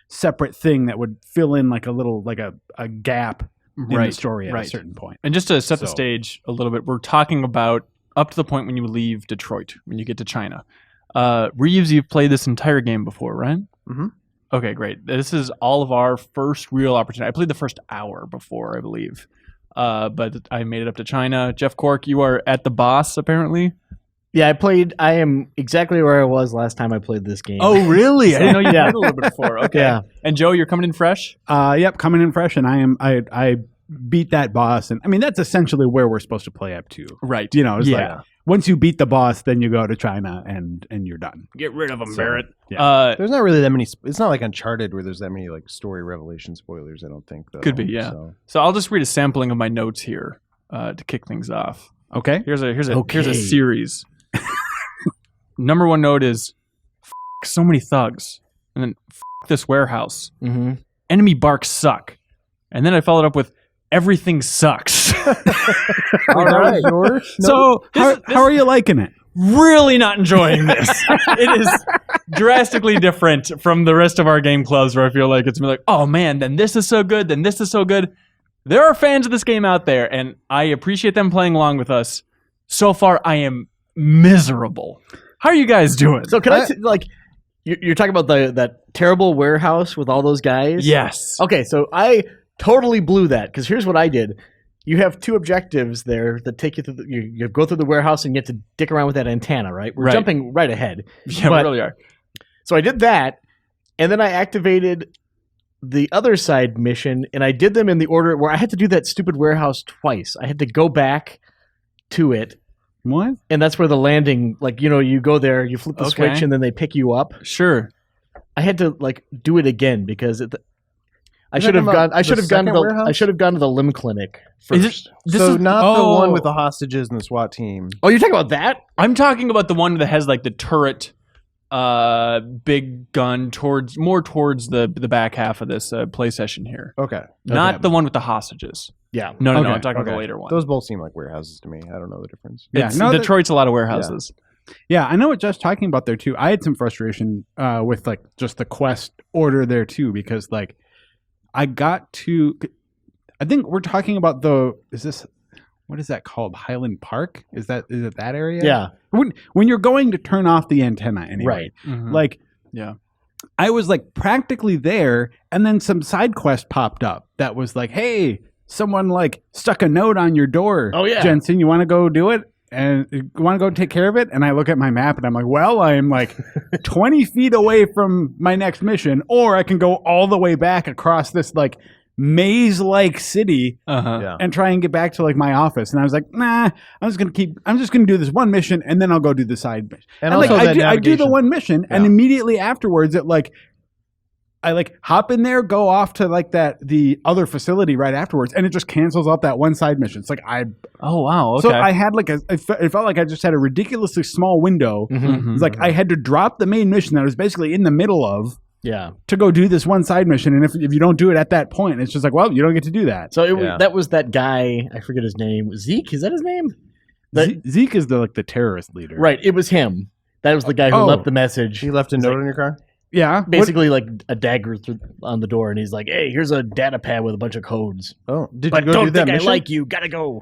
separate thing that would fill in like a little like a gap in the story at a certain point. And just to set the So- stage a little bit, we're talking about up to the point when you leave Detroit, when you get to China. Reeves, you've played this entire game before, right? Mhm. Okay, great. This is all of our first real opportunity. I played the first hour before, I believe. But I made it up to China. Jeff Cork, you are at the boss, apparently. Yeah, I am exactly where I was last time I played this game. Oh, really? I didn't know you Yeah. played a little bit before. Okay. Yeah. And Joe, you're coming in fresh? Yep, coming in fresh, and I beat that boss, and I mean that's essentially where we're supposed to play up to. Right. It's Yeah. like once you beat the boss, then you go to China and you're done. Get rid of him, So, Barrett. yeah. There's not really that many. It's not like Uncharted where there's that many like story revelation spoilers. I don't think. Though. Could be, yeah. So. So I'll just read a sampling of my notes here to kick things off. Okay. Here's a series. Number one note is so many thugs, and then this warehouse. Mm-hmm. Enemy barks suck, and then I followed up with everything sucks. All right, yours. So how are you liking it? Really not enjoying this. It is drastically different from the rest of our game clubs where I feel like it's like, oh man, then this is so good, then this is so good. There are fans of this game out there, and I appreciate them playing along with us. So far, I am miserable. How are you guys doing? So can you're talking about that terrible warehouse with all those guys? Yes. Okay, so I totally blew that because here's what I did. You have two objectives there that take you through. You go through the warehouse and you get to dick around with that antenna, right? We're jumping right ahead. Yeah, we really are. So I did that, and then I activated the other side mission, and I did them in the order where I had to do that stupid warehouse twice. I had to go back to it. What? And that's where the landing, you go there, you flip the switch, and then they pick you up. Sure. I had to do it again because I You're should have talking gone. about I should the have gone to second the. warehouse? I should have gone to the limb clinic Is first. it? So not the one with the hostages and the SWAT team. Oh, you're talking about that? I'm talking about the one that has like the turret, big gun towards the back half of this play session here. Okay. Not the one with the hostages. Yeah. No. Okay, I'm talking about okay. the later one. Those both seem like warehouses to me. I don't know the difference. Yeah, It's- no, Detroit's a lot of warehouses. Yeah, I know what Jeff's talking about there too. I had some frustration with just the quest order there too because I got to. I think we're talking about what is that called? Highland Park? Is it that area? Yeah. When you're going to turn off the antenna anyway. Right. Mhm. Yeah. I was practically there, and then some side quest popped up that was like, "Hey, someone stuck a note on your door. Oh, yeah. Jensen, you want to go do it? And you want to go take care of it?" And I look at my map, and I'm like, "Well, I am 20 feet away from my next mission, or I can go all the way back across this maze-like city Yeah. and try and get back to my office." And I was like, "Nah, I'm just gonna do this one mission, and then I'll go do the side mission." And And also that I do the navigation. one mission, and Yeah. immediately afterwards, I hop in there, go off to the other facility right afterwards, and it just cancels out that one side mission. It's Oh wow. Okay. so I had it felt like I just had a ridiculously small window. Mhm. It's I had to drop the main mission that I was basically in the middle of Yeah. to go do this one side mission, and if you don't do it at that point, it's just well, you don't get to do that. So Yeah. that was that guy. I forget his name. Zeke. Is that his name? Zeke is the terrorist leader, Right. It was him. That was the guy who Oh. left the message. He left a note in your car? Yeah, Basically, a dagger on the door, and he's like, "Hey, here's a data pad with a bunch of codes. Oh. Did But you go don't do that think I mission? like you. Gotta go."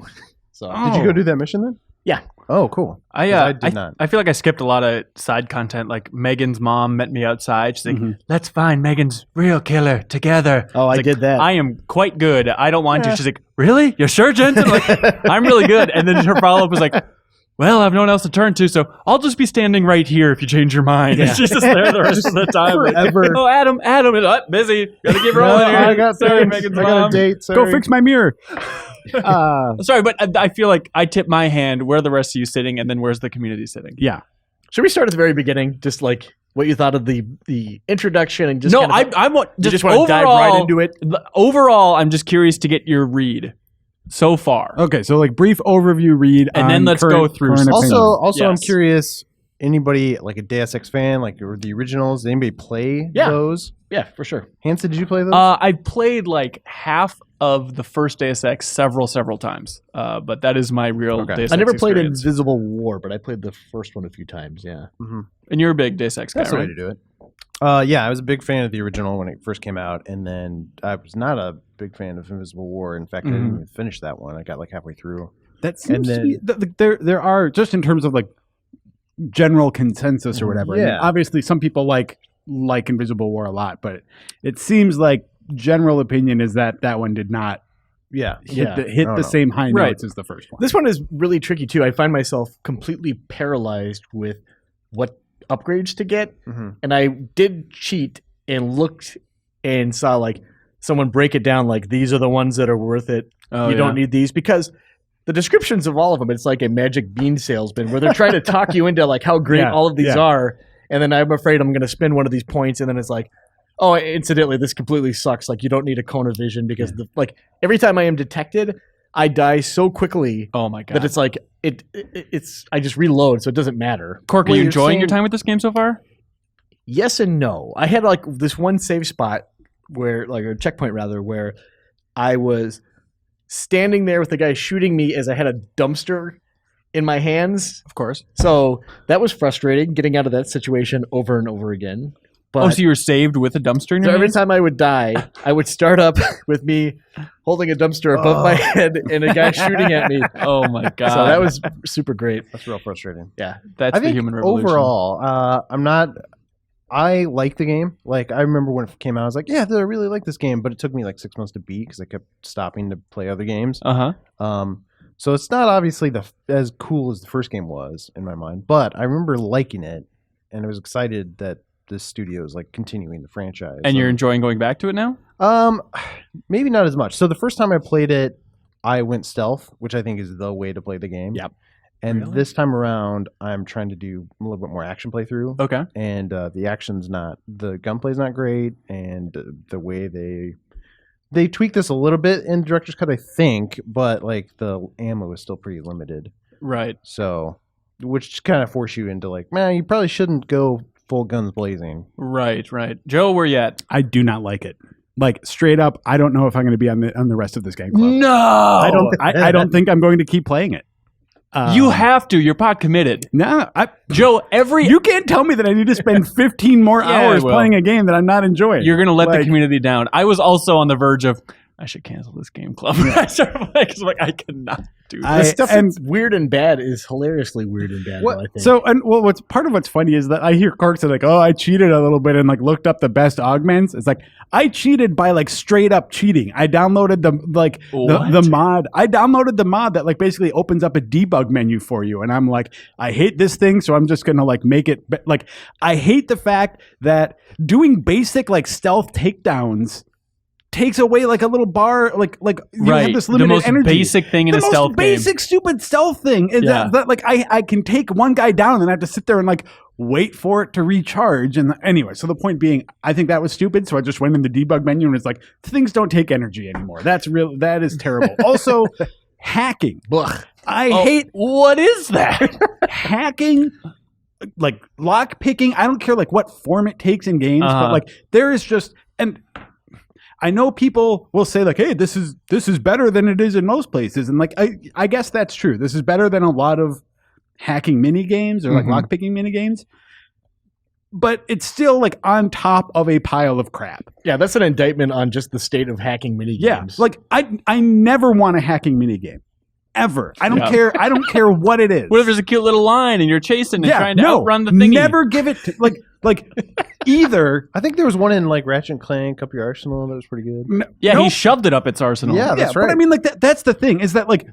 So Did you go do that mission then? Yeah. Oh, cool. 'Cause I did not. I feel like I skipped a lot of side content. Like Megan's mom met me outside. She's like, "Let's find Megan's real killer together." Oh, I It's like, did that. I am quite good. I don't want to. She's like, "Really? You're sure, Jensen?" I'm like, I'm really good. And then her follow up was like, "Well, I have no one else to turn to, so I'll just be standing right here if you change your mind." Yeah. And she's just there the rest of the time. Forever. Oh, Adam, busy. Gotta keep rolling here. I got Sorry, things. Megan's I got mom. a date. go Sorry. fix my mirror. Sorry, but I feel like I tip my hand. Where are the rest of you sitting, and then where's the community sitting? Yeah, Should we start at the very beginning? Just what you thought of the introduction and just No, kind of, I want you just want to dive right overall- into it. Overall, I'm just curious to get your read so far. okay. So brief overview read, And then on let's current- go through current some- opinion. Also, I'm Yes. curious. Anybody like a Deus Ex fan, or the originals? Did anybody play Yeah. those? Yeah, for sure. Hanson, did you play those? I played half of the first Deus Ex several times, but that is my real Okay. Deus Ex I never played experience. Invisible War, but I played the first one a few times. Yeah. And you're a big Deus Ex guy, That's the way right? to do it. Yeah, I was a big fan of the original when it first came out, and then I was not a big fan of Invisible War. In fact, I didn't even finish that one. I got halfway through. That seems And to be there are just in terms of general consensus or whatever. I mean, Yeah. obviously, some people like Invisible War a lot, but it seems like general opinion is that one did not Yeah, hit Yeah. the No. same high Right. notes as the first one. This one is really tricky too. I find myself completely paralyzed with what upgrades to get, Mhm. and I did cheat and looked and saw someone break it down. These are the ones that are worth it. Oh, You don't need these because the descriptions of all of them, it's like a magic bean salesman where they're trying to talk you into how great Yeah, all of these yeah. are, and then I'm afraid I'm going to spend one of these points, and then it's oh, incidentally, this completely sucks. You don't need a cone of vision because every time I am detected, I die so quickly Oh my god. that it's like it's I just reload, so it doesn't matter. Cork, are Well, you you're enjoying your saying- time with this game so far? Yes and no. I had like this one save spot where, like, a checkpoint rather, where I was standing there with the guy shooting me as I had a dumpster in my hands. Of course. So that was frustrating, getting out of that situation over and over again. But Oh, so you were saved with a dumpster in so your every hands? time I would die, I would start up with me holding a dumpster above my head and a guy shooting at me. Oh my god. So that was super great. That's real frustrating. Yeah. That's I the think human revolution. overall, I like the game. Like, I remember when it came out, I was like, yeah, I really like this game, but it took me like 6 months to beat because I kept stopping to play other games. Uh-huh. So it's not obviously as cool as the first game was in my mind, but I remember liking it, and I was excited that this studio is like continuing the franchise. And you're enjoying going back to it now? Maybe not as much. So the first time I played it, I went stealth, which I think is the way to play the game. Yep. And Really? this time around, I'm trying to do a little bit more action playthrough. Okay. And the action's not, the gunplay's not great, and the way they tweak this a little bit in Director's Cut, I think, but like the ammo is still pretty limited. Right. So, which kind of force you into like, man, you probably shouldn't go full guns blazing. Right. Joe, where you at? I do not like it. Like, straight up, I don't know if I'm going to be on the rest of this game club. No. I don't think I'm going to keep playing it. You have to. You're pod committed. No, Joe, you can't tell me that I need to spend 15 more Yeah, I hours will. playing a game that I'm not enjoying. You're going to let the Like- community down. I was also on the verge of, I should cancel this game club. I started playing 'cause I'm like, I cannot do this. The stuff and- that's weird and bad is hilariously weird and bad, What- though, I think. So, and well, what's funny is that I hear Cork say like, "Oh, I cheated a little bit and like looked up the best augments." It's like I cheated by like straight up cheating. I downloaded the mod. I downloaded the mod that like basically opens up a debug menu for you, and I'm like, I hate this thing, so I'm just gonna like make it like I hate the fact that doing basic like stealth takedowns takes away like a little bar, like you right. have this The limited most energy. basic thing in The a most stealth game. basic, stupid stealth thing is Yeah. that like I can take one guy down and I have to sit there and like wait for it to recharge. And anyway, so the point being, I think that was stupid. So I just went in the debug menu and it's like things don't take energy anymore. That is terrible. Also, hacking. Blech. I hate What is that? hacking. Like lock picking. I don't care like what form it takes in games, Uh-huh. but like there is just and. I know people will say like, "Hey, this is better than it is in most places," and like I guess that's true. This is better than a lot of hacking mini games or like lockpicking mini games, but it's still like on top of a pile of crap. Yeah, that's an indictment on just the state of hacking mini Yeah, games. like I never want a hacking mini game ever. I don't Yeah. care. I don't care what it is. What if there's a cute little line and you're chasing and trying to outrun the thingy? Never give it to, like either. I think there was one in like Ratchet and Clank Up Your Arsenal that was pretty good. Yeah, no, he shoved it up its arsenal. Yeah. That's But I right. mean, like that's the thing is that like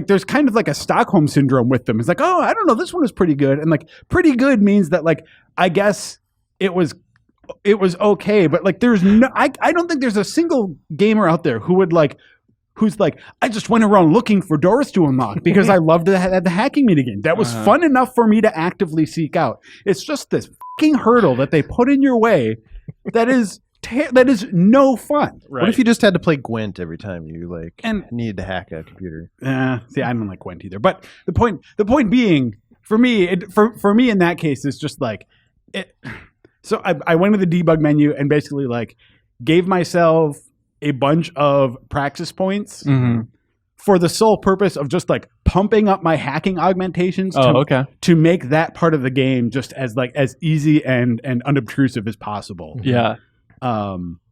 there's kind of like a Stockholm syndrome with them. It's like, oh, I don't know, this one is pretty good, and like pretty good means that like I guess it was okay, but like there's no, I don't think there's a single gamer out there who's like, I just went around looking for doors to unlock because I loved the hacking minigame. That was fun enough for me to actively seek out. It's just this fucking hurdle that they put in your way that is no fun. Right. What if you just had to play Gwent every time you like And- needed to hack a computer? See, I don't like Gwent either. But the point being, for me, for me in that case, is just like it. So I went to the debug menu and basically like gave myself a bunch of praxis points Mm-hmm. for the sole purpose of just like pumping up my hacking augmentations Okay. to make that part of the game just as easy and unobtrusive as possible. Yeah.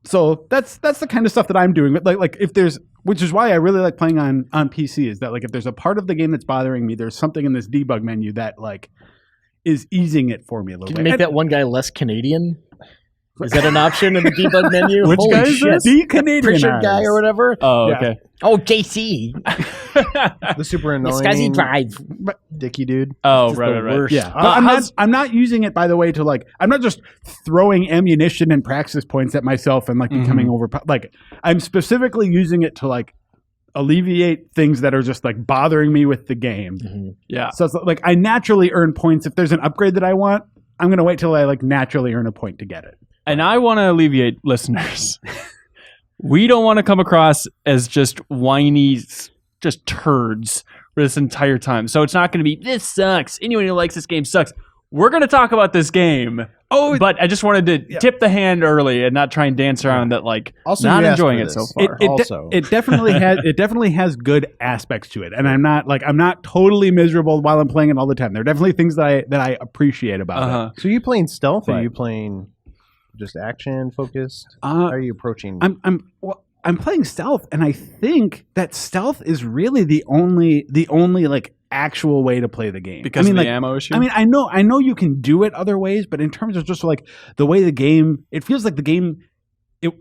So that's the kind of stuff that I'm doing. But like if there's, which is why I really like playing on PC, is that like if there's a part of the game that's bothering me, there's something in this debug menu that like is easing it for me a little Can bit. you make that one guy less Canadian? Is that an option in the debug menu? Which Holy guy is shit. this? De-Canadianized. Pritchard guy or whatever? Oh, Yeah. okay. Oh, JC. The super annoying SCSI Drive. dicky dude. Oh, Just right, the right, right. worst. Yeah, how's- I'm not using it, by the way, to like. I'm not just throwing ammunition and praxis points at myself and like becoming over. Like, I'm specifically using it to like alleviate things that are just like bothering me with the game. Yeah. So it's like I naturally earn points if there's an upgrade that I want. I'm gonna wait till I like naturally earn a point to get it. And I want to alleviate listeners. We don't want to come across as just whiny just turds for this entire time. So it's not going to be, this sucks. Anyone who likes this game sucks. We're going to talk about this game. Oh, but I just wanted to tip the hand early and not try and dance around that, like, Also, not you asked enjoying for it this. so far. It definitely has good aspects to it, and I'm not totally miserable while I'm playing it all the time. There are definitely things that I appreciate about it. So you playing stealth, or Right. are you playing just action focused? Uh, How are you approaching? I'm playing stealth, and I think that stealth is really the only like actual way to play the game Because of the ammo issue? I mean, I know you can do it other ways, but in terms of just like the way the game, it feels like the game,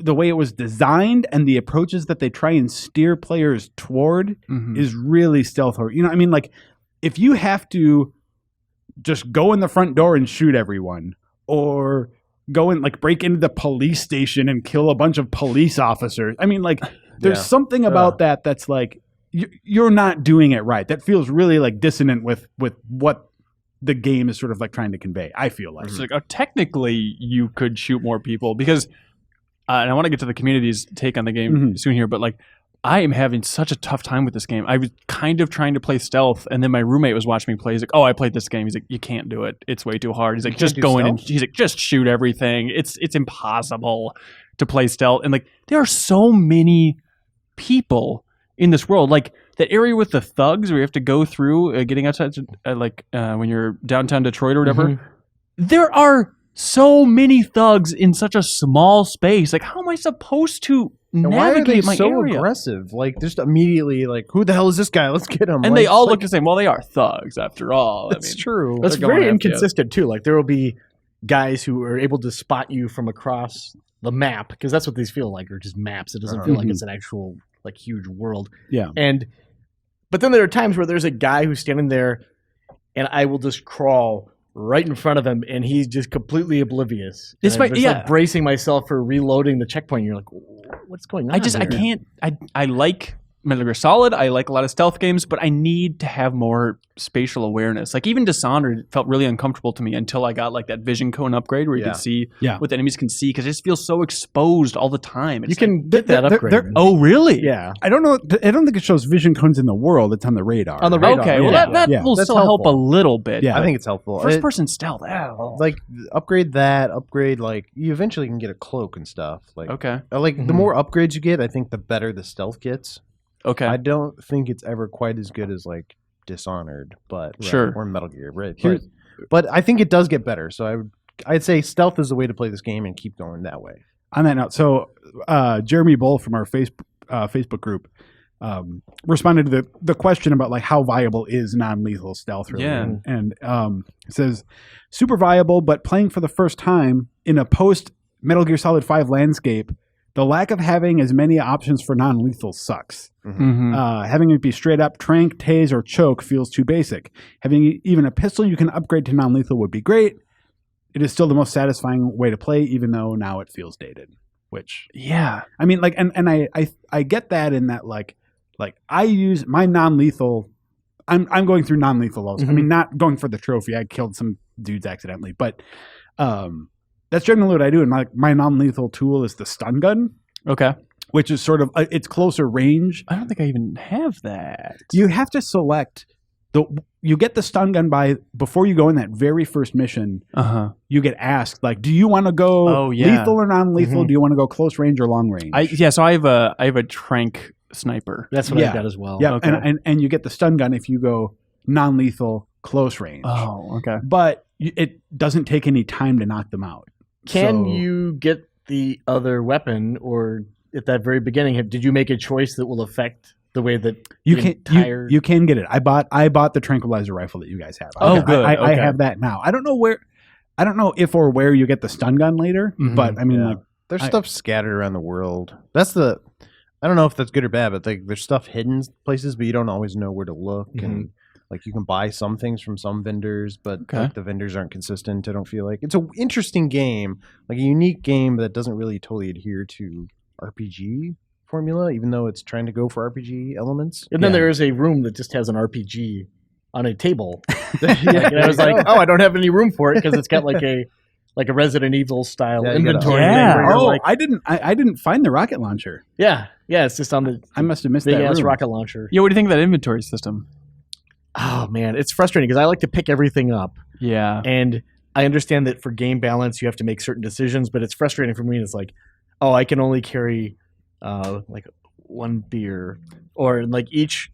the way it was designed and the approaches that they try and steer players toward is really stealth. You know, I mean, like if you have to just go in the front door and shoot everyone, or go and like break into the police station and kill a bunch of police officers. I mean, like there's something about that that's like you're not doing it right. That feels really like dissonant with what the game is sort of like trying to convey. I feel like. It's like, technically, you could shoot more people because, and I want to get to the community's take on the game soon here, but like, I am having such a tough time with this game. I was kind of trying to play stealth, and then my roommate was watching me play. He's like, "Oh, I played this game." He's like, "You can't do it. It's way too hard." He's like, "Just go in and," he's like, "Just shoot everything. It's impossible to play stealth." And like, there are so many people in this world. Like that area with the thugs, where you have to go through getting outside, when you're downtown Detroit or whatever. There are so many thugs in such a small space. Like, how am I supposed to and why are they navigate my so area? aggressive? Like, just immediately, like, who the hell is this guy? Let's get him. And like, they all it's look the same. Well, they are thugs after all. That's true. That's they're going very after you. inconsistent too. Like there will be guys who are able to spot you from across the map, because that's what these feel like, are just maps. It doesn't feel like it's an actual like huge world. Yeah. But then there are times where there's a guy who's standing there, and I will just crawl right in front of him, and he's just completely oblivious. This And I'm might- just, yeah. like bracing myself for reloading the checkpoint. You're like, what's going on? I here? can't. I like Metal Gear Solid. I like a lot of stealth games, but I need to have more spatial awareness. Like even Dishonored felt really uncomfortable to me until I got like that vision cone upgrade where you can see what the enemies can see, because it just feels so exposed all the time. It's You can get that upgrade. oh, really? Yeah. I don't know. I don't think it shows vision cones in the world. It's on the radar. On the radar. Okay, well Yeah. that will That's still help a helpful. little bit. Yeah. I think it's helpful. First person stealth. Like upgrade that. Upgrade like you eventually can get a cloak and stuff. Like Okay. the more upgrades you get, I think the better the stealth gets. Okay. I don't think it's ever quite as good as like Dishonored, but Sure. or Metal Gear, right? But I think it does get better. So I'd say stealth is the way to play this game and keep going that way. On that note, so Jeremy Bull from our Facebook group responded to the question about like how viable is non-lethal stealth really. Yeah. And it says super viable, but playing for the first time in a post Metal Gear Solid 5 landscape, the lack of having as many options for non-lethal sucks. Having it be straight up trank, tase, or choke feels too basic. Having even a pistol you can upgrade to non-lethal would be great. It is still the most satisfying way to play, even though now it feels dated. Which, yeah. I mean, like, and I get that in that, like I use my non-lethal. I'm going through non-lethal also. I mean, not going for the trophy. I killed some dudes accidentally, but that's generally what I do. And my non-lethal tool is the stun gun. Okay. Which is sort of it's closer range. I don't think I even have that. You have to select you get the stun gun before you go in that very first mission. You get asked like, do you want to go lethal or non-lethal? Do you want to go close range or long range? So I have a trank sniper. That's what I got as well. Yeah, Okay. and you get the stun gun if you go non-lethal close range. Oh, okay. But it doesn't take any time to knock them out. Can So- you get the other weapon, or at that very beginning, did you make a choice that will affect the way that You the can entire... you can get it. I bought the tranquilizer rifle that you guys have. Oh, good. I Okay. have that now. I don't know if or where you get the stun gun later, but I mean, like, There's stuff scattered around the world. I don't know if that's good or bad, but there's stuff hidden places, but you don't always know where to look. And like you can buy some things from some vendors, but like, the vendors aren't consistent. I don't feel like it's an interesting game, like a unique game that doesn't really totally adhere to RPG formula, even though it's trying to go for RPG elements. And then there is a room that just has an RPG on a table. And I was like, oh, I don't have any room for it because it's got like a Resident Evil style Yeah, you gotta- inventory. Yeah. Thing where you're oh, like, I didn't find the rocket launcher. yeah. Yeah, it's just on the I must have missed big that ass room. rocket launcher. Yeah, what do you think of that inventory system? Oh man, it's frustrating because I like to pick everything up, Yeah. and I understand that for game balance you have to make certain decisions, but it's frustrating for me. It's like, oh, I can only carry like one beer, or like each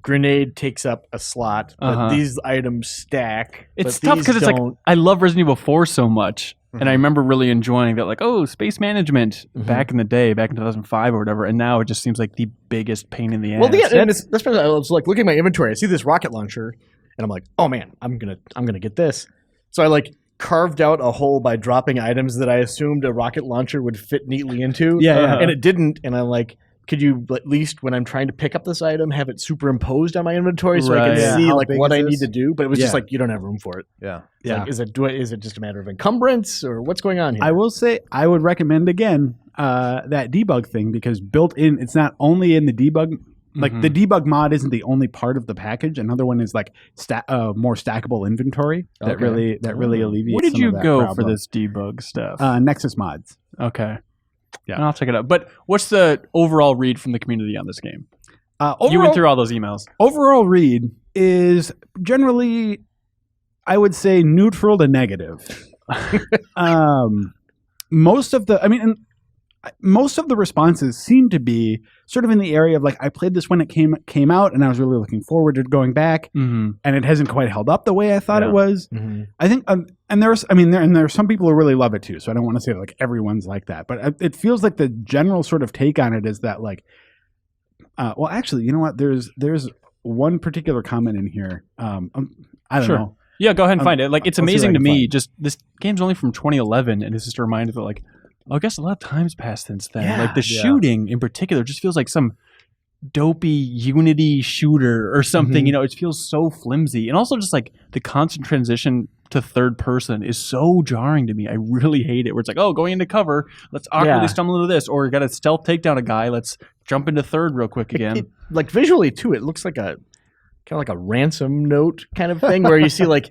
grenade takes up a slot, but these items stack. It's but tough these because it's like don't. I love Resident Evil 4 so much, and I remember really enjoying that. Like, oh, space management back in the day, back in 2005 or whatever, and now it just seems like the biggest pain in the ass. Well, yeah, and that's why I was like looking at my inventory. I see this rocket launcher, and I'm like, oh man, I'm gonna get this. So I like carved out a hole by dropping items that I assumed a rocket launcher would fit neatly into. Yeah. And it didn't. And I'm like, could you at least, when I'm trying to pick up this item, have it superimposed on my inventory so I Right. can Yeah. see How like big what is I this? need to do? But it was just Yeah. like you don't have room for it. Yeah. It's like, is it just a matter of encumbrance or what's going on here? I will say I would recommend again that debug thing because built in, it's not only in the debug. Like the debug mod isn't the only part of the package. Another one is like more stackable inventory that Okay. really alleviates. Where did some you of that go for problem. this debug stuff? Nexus mods. Okay. Yeah. I'll check it out. But what's the overall read from the community on this game? You Overall, went through all those emails. overall read is generally, I would say, neutral to negative. Most of the responses seem to be sort of in the area of like, I played this when it came out, and I was really looking forward to going back, and it hasn't quite held up the way I thought it was. I think, and there are some people who really love it too. So I don't want to say that, like everyone's like that, but it feels like the general sort of take on it is that like, well, actually, you know what? There's one particular comment in here. I don't Sure. know. Yeah, go ahead and find it. Like, it's I'll see what I amazing to can me. find. Just this game's only from 2011, and it's just a reminder that, like, I guess a lot of time's passed since then. Yeah. Like, the shooting in particular just feels like some dopey Unity shooter or something. You know, it feels so flimsy. And also just, like, the constant transition to third person is so jarring to me. I really hate it. Where it's like, oh, going into cover, let's awkwardly stumble into this. Or got to stealth take down a guy, let's jump into third real quick again. Like visually too, it looks like a kind of like a ransom note kind of thing where you see like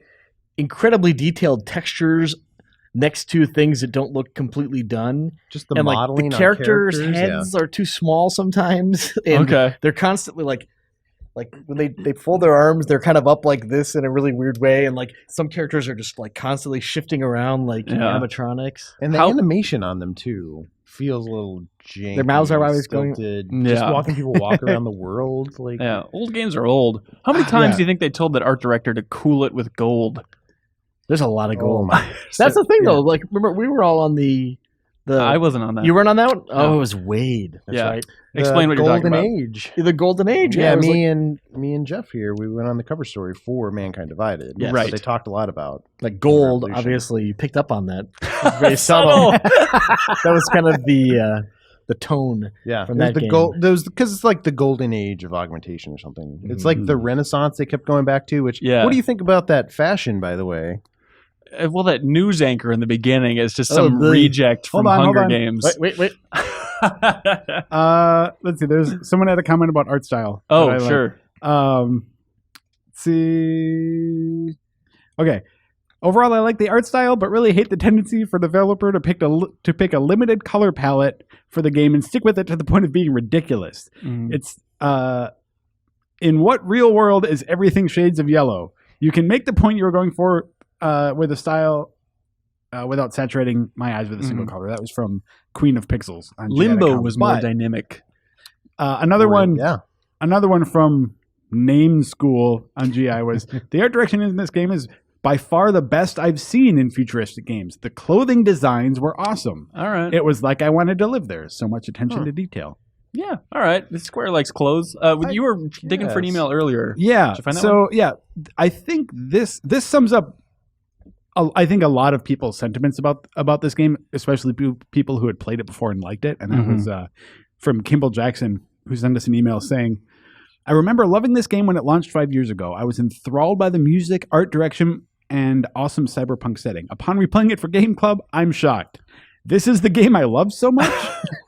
incredibly detailed textures next to things that don't look completely done. Just the And like modeling the on characters' yeah. heads are too small sometimes. And Okay. they're constantly like when they fold their arms, they're kind of up like this in a really weird way. And like some characters are just like constantly shifting around like animatronics. And the animation on them too feels a little janky. Their mouths are always going- stilted. Yeah. Just watching people walk around the world. Like Yeah, old games are old. How many times do you think they told that art director to cool it with gold? There's a lot of gold. my. That's the thing though. Like remember we were all on the I wasn't on that. you weren't on that one? No. Oh, it was Wade. That's Yeah. right. Explain what you're talking Golden about. Age. The Golden Age. Yeah, it was me and Jeff here, we went on the cover story for Mankind Divided. Yes. Right. So they talked a lot about. like gold. Revolution. Obviously, you picked up on that. It's very subtle. That was kind of the tone. Yeah, From it was that the game. gold. Because it's like the golden age of augmentation or something. It's like the Renaissance they kept going back to. Which Yeah. what do you think about that fashion, by the way? Well, that news anchor in the beginning is just Oh, some the- reject from Hold on, hold Hunger on. Games. Wait. Let's see. There's someone had a comment about art style. Oh, that I like. sure. Let's see. Okay. Overall, I like the art style, but really hate the tendency for the developer to pick a limited color palette for the game and stick with it to the point of being ridiculous. It's in what real world is everything shades of yellow? You can make the point you were going for with a style without saturating my eyes with a single color. That was from Queen of Pixels. On Limbo GI.com. was more But, dynamic. another one. Yeah. Another one from Name School on GI was the art direction in this game is by far the best I've seen in futuristic games. The clothing designs were awesome. All right. It was like I wanted to live there. So much attention to detail. Yeah. All right. The Square likes clothes. You were digging for an email earlier. Yeah. Did you find that So yeah, I think this sums up. I think a lot of people's sentiments about this game, especially people who had played it before and liked it. And that was from Kimball Jackson, who sent us an email saying, I remember loving this game when it launched 5 years ago. I was enthralled by the music, art direction, and awesome cyberpunk setting. Upon replaying it for Game Club, I'm shocked. This is the game I love so much?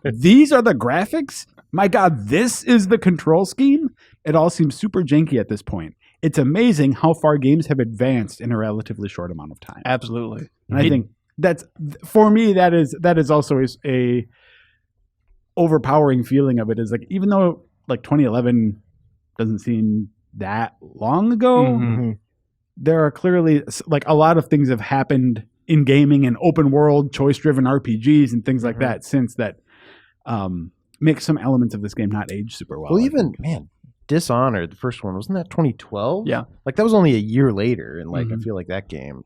These are the graphics? My God, this is the control scheme? It all seems super janky at this point. It's amazing how far games have advanced in a relatively short amount of time. Absolutely. And I think that's, for me, that is also overpowering feeling of it is like, even though like 2011 doesn't seem that long ago, Mm-hmm. there are clearly like a lot of things have happened in gaming and open world choice driven RPGs and things like that since that make some elements of this game not age super well. Well, I even think. man, Dishonored, the first one, wasn't that 2012? Yeah. Like that was only a year later, and like I feel like that game,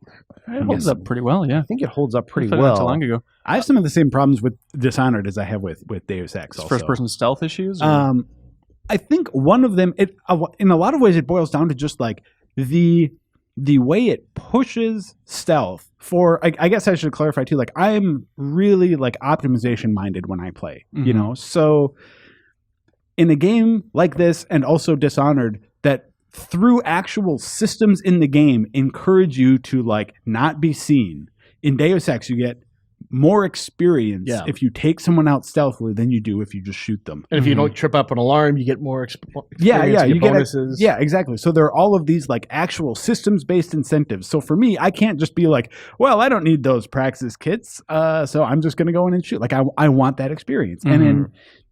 It holds up pretty well, yeah. I think it holds up pretty Played it not too well. long ago. I have some of the same problems with Dishonored as I have with Deus Ex. Also. First person stealth issues? Or? I think one of them, in a lot of ways, it boils down to just like the way it pushes stealth. I guess I should clarify too. Like I'm really like optimization minded when I play. You know, so in a game like this, and also Dishonored, that through actual systems in the game encourage you to like not be seen. In Deus Ex, you get more experience if you take someone out stealthily than you do if you just shoot them. And if you don't trip up an alarm, you get more experience. You get bonuses. exactly. So there are all of these like actual systems-based incentives. So for me, I can't just be like, well, I don't need those Praxis kits, so I'm just going to go in and shoot. Like I want that experience. And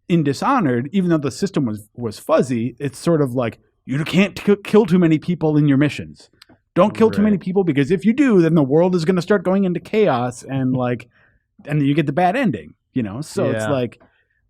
in Dishonored, even though the system was fuzzy, it's sort of like you can't kill too many people in your missions. Don't kill too many people, because if you do, then the world is going to start going into chaos and and you get the bad ending, you know? So it's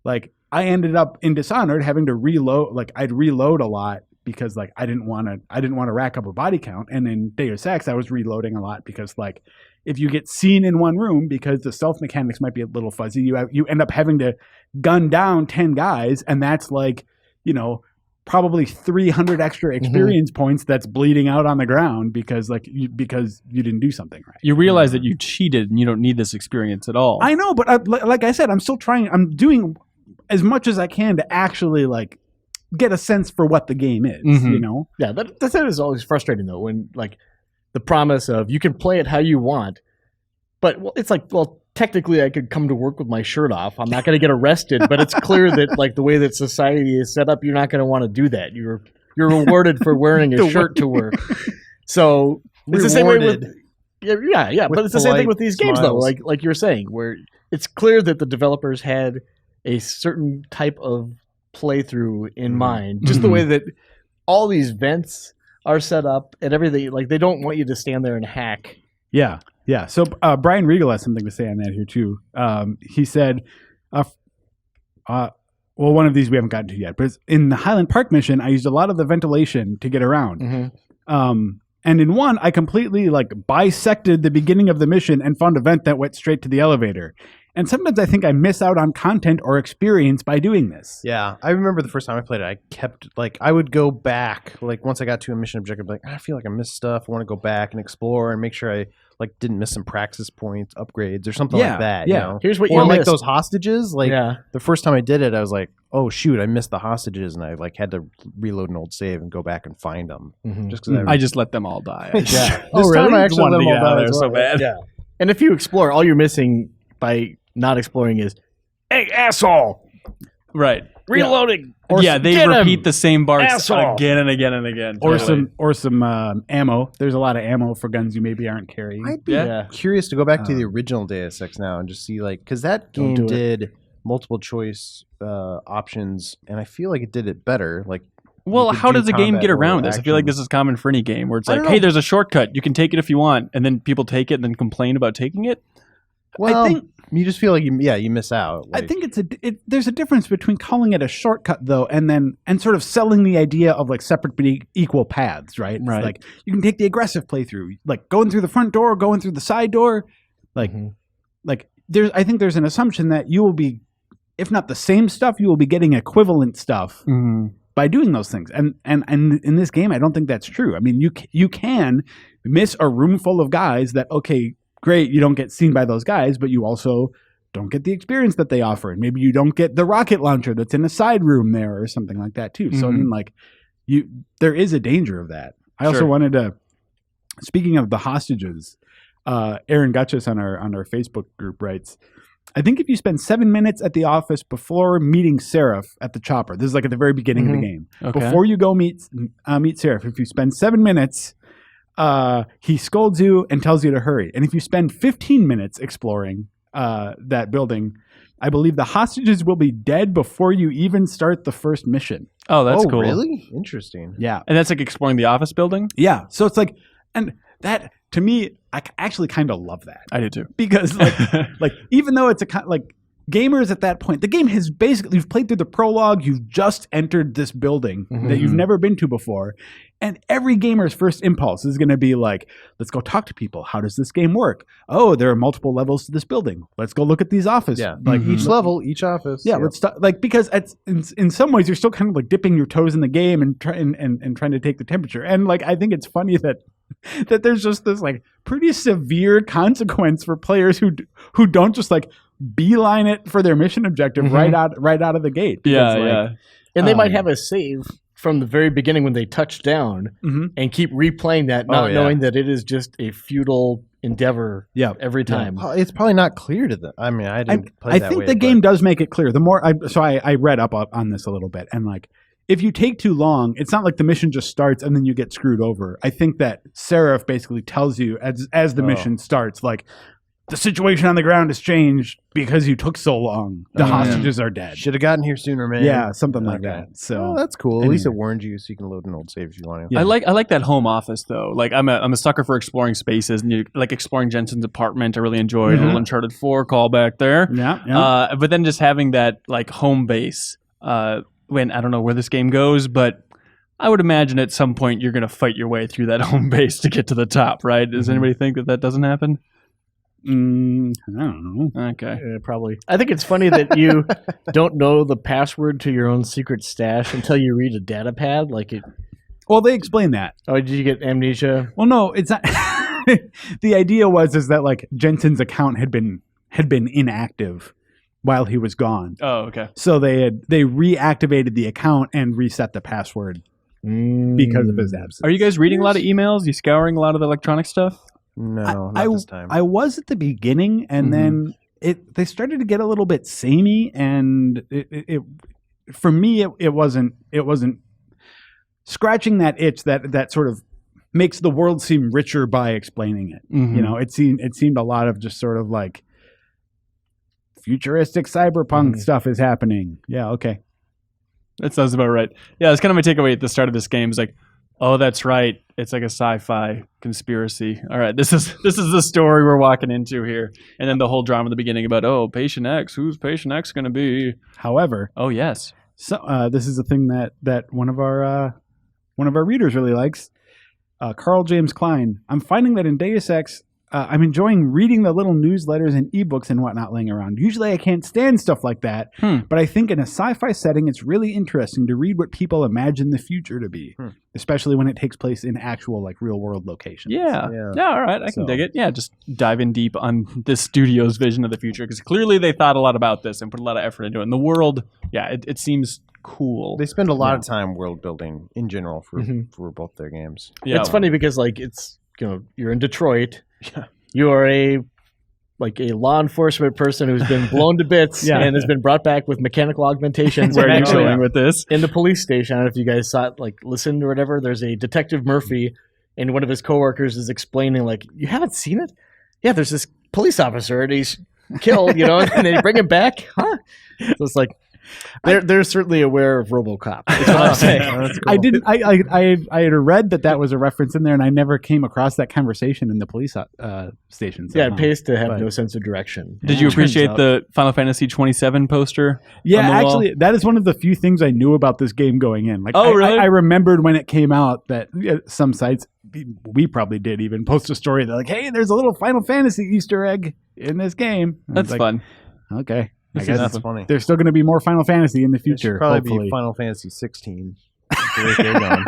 like I ended up in Dishonored having to reload. Like I'd reload a lot because like I didn't want to rack up a body count. And in Deus Ex, I was reloading a lot because like if you get seen in one room because the stealth mechanics might be a little fuzzy, you end up having to gun down 10 guys, and that's like, you know, probably 300 extra experience points that's bleeding out on the ground because you didn't do something right. You realize that you cheated and you don't need this experience at all. I know, but like I said, I'm still trying. I'm doing as much as I can to actually like get a sense for what the game is. You know? Yeah, that is always frustrating though, when like the promise of you can play it how you want, but it's like, well, technically I could come to work with my shirt off. I'm not going to get arrested, but it's clear that like the way that society is set up, you're not going to want to do that. You're rewarded for wearing a shirt to work. So it's the same way with but it's the same thing with these games though. Like you're saying, where it's clear that the developers had a certain type of playthrough in mind. Just the way that all these vents are set up and everything. Like they don't want you to stand there and hack. Yeah. Yeah. So Brian Regal has something to say on that here too. He said, well, one of these we haven't gotten to yet, but it's in the Highland Park mission, I used a lot of the ventilation to get around. And in one, I completely like bisected the beginning of the mission and found a vent that went straight to the elevator. And sometimes I think I miss out on content or experience by doing this. Yeah, I remember the first time I played it, I kept, like, I would go back, like, once I got to a mission objective, like, I feel like I missed stuff, I want to go back and explore and make sure I, like, didn't miss some praxis points, upgrades, or something like that, you know? Here's what or, you like, missed. those hostages, like, the first time I did it, I was like, oh, shoot, I missed the hostages, and I, like, had to reload an old save and go back and find them. Just because I just let them all die. This Oh, really? time I actually Wanted let to them get all out die of as there well. so bad. Yeah. And if you explore, all you're missing by not exploring is, hey, asshole, Right. reloading. Yeah, they get repeat him, the same parts asshole. again and again and again. Or Totally. some ammo. There's a lot of ammo for guns you maybe aren't carrying. I'd be Yeah. curious to go back to the original Deus Ex now and just see, like, because that game do it. did multiple choice options, and I feel like it did it better. Like, Well, you could how do does a game combat get or around this? I feel like action. this is common for any game where it's I like, don't hey, know. there's a shortcut. You can take it if you want. And then people take it and then complain about taking it. Well, I think you just feel like you miss out. I Like, think there's a difference between calling it a shortcut though, and sort of selling the idea of like separate but equal paths, right? It's Right. like you can take the aggressive playthrough, like going through the front door, going through the side door, like I think there's an assumption that you will be, if not the same stuff, you will be getting equivalent stuff by doing those things. And in this game, I don't think that's true. I mean, you can miss a room full of guys that, okay, great, you don't get seen by those guys, but you also don't get the experience that they offer. And maybe you don't get the rocket launcher that's in a side room there or something like that too. So I mean, like, there is a danger of that. I also wanted to, speaking of the hostages, Aaron Gutchess on our Facebook group writes, I think if you spend 7 minutes at the office before meeting Seraph at the chopper, this is like at the very beginning of the game, Okay. before you go meet Seraph, if you spend 7 minutes, he scolds you and tells you to hurry. And if you spend 15 minutes exploring that building, I believe the hostages will be dead before you even start the first mission. Oh, that's oh, cool. really? Interesting. Yeah. And that's like exploring the office building? Yeah. So it's like, and that to me, I actually kind of love that I do too. because like even though it's like gamers at that point, the game has basically, you've played through the prologue, you've just entered this building that you've never been to before. And every gamer's first impulse is going to be like, let's go talk to people. How does this game work? Oh, there are multiple levels to this building. Let's go look at these offices. Yeah. Like Each level, each office. yeah, let's talk, like, because in some ways you're still kind of like dipping your toes in the game and trying to take the temperature. And like, I think it's funny that there's just this like pretty severe consequence for players who don't just like beeline it for their mission objective right out of the gate. Yeah, Because, yeah. And they might have a save from the very beginning when they touch down and keep replaying that, not knowing that it is just a futile endeavor every time. Yeah. It's probably not clear to them. I mean, I didn't play I that think way, the but- game does make it clear. The more I read up on this a little bit, and like if you take too long, it's not like the mission just starts and then you get screwed over. I think that Seraph basically tells you as the mission starts, like, the situation on the ground has changed because you took so long. The hostages are dead. Should have gotten here sooner, man. Yeah, something like Okay. that. So Oh, that's cool. At anyway. least it warned you, so you can load an old save if you want to. Yeah. I like that home office though. Like I'm a sucker for exploring spaces, and you like exploring Jensen's apartment. I really enjoyed a little Uncharted 4 callback there. yeah. But then just having that like home base. When I don't know where this game goes, but I would imagine at some point you're going to fight your way through that home base to get to the top, right? Does anybody think that doesn't happen? I don't know. Okay. Probably. I think it's funny that you don't know the password to your own secret stash until you read a data pad. Like it. Well, they explain that. Oh, did you get amnesia? Well, no, it's not. The idea was that like Jensen's account had been inactive while he was gone. Oh, okay. So they reactivated the account and reset the password because of his absence. Are you guys reading a lot of emails? You scouring a lot of the electronic stuff? No, not this time. I was at the beginning, and then they started to get a little bit samey, and it for me it wasn't scratching that itch that sort of makes the world seem richer by explaining it. You know, it seemed a lot of just sort of like futuristic cyberpunk stuff is happening. Yeah, okay. That sounds about right. Yeah, it's kind of my takeaway at the start of this game. It's like, oh, that's right. It's like a sci-fi conspiracy. All right, this is the story we're walking into here. And then the whole drama at the beginning about, oh, Patient X, who's Patient X going to be? However, Oh, yes. so this is a thing that one of our readers really likes. Carl James Klein. I'm finding that in Deus Ex, I'm enjoying reading the little newsletters and ebooks and whatnot laying around. Usually I can't stand stuff like that, but I think in a sci-fi setting, it's really interesting to read what people imagine the future to be, especially when it takes place in actual like real world locations. Yeah. All right. I can dig it. Yeah, just dive in deep on this studio's vision of the future, because clearly they thought a lot about this and put a lot of effort into it. And the world, it seems cool. They spend a lot of time world building in general for both their games. Yeah. It's funny because like you're in Detroit. You are a law enforcement person who's been blown to bits and has been brought back with mechanical augmentations. Where are you Actually, going with this? in the police station, I don't know if you guys saw it, like listened or whatever. There's a Detective Murphy, and one of his coworkers is explaining, like, you haven't seen it? Yeah, there's this police officer, and he's killed, and they bring him back. Huh? So it's like they're certainly aware of RoboCop. Is what I'm saying. That's cool. I didn't. I had read that was a reference in there, and I never came across that conversation in the police station. Yeah, it pays to have But- no sense of direction. Did you Turns appreciate out. the Final Fantasy 27 poster? Yeah, on the wall? actually, that is one of the few things I knew about this game going in. Like, Oh, really? I remembered when it came out that some sites, we probably did even post a story that like, hey, there's a little Final Fantasy Easter egg in this game. And That's it's like, fun. Okay, I This guess is That's funny. there's still going to be more Final Fantasy in the It should future. probably Hopefully, be Final Fantasy 16. The way they're going.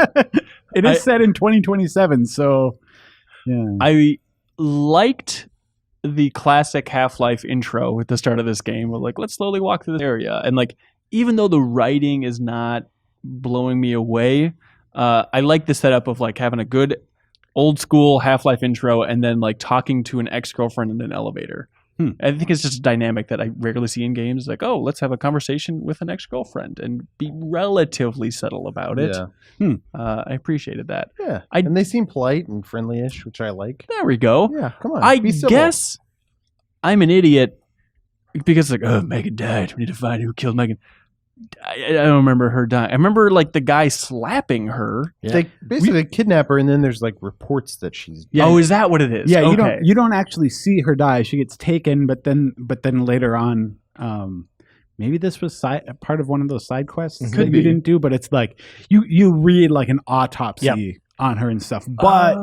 it is set in 2027, so yeah. I liked the classic Half-Life intro at the start of this game. We're like, let's slowly walk through this area. And like, even though the writing is not blowing me away, I like the setup of like having a good old school Half-Life intro and then like talking to an ex-girlfriend in an elevator. I think it's just a dynamic that I rarely see in games. Like, oh, let's have a conversation with an ex-girlfriend and be relatively subtle about it. Yeah. I appreciated that. Yeah. I- And they seem polite and friendly-ish, which I like. There we go. Yeah, come on. I be civil. guess I'm an idiot because it's like, oh, Megan died. We need to find who killed Megan. I don't remember her dying. I remember like the guy slapping her. Yeah. They basically kidnap her, and then there's like reports that she's Yeah. Oh, is that what it is? Yeah, Okay. you don't actually see her die. She gets taken, but then later on, maybe this was part of one of those side quests that you didn't do. But it's like you read like an autopsy on her and stuff. But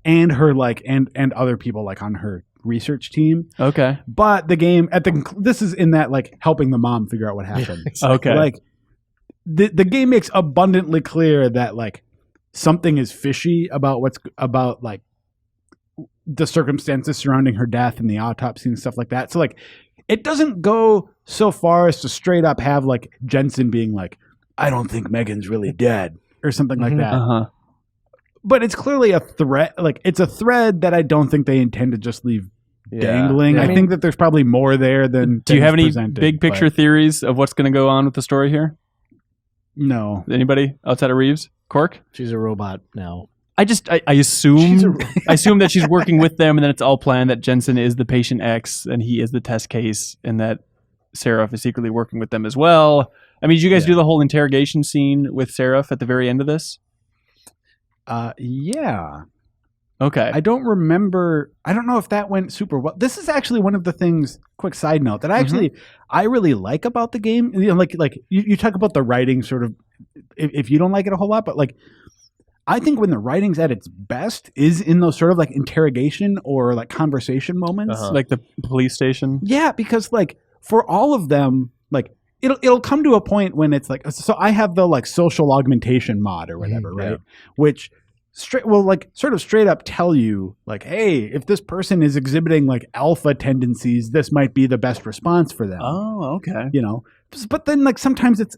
and her like and other people like on her research team. Okay. But the game this is in that like helping the mom figure out what happened. Okay. Like the game makes abundantly clear that like something is fishy about like the circumstances surrounding her death and the autopsy and stuff like that. So like it doesn't go so far as to straight up have like Jensen being like, I don't think Megan's really dead or something like that. Uh-huh. But it's clearly a thread. Like it's a thread that I don't think they intend to just leave dangling. Yeah, I think that there's probably more there than. Do you have is any presented, big picture but theories of what's going to go on with the story here? No. Anybody outside of Reeves? Cork? She's a robot now. I assume I assume that she's working with them, and then it's all planned that Jensen is the patient X and he is the test case, and that Seraph is secretly working with them as well. I mean, did you guys do the whole interrogation scene with Seraph at the very end of this? Yeah. Okay. I don't remember. I don't know if that went super well. This is actually one of the things. Quick side note that I really like about the game. You know, like you talk about the writing, sort of. If you don't like it a whole lot, but like, I think when the writing's at its best is in those sort of like interrogation or like conversation moments, Like the police station? Yeah, because like for all of them, like it'll come to a point when it's like, so I have the like social augmentation mod or whatever, right? Which will like sort of straight up tell you like, hey, if this person is exhibiting like alpha tendencies, this might be the best response for them. Oh, okay. You know, but then like sometimes it's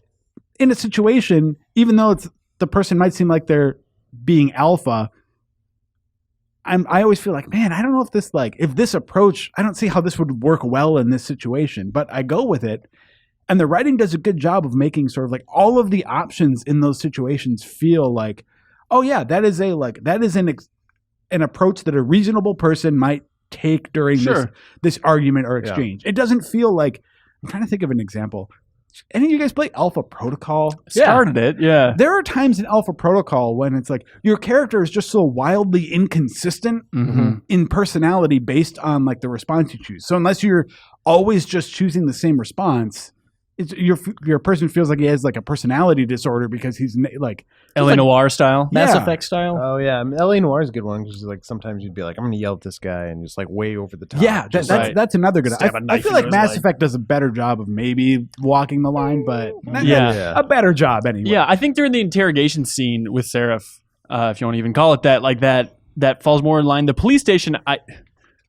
in a situation, even though it's the person might seem like they're being alpha, I always feel like, man, I don't know if this approach, I don't see how this would work well in this situation, but I go with it. And the writing does a good job of making sort of like all of the options in those situations feel like, oh yeah, that is an approach that a reasonable person might take during this argument or exchange. It doesn't feel like, I'm trying to think of an example. Any of you guys play Alpha Protocol? Started it, yeah. There are times in Alpha Protocol when it's like your character is just so wildly inconsistent in personality based on like the response you choose. So unless you're always just choosing the same response, your person feels like he has like a personality disorder because he's like L.A. Noire style? Mass Yeah. Effect style. Oh yeah, L.A. Noire is a good one because like sometimes you'd be like, I'm gonna yell at this guy and just like way over the top. Yeah, Just that's another good. Stab a I knife feel into like his Mass leg. Effect does a better job of maybe walking the line, but Yeah. a better job anyway. Yeah, I think during the interrogation scene with Seraph, if you want to even call it that, like that falls more in line. The police station,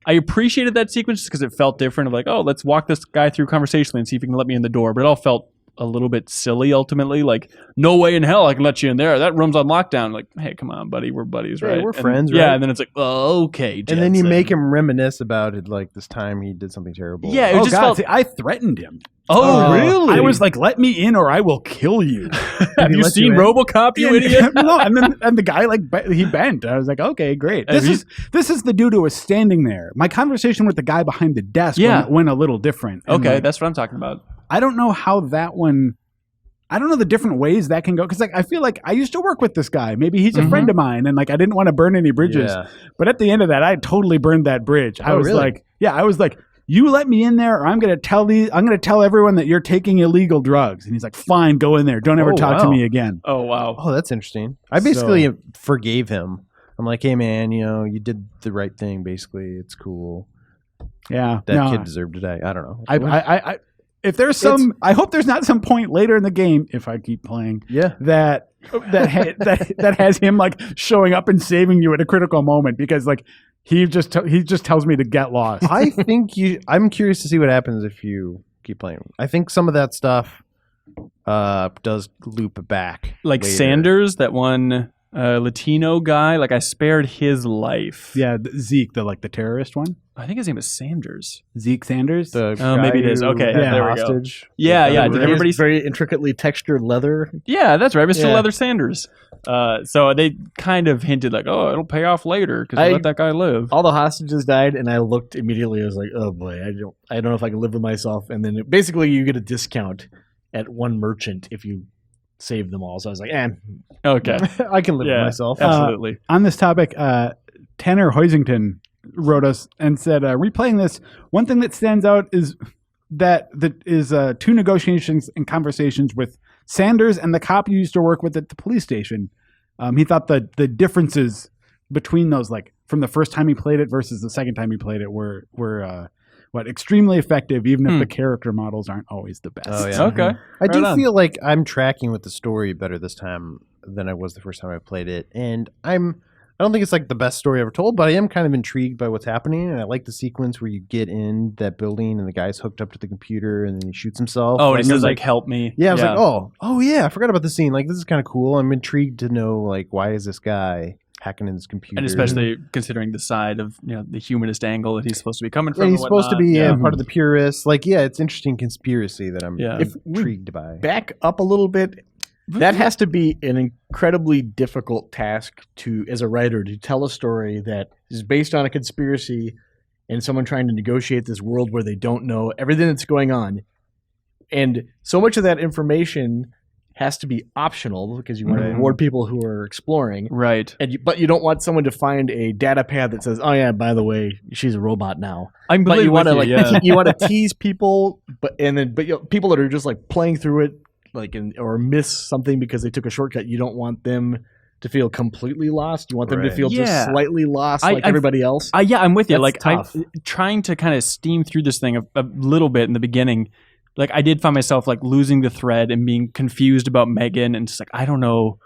I appreciated that sequence because it felt different. Of like, oh, let's walk this guy through conversationally and see if he can let me in the door. But it all felt a little bit silly ultimately. Like, no way in hell I can let you in there. That room's on lockdown. Like, hey, come on, buddy, we're buddies, right? we're And- friends, Yeah, right? and then it's like, oh, okay, And then you Jensen. make him reminisce about it, like this time he did something terrible. Yeah, it Oh just God, felt. see, I threatened him. Oh, really? I was like, "Let me in, or I will kill you." Have you let seen you in? RoboCop, you idiot? No, and the guy like he bent. I was like, "Okay, great." This is the dude who was standing there. My conversation with the guy behind the desk went a little different. And, Okay, like, that's what I'm talking about. I don't know how that one. I don't know the different ways that can go because like I feel like I used to work with this guy. Maybe he's a friend of mine, and like I didn't want to burn any bridges. Yeah. But at the end of that, I totally burned that bridge. I was really? like, I was like, you let me in there, or I'm gonna tell everyone that you're taking illegal drugs. And he's like, fine, go in there. Don't ever Oh, talk to wow. me again. Oh, wow. Oh, that's interesting. I basically forgave him. I'm like, hey man, you did the right thing. Basically, it's cool. Yeah, That kid deserved to die. I don't know. I if there's I hope there's not some point later in the game, if I keep playing, Yeah. that has him like showing up and saving you at a critical moment because like he just tells me to get lost. I think I'm curious to see what happens if you keep playing. I think some of that stuff does loop back. Like later. Sanders, that one Latino guy, like I spared his life. Yeah, Zeke, the terrorist one. I think his name is Sanders. Zeke Sanders. The Oh, maybe it guy is. who Okay, had yeah. the there we go. hostage. Yeah, yeah. Did He has everybody? very intricately textured leather. Yeah, that's right, Mr. Yeah. Leather Sanders. So they kind of hinted like, "Oh, it'll pay off later because we let that guy live." All the hostages died, and I looked immediately. I was like, "Oh boy, I don't know if I can live with myself." And then basically, you get a discount at one merchant if you save them all. So I was like, Okay, I can live Yeah. with myself. absolutely. On this topic, Tanner Hoisington wrote us and said, replaying this, one thing that stands out is that two negotiations and conversations with Sanders and the cop you used to work with at the police station. He thought the differences between those, like from the first time he played it versus the second time he played it, were extremely effective, even if the character models aren't always the best. Oh, yeah. Okay, I do on. feel like I'm tracking with the story better this time than I was the first time I played it, and I don't think it's like the best story ever told, but I am kind of intrigued by what's happening, and I like the sequence where you get in that building and the guy's hooked up to the computer and then he shoots himself. Oh, and Like, he I was says like, "Help me." yeah, I was like, oh yeah, I forgot about the scene. Like, this is kind of cool. I'm intrigued to know like why is this guy hacking in his computer, and especially considering the side of the humanist angle that he's supposed to be coming from. yeah, and he's supposed to whatnot. be Yeah. part of the purists. Like, yeah, it's interesting conspiracy that I'm Yeah. If we intrigued by. back up a little bit, that has to be an incredibly difficult task as a writer, to tell a story that is based on a conspiracy and someone trying to negotiate this world where they don't know everything that's going on. And so much of that information has to be optional because you want to reward people who are exploring. Right. But you don't want someone to find a data pad that says, "Oh yeah, by the way, she's a robot now." I'm But you want to yeah. you want to tease people, but people that are just like playing through it, or miss something because they took a shortcut. You don't want them to feel completely lost. You want them to Right. feel Yeah. just slightly lost, I- like everybody else. Yeah, I'm with you. That's Like, tough. I'm trying to kind of steam through this thing a little bit in the beginning. Like, I did find myself like losing the thread and being confused about Megan, and just like, I don't know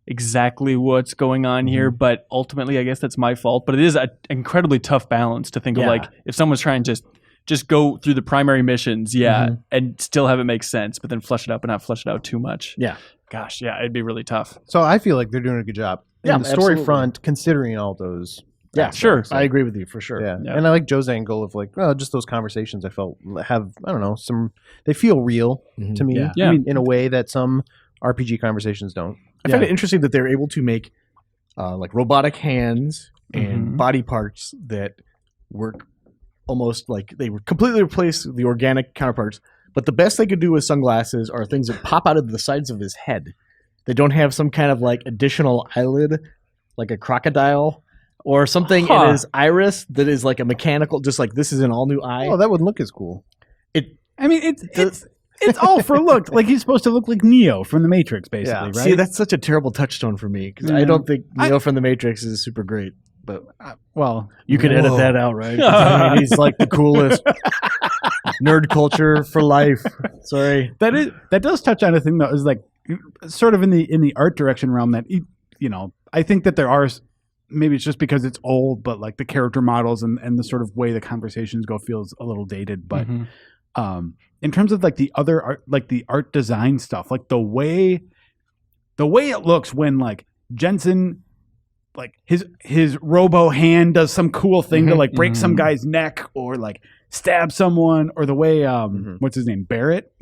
exactly what's going on here, but ultimately, I guess that's my fault. But it is an incredibly tough balance to think of, Yeah. like, if someone's trying to just go through the primary missions, and still have it make sense, but then flush it out, but not flush it out too much. Yeah. Gosh, yeah, it'd be really tough. So I feel like they're doing a good job. Yeah, in the story absolutely. front, considering all those. Yeah, Sure. I agree with you for sure. Yeah. Yeah. And I like Joe's angle of like, well, just those conversations I felt have, I don't know, they feel real to me. Yeah. Yeah. I mean, In a way that some RPG conversations don't. I find it interesting that they're able to make like robotic hands and Mhm. body parts that work almost like they would completely replace the organic counterparts. But the best they could do with sunglasses are things that pop out of the sides of his head. They don't have some kind of like additional eyelid, like a crocodile, or something in his iris that is like a mechanical, just like this is an all new eye. Oh, that wouldn't look as cool. I mean, it's all for look. Like, he's supposed to look like Neo from the Matrix, basically, Yeah. right? See, that's such a terrible touchstone for me because I Yeah. don't think Neo from the Matrix is super great. But well, you can edit that out, right? 'Cause, I mean, he's like the coolest. Nerd culture for life. Sorry. that does touch on a thing though, is like sort of in the art direction realm that I think that there are, maybe it's just because it's old, but like the character models and the sort of way the conversations go feels a little dated. But in terms of like the other art, like the art design stuff, like the way it looks when like Jensen, like his robo hand does some cool thing to like break some guy's neck or like stab someone, or the way what's his name, Barrett.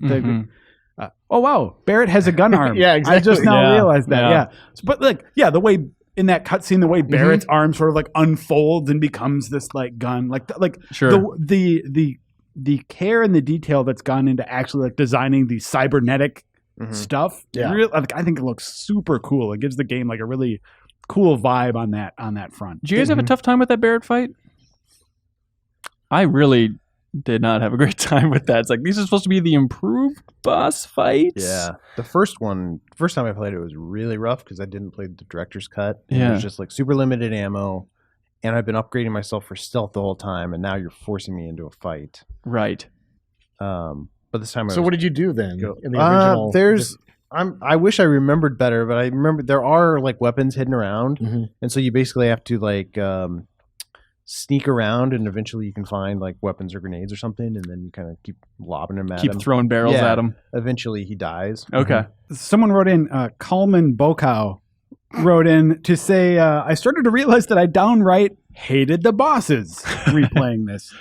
Oh wow, Barrett has a gun arm. Yeah, exactly. I just now realized that. Yeah. Yeah. But like, yeah, the way in that cutscene, the way Barrett's arm sort of like unfolds and becomes this like gun, like Sure. the care and the detail that's gone into actually like designing the cybernetic stuff. Yeah. I think it looks super cool. It gives the game like a really cool vibe on that front. Did you guys have a tough time with that Barrett fight? I really did not have a great time with that. It's like, these are supposed to be the improved boss fights. Yeah. The first time I played it was really rough because I didn't play the director's cut. And Yeah. It was just like super limited ammo. And I've been upgrading myself for stealth the whole time. And now you're forcing me into a fight. Right. But this time So what did you do then in the original? I wish I remembered better, but I remember there are like weapons hidden around. Mhm. And so you basically have to like sneak around, and eventually you can find like weapons or grenades or something, and then you kind of keep lobbing him at Keep him. throwing barrels Yeah. at him. Eventually he dies. Okay. Someone wrote in, Kalman Bokow wrote in to say, I started to realize that I downright hated the bosses replaying this.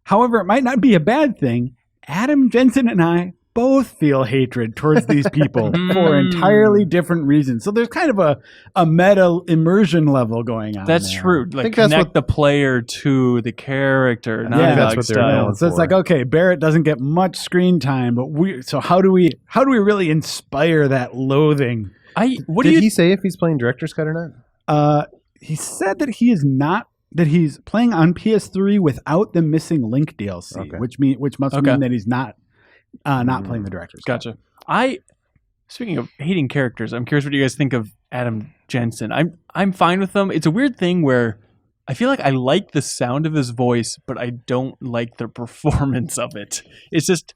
However, it might not be a bad thing. Adam Jensen and I both feel hatred towards these people for entirely different reasons. So there's kind of a meta immersion level going on. That's there. true. Like think that's connect what- the player to the character, not Yeah, that's Dog what they're style. known So it's like, okay, Barrett doesn't get much screen time, but how do we really inspire that loathing? What Did do you? he say if he's playing director's cut or not? He said that he is not. That he's playing on PS3 without the missing Link DLC, Okay. which must Okay. mean that he's not playing the director's cut. Gotcha. Speaking of hating characters, I'm curious what you guys think of Adam Jensen. I'm fine with them. It's a weird thing where I feel like I like the sound of his voice, but I don't like the performance of it. It's just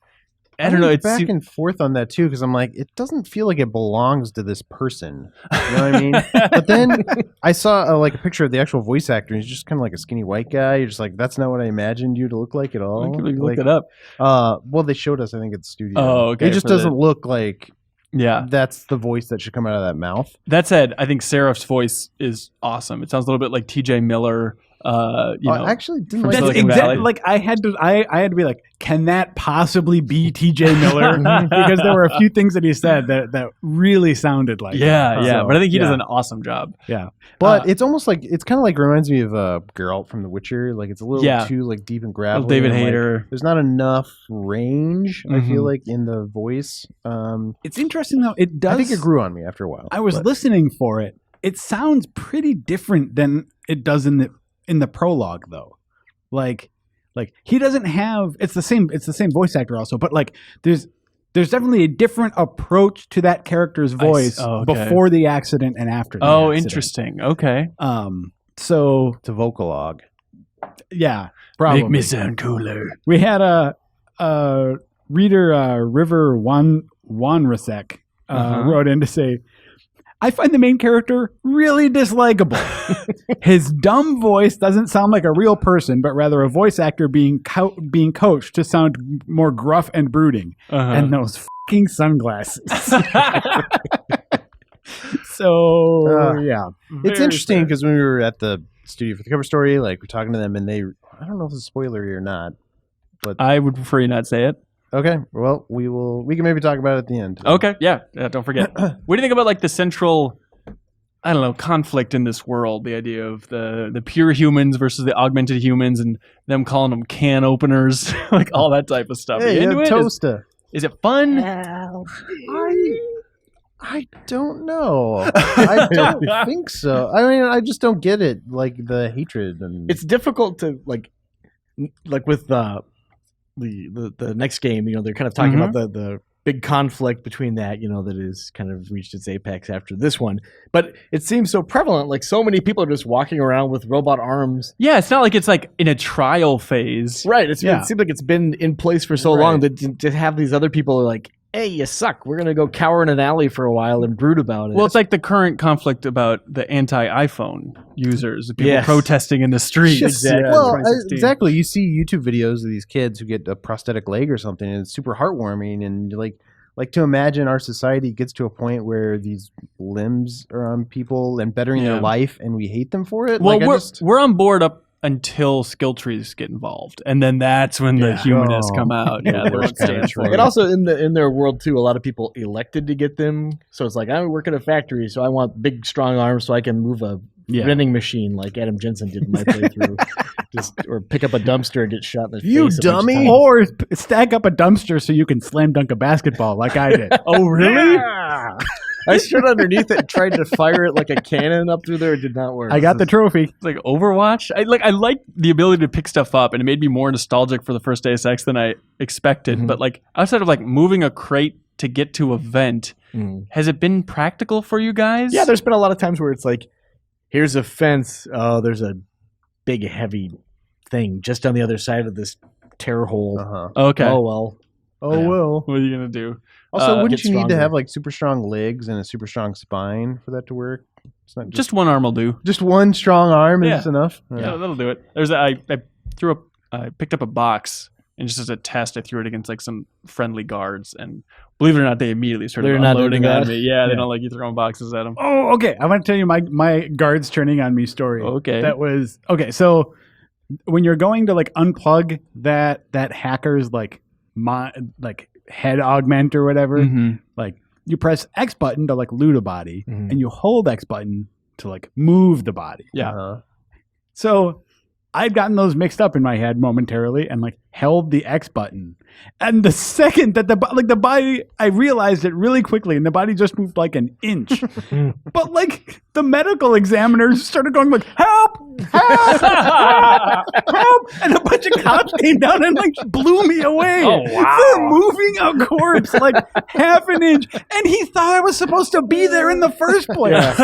I don't know. I'm It's back and forth on that too because I'm like, it doesn't feel like it belongs to this person. You know what I mean? But then I saw a picture of the actual voice actor. And he's just kind of like a skinny white guy. You're just like, that's not what I imagined you to look like at all. look it up. Well, they showed us, I think, at the studio. Oh, okay, It just for the- doesn't look like Yeah. that's the voice that should come out of that mouth. That said, I think Seraph's voice is awesome. It sounds a little bit like T.J. Miller. I actually didn't from like Silicon Valley. Like I had to be like, can that possibly be T.J. Miller? Because there were a few things that he said that really sounded like Yeah, it. yeah. So, But I think he does yeah. an awesome job. Yeah. But it's almost like it's kind of like reminds me of Geralt from The Witcher. Like it's a little Yeah. too like deep and gravelly. David and, like, Hayter. there's not enough range. I feel Mhm. like in the voice. It's interesting though. It does. I think it grew on me after a while. I was but- listening for it. It sounds pretty different than it does in the prologue though. Like he doesn't have it's the same voice actor also, but like there's definitely a different approach to that character's voice okay. before the accident and after the Oh, accident. interesting. Okay. So It's a vocalogue. yeah, probably. Make me sound cooler. We had a reader, River Wanrasek, wrote in to say, I find the main character really dislikable. His dumb voice doesn't sound like a real person, but rather a voice actor being coached to sound more gruff and brooding. And those fucking sunglasses. So, yeah. It's interesting because when we were at the studio for the cover story, like we're talking to them, and I don't know if it's spoilery or not. I would prefer you not say it. Okay, well we can maybe talk about it at the end. Okay. Yeah. Don't forget. What do you think about like the central, I don't know, conflict in this world? The idea of the pure humans versus the augmented humans, and them calling them can openers, like all that type of stuff. Are you Hey, into it? Toasta. Is it fun? I don't know. I don't think so. I mean, I just don't get it. Like the hatred and It's difficult to like with the next game. You know, they're kind of talking about the big conflict between that. You know, that is kind of reached its apex after this one. But it seems so prevalent. Like so many people are just walking around with robot arms. Yeah. It's not like it's like in a trial phase. Right. It seems like it's been in place for so long that to have these other people like, hey, you suck. We're gonna go cower in an alley for a while and brood about it. Well, it's like the current conflict about the anti-iPhone users, the people Yes. protesting in the streets. Exactly. Well, 2016. exactly. You see YouTube videos of these kids who get a prosthetic leg or something, and it's super heartwarming. And like to imagine our society gets to a point where these limbs are on people and bettering Yeah. their life, and we hate them for it. Well, Like, we're on board up until skill trees get involved, and then that's when the humanists Oh. come out. Yeah, they Worst don't kind of stand for thing. it. And also in their world too, a lot of people elected to get them. So it's like I work at a factory, so I want big, strong arms so I can move a vending machine like Adam Jensen did in my playthrough, or pick up a dumpster and get shot in the You face. a bunch of dummy! times. Or stack up a dumpster so you can slam dunk a basketball like I did. Oh, really? Yeah! I stood underneath it and tried to fire it like a cannon up through there. It did not work. I got the trophy. It's like Overwatch. I like the ability to pick stuff up, and it made me more nostalgic for the first Deus Ex than I expected. But like outside of like moving a crate to get to a vent, has it been practical for you guys? Yeah, there's been a lot of times where it's like, here's a fence. Oh, there's a big, heavy thing just on the other side of this tear hole. Okay. Oh, well. Oh Yeah. well. What are you gonna do? Also, wouldn't get you need to stronger. have like super strong legs and a super strong spine for that to work? It's not Just one arm will do. just one strong arm Yeah. is enough. Yeah, that'll do it. I picked up a box And just as a test, I threw it against like some friendly guards, and believe it or not, they immediately started They're not unloading into on that? me. Yeah, they Yeah. don't like you throwing boxes at them. Oh, okay. I want to tell you my guards turning on me story. Okay. That was okay. So when you're going to like unplug that hacker's like head augment or whatever, Mhm. like you press X button to like loot a body, Mhm. and you hold X button to like move the body. Yeah. So I'd gotten those mixed up in my head momentarily and like held the X button. And the second that the body, I realized it really quickly, and the body just moved like an inch. But like the medical examiners started going like, help, help, help. And a bunch of cops came down and like blew me away for moving a corpse like half an inch. And he thought I was supposed to be there in the first place.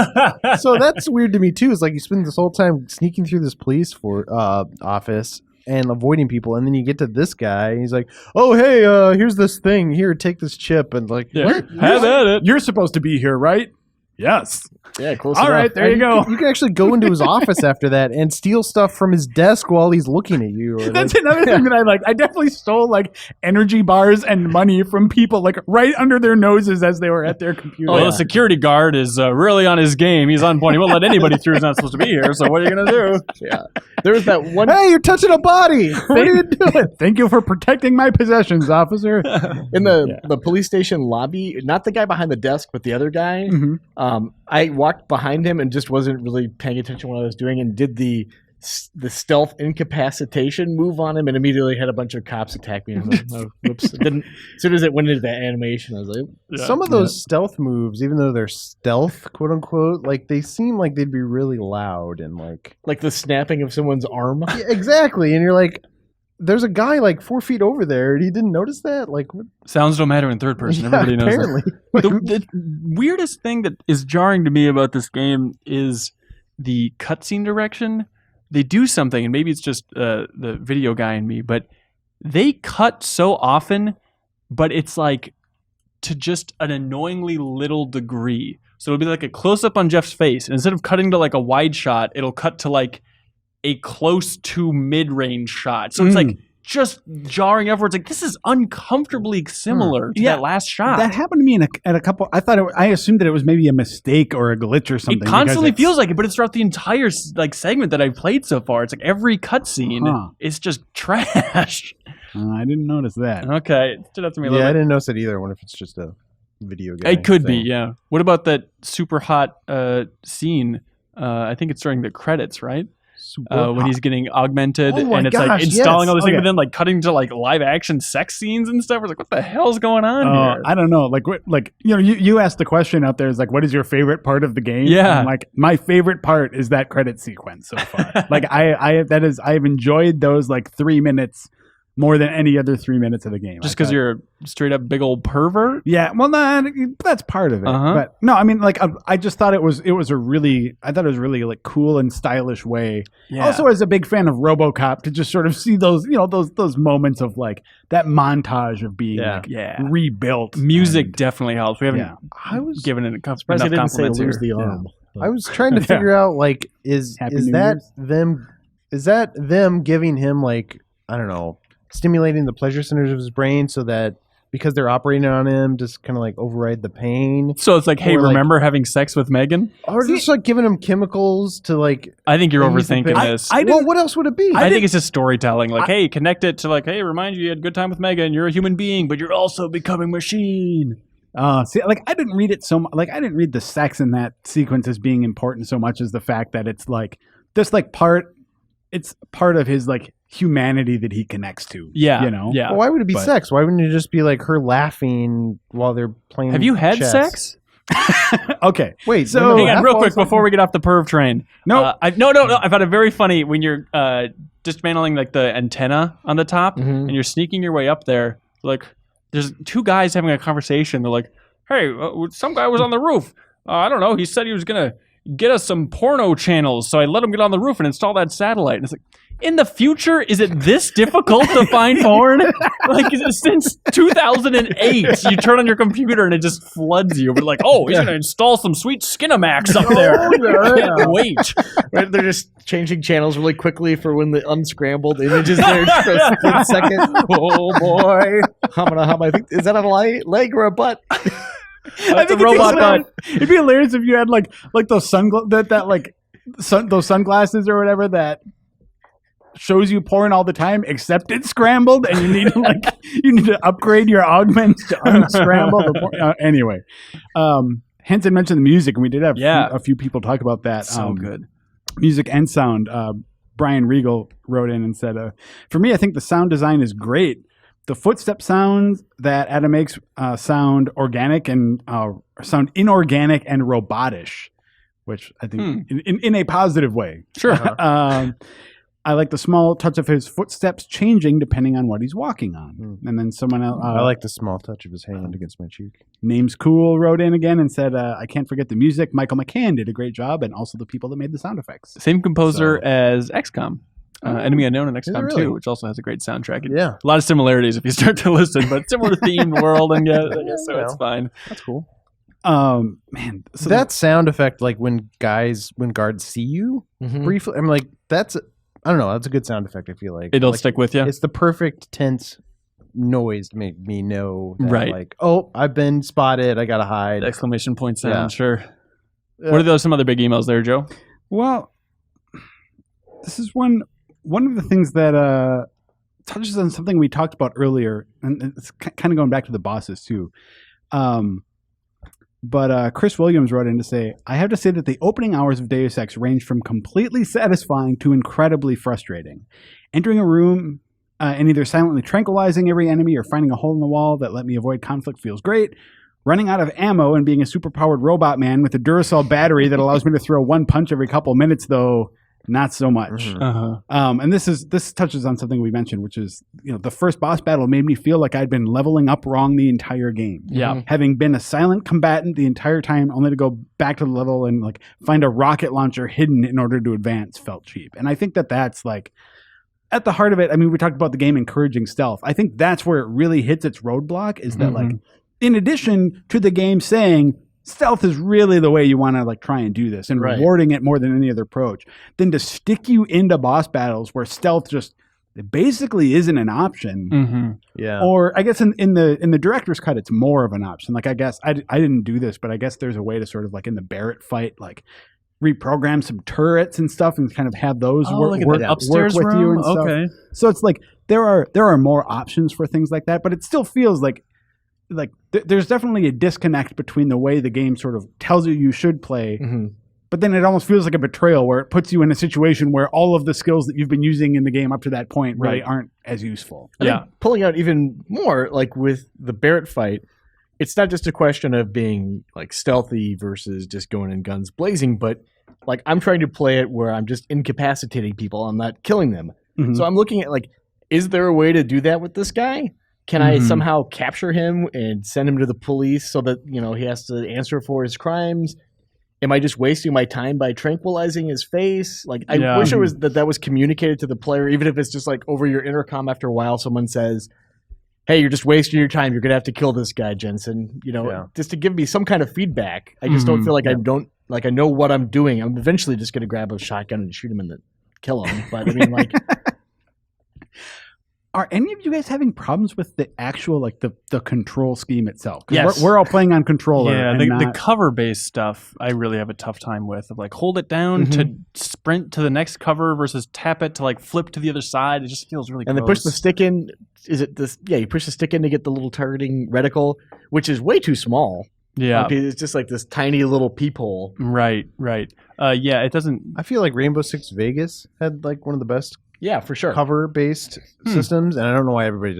So that's weird to me too. It's like you spend this whole time sneaking through this police office and avoiding people, and then you get to this guy, and he's like, "Oh, hey, here's this thing. Here, take this chip." And like, Yeah. Have at it. You're supposed to be here, right? Yes. Yeah, close All enough. right, there you go. You can actually go into his office after that and steal stuff from his desk while he's looking at you. Or That's like, another thing that I like. I definitely stole like energy bars and money from people like right under their noses as they were at their computer. Well, the security guard is really on his game. He's on point. He won't let anybody through who's not supposed to be here. So what are you going to do? Yeah. There was that one hey, you're touching a body. What are you doing? Thank you for protecting my possessions, officer. in the police station lobby, not the guy behind the desk, but the other guy. Mhm. I walked behind him and just wasn't really paying attention to what I was doing, and did the stealth incapacitation move on him, and immediately had a bunch of cops attack me. And I'm like, oh, whoops! As soon as it went into that animation, I was like, Some of those stealth moves, even though they're stealth, quote unquote, like they seem like they'd be really loud and like the snapping of someone's arm. yeah, exactly. And you're like, there's a guy like 4 feet over there, and he didn't notice that. Like, what? Sounds don't matter in third person. Yeah, Everybody knows that. apparently. The weirdest thing that is jarring to me about this game is the cutscene direction. They do something, and maybe it's just the video guy in me, but they cut so often, but it's like to just an annoyingly little degree. So it'll be like a close up on Jeff's face, and instead of cutting to like a wide shot, it'll cut to like a close to mid range shot. So it's like just jarring everywhere. It's like, this is uncomfortably similar to that last shot. That happened to me at a couple. I assumed that it was maybe a mistake or a glitch or something. It constantly because it's- feels like it, but it's throughout the entire like segment that I've played so far. It's like every cutscene is just trash. I didn't notice that. Okay, it stood out to me a Yeah, I little bit. didn't notice it either. I wonder if it's just a video game. It could be, thing. yeah. What about that super hot scene? I think it's during the credits, right? When he's getting augmented Oh my and it's like gosh, installing yes. all these things, Okay. but then like cutting to like live action sex scenes and stuff. We're like, what the hell's going on here? I don't know. Like you asked the question out there is like, what is your favorite part of the game? Yeah. And like my favorite part is that credit sequence so far. Like I've enjoyed those like 3 minutes more than any other 3 minutes of the game. Just because you're a straight up big old pervert? Yeah, well, that's part of it. Uh-huh. But no, I mean, like, I just thought it was a really like cool and stylish way. Yeah. Also, as a big fan of RoboCop, to just sort of see those, those moments of like that montage of being like rebuilt. Music and- definitely helps. We haven't Yeah. I was given it enough Surprised they didn't say compliments lose here. the arm. I was trying to figure out like is Happy New that Year's. them giving him like, I don't know, stimulating the pleasure centers of his brain so that because they're operating on him, just kind of like override the pain, So it's like, hey, Or, like- remember having sex with Megan? or just like giving him chemicals to like. I think you're And he's the overthinking big- this. Well, what else would it be? I think it's just storytelling. Like, hey, connect it to like, hey, remind you had a good time with Megan. You're a human being, but you're also becoming machine. See, like I didn't read it so much. Like I didn't read the sex in that sequence as being important so much as the fact that it's like this like it's part of his like humanity that he connects to. Yeah, Yeah. Well, why would it be But- sex? Why wouldn't it just be like her laughing while they're playing? Have you had chess? sex? Okay. Wait, So- no, Hang on, that real falls quick on- before we get off the perv train. No. No. I've had a very funny when you're dismantling like the antenna on the top and you're sneaking your way up there. Like, there's two guys having a conversation. They're like, "Hey, some guy was on the roof. I don't know. He said he was gonna get us some porno channels, so I let him get on the roof and install that satellite." And it's like, in the future, is it this difficult to find porn? Like, since 2008, you turn on your computer and it just floods you. We're like, oh, he's going to install some sweet Skinamax up there. Can't wait. Right, they're just changing channels really quickly for when the unscrambled image is there for a split second. Oh boy, I think is that a leg or a butt? I think it'd be hilarious if you had like those those sunglasses or whatever that shows you porn all the time, except it's scrambled, and you need to upgrade your augments to unscramble the porn. Anyway, Hanson mentioned the music, and we did have a few people talk about that. So good. Music and sound. Brian Regal wrote in and said, for me, I think the sound design is great. The footstep sounds that Adam makes sound organic and sound inorganic and robotish, which I think in a positive way. Sure. I like the small touch of his footsteps changing depending on what he's walking on. And then someone else... I like the small touch of his hand against my cheek. Names Cool wrote in again and said, I can't forget the music. Michael McCann did a great job, and also the people that made the sound effects. Same composer as XCOM. Enemy Unknown and XCOM really? 2, which also has a great soundtrack. Yeah. A lot of similarities if you start to listen, but similar theme world, and so it's fine. That's cool. Man, so that sound effect, like when guards see you briefly, I'm like, I don't know, that's a good sound effect, I feel like. It'll stick with you. It's the perfect tense noise to make me know that, right. like, oh, I've been spotted, I gotta hide. Exclamation point sound, sure. What are some other big emails there, Joe? Well, this is one of the things that touches on something we talked about earlier, and it's kind of going back to the bosses too. But Chris Williams wrote in to say, I have to say that the opening hours of Deus Ex ranged from completely satisfying to incredibly frustrating. Entering a room and either silently tranquilizing every enemy or finding a hole in the wall that let me avoid conflict feels great. Running out of ammo and being a superpowered robot man with a Duracell battery that allows me to throw one punch every couple minutes, though, not so much. And this touches on something we mentioned, which is, the first boss battle made me feel like I'd been leveling up wrong the entire game. Yeah. Having been a silent combatant the entire time, only to go back to the level and like find a rocket launcher hidden in order to advance felt cheap. And I think that that's like at the heart of it. I mean, we talked about the game encouraging stealth. I think that's where it really hits its roadblock, is that like, in addition to the game saying stealth is really the way you want to like try and do this and rewarding it more than any other approach, then to stick you into boss battles where stealth just basically isn't an option. Yeah. Or I guess in the director's cut, it's more of an option. Like, I guess I didn't do this, but I guess there's a way to sort of like in the Barrett fight, like reprogram some turrets and stuff and kind of have those work upstairs with room? you and stuff. Okay. So it's like there are more options for things like that, but it still feels like there's definitely a disconnect between the way the game sort of tells you should play, but then it almost feels like a betrayal where it puts you in a situation where all of the skills that you've been using in the game up to that point really aren't as useful. I think pulling out even more, like with the Barrett fight, it's not just a question of being like stealthy versus just going in guns blazing, but like I'm trying to play it where I'm just incapacitating people, I'm not killing them. So I'm looking at like, is there a way to do that with this guy? Can I somehow capture him and send him to the police so that, he has to answer for his crimes? Am I just wasting my time by tranquilizing his face? Like, I wish it was that was communicated to the player, even if it's just like over your intercom after a while, someone says, hey, you're just wasting your time. You're going to have to kill this guy, Jensen. Just to give me some kind of feedback. I just don't feel like I know what I'm doing. I'm eventually just going to grab a shotgun and shoot him and kill him. But I mean, like... Are any of you guys having problems with the actual, like, the control scheme itself? Yes. We're all playing on controller. Yeah, and the cover-based stuff I really have a tough time with. Of like, hold it down to sprint to the next cover versus tap it to like flip to the other side. It just feels really gross. And they push the stick in. Is it this? Yeah, you push the stick in to get the little targeting reticle, which is way too small. Yeah. Like, it's just like this tiny little peephole. Right. Yeah, it doesn't... I feel like Rainbow Six Vegas had like one of the best Yeah, for sure. cover-based systems, and I don't know why everybody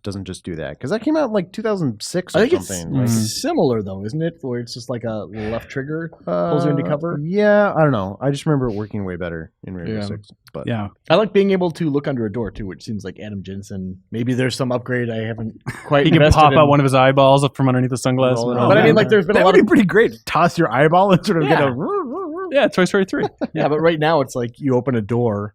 doesn't just do that, because that came out in like 2006 or I think something. it's similar though, isn't it? Where it's just like a left trigger pulls you into cover. Yeah, I don't know. I just remember it working way better in Rainbow Six. But yeah, I like being able to look under a door too, which seems like Adam Jensen. Maybe there's some upgrade I haven't quite. He can invested pop in. out one of his eyeballs up from underneath the sunglasses. But I mean, like, there's been that a lot would of be pretty great. Toss your eyeball and sort of get a... Yeah, Toy Story 3. yeah, but right now it's like you open a door,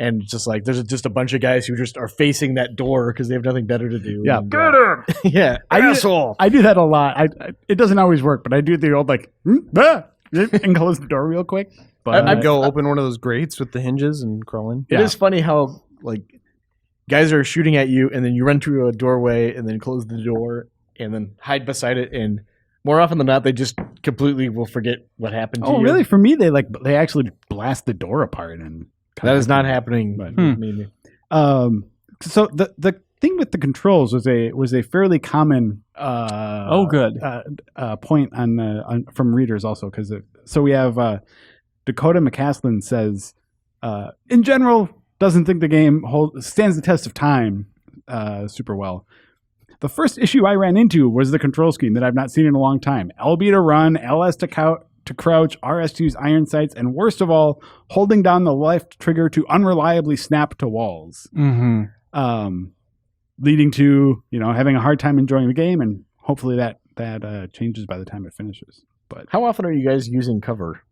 and just like there's just a bunch of guys who just are facing that door because they have nothing better to do. Yeah. And, Get him, yeah, asshole. I do that a lot. It doesn't always work, but I do the old like and close the door real quick. But I'd go open one of those grates with the hinges and crawl in. It is funny how like guys are shooting at you, and then you run through a doorway, and then close the door, and then hide beside it, and more often than not, they just completely will forget what happened to you. Oh, really? For me, they actually blast the door apart, and That is not happening. But, with me. So the thing with the controls was a fairly common point on from readers also because so we have Dakota McCaslin says in general doesn't think the game stands the test of time super well. The first issue I ran into was the control scheme that I've not seen in a long time. LB to run, LS to crouch, RS to use iron sights, and worst of all, holding down the left trigger to unreliably snap to walls. Mm-hmm. Leading to having a hard time enjoying the game, and hopefully that changes by the time it finishes. But How often are you guys using cover?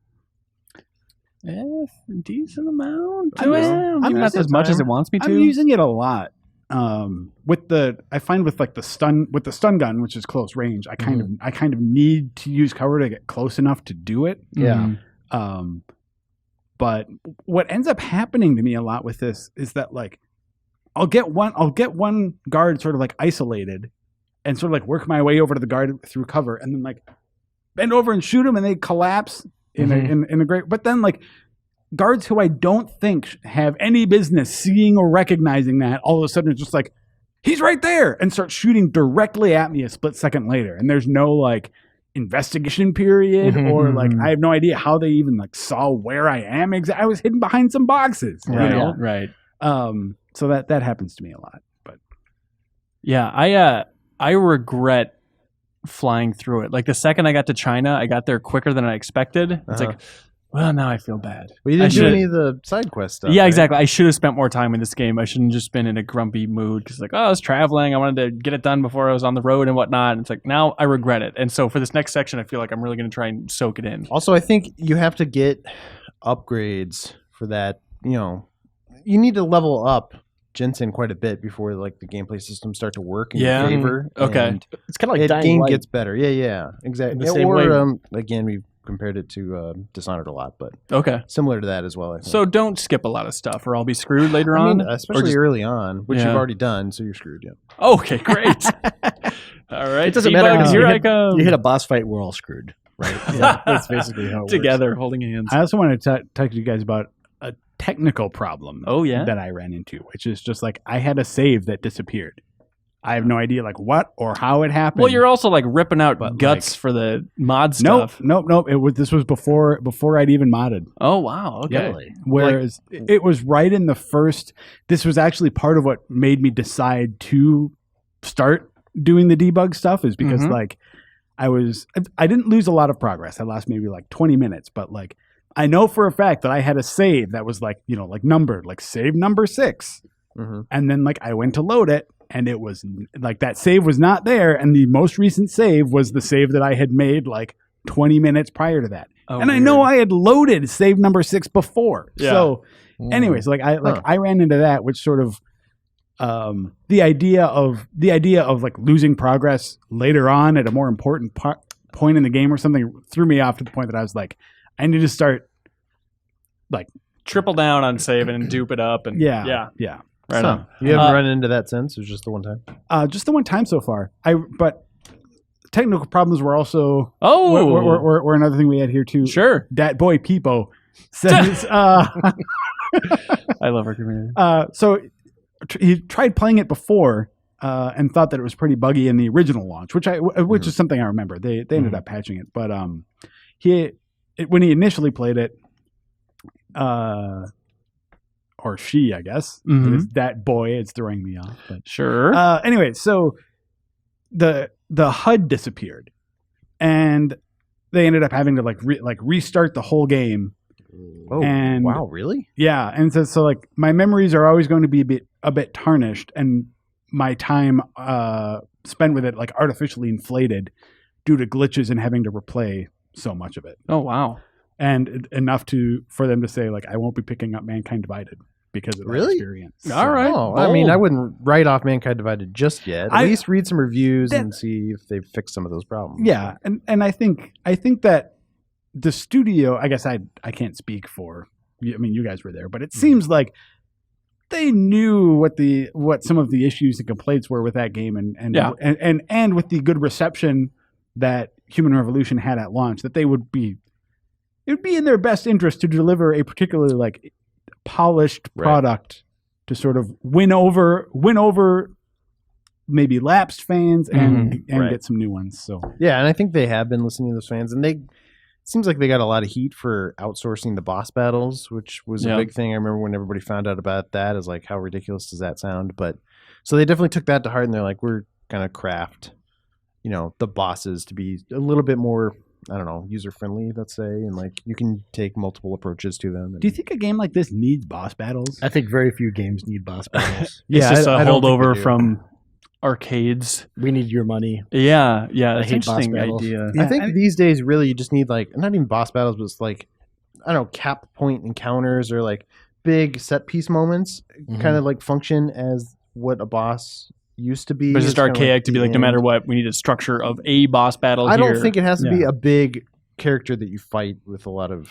Decent amount. I'm not as much as it wants me to. I'm using it a lot. I find with like the stun gun, which is close range, I kind of need to use cover to get close enough to do it. Yeah. But what ends up happening to me a lot with this is that like I'll get one guard sort of like isolated and sort of like work my way over to the guard through cover and then like bend over and shoot them and they collapse in a great, but then like guards who I don't think have any business seeing or recognizing that all of a sudden it's just like, he's right there and start shooting directly at me a split second later. And there's no like investigation period or like, I have no idea how they even like saw where I am. I was hidden behind some boxes, Right. you know? Right. So that happens to me a lot, but Yeah. I regret flying through it. Like the second I got to China, I got there quicker than I expected. It's like, well, now I feel bad. Well, you didn't do any of the side quest stuff. Yeah, right? exactly. I should have spent more time in this game. I shouldn't just been in a grumpy mood because, like, I was traveling. I wanted to get it done before I was on the road and whatnot. And it's like, now I regret it. And so for this next section, I feel like I'm really going to try and soak it in. Also, I think you have to get upgrades for that. You need to level up Jensen quite a bit before like the gameplay systems start to work in your favor. Okay. And It's kind of like the Dying game Light. gets better. Yeah, exactly. The same way. Again, we've compared it to Dishonored a lot, but Okay. similar to that as well. I think. So don't skip a lot of stuff or I'll be screwed later I mean, on. especially just- early on, which Yeah. you've already done, so you're screwed. Yeah. Okay, great. All right. It doesn't matter T-Bugs, because here I come. you hit a boss fight, we're all screwed, right? Yeah, that's basically how it Together, holding hands. I also want to talk to you guys about a technical problem Oh, yeah? that I ran into, which is just like I had a save that disappeared. I have no idea like what or how it happened. Well, you're also like ripping out But, guts for the mod nope, stuff. nope. This was before I'd even modded. Oh, wow. Okay. Really? Whereas it was right in the first. This was actually part of what made me decide to start doing the debug stuff is because Mhm. like I didn't lose a lot of progress. I lost maybe like 20 minutes, but like I know for a fact that I had a save that was like like numbered like save number 6, and then like I went to load it. And it was like that save was not there. And the most recent save was the save that I had made like 20 minutes prior to that. Oh, and I know I had loaded save number 6 before. Yeah. So anyways, like I ran into that, which sort of the idea of like losing progress later on at a more important point in the game or something threw me off to the point that I was like, I need to start like Triple down on saving and dupe it up. And yeah. Right on. You haven't run into that since? It was just the one time? Just the one time so far. But technical problems were also were another thing we had here too. Sure. Dat boy Peepo says I love our community. so he tried playing it before and thought that it was pretty buggy in the original launch, which is something I remember. They ended up patching it, but when he initially played it, or she, I guess, it's that boy. It's throwing me off. But. Sure. Anyway, so the HUD disappeared, and they ended up having to like restart the whole game. Oh, And- wow, really? Yeah, and so like my memories are always going to be a bit tarnished, and my time spent with it like artificially inflated due to glitches and having to replay so much of it, Oh, wow. and enough for them to say like I won't be picking up Mankind Divided. because of that Really? experience. All right. Oh, I mean, I Bold. wouldn't write off Mankind Divided just yet. At least read some reviews and see if they've fixed some of those problems. Yeah, and I think that the studio, I guess I can't speak for, I mean, you guys were there, but it seems like they knew what some of the issues and complaints were with that game, and with the good reception that Human Revolution had at launch, that it would be in their best interest to deliver a particularly like polished product to sort of win over maybe lapsed fans and get some new ones. So yeah, and I think they have been listening to those fans, and it seems like they got a lot of heat for outsourcing the boss battles, which was a big thing. I remember when everybody found out about that, is like, how ridiculous does that sound? But so they definitely took that to heart, and they're like, we're gonna craft, the bosses to be a little bit more, I don't know, user friendly, let's say, and like you can take multiple approaches to them. do you think a game like this needs boss battles? I think very few games need boss battles. It's just a I don't think holdover they do. from arcades. We need your money. Yeah, that's an hate boss interesting battles. idea. Yeah, I think these days, really, you just need like not even boss battles, but it's like, I don't know, cap point encounters or like big set piece moments, kind of like function as what a boss used to be. But it's just It's kinda archaic to be the like, no end. matter what, we need a structure of a boss battle I here. don't think it has to be Yeah. a big character that you fight with a lot of,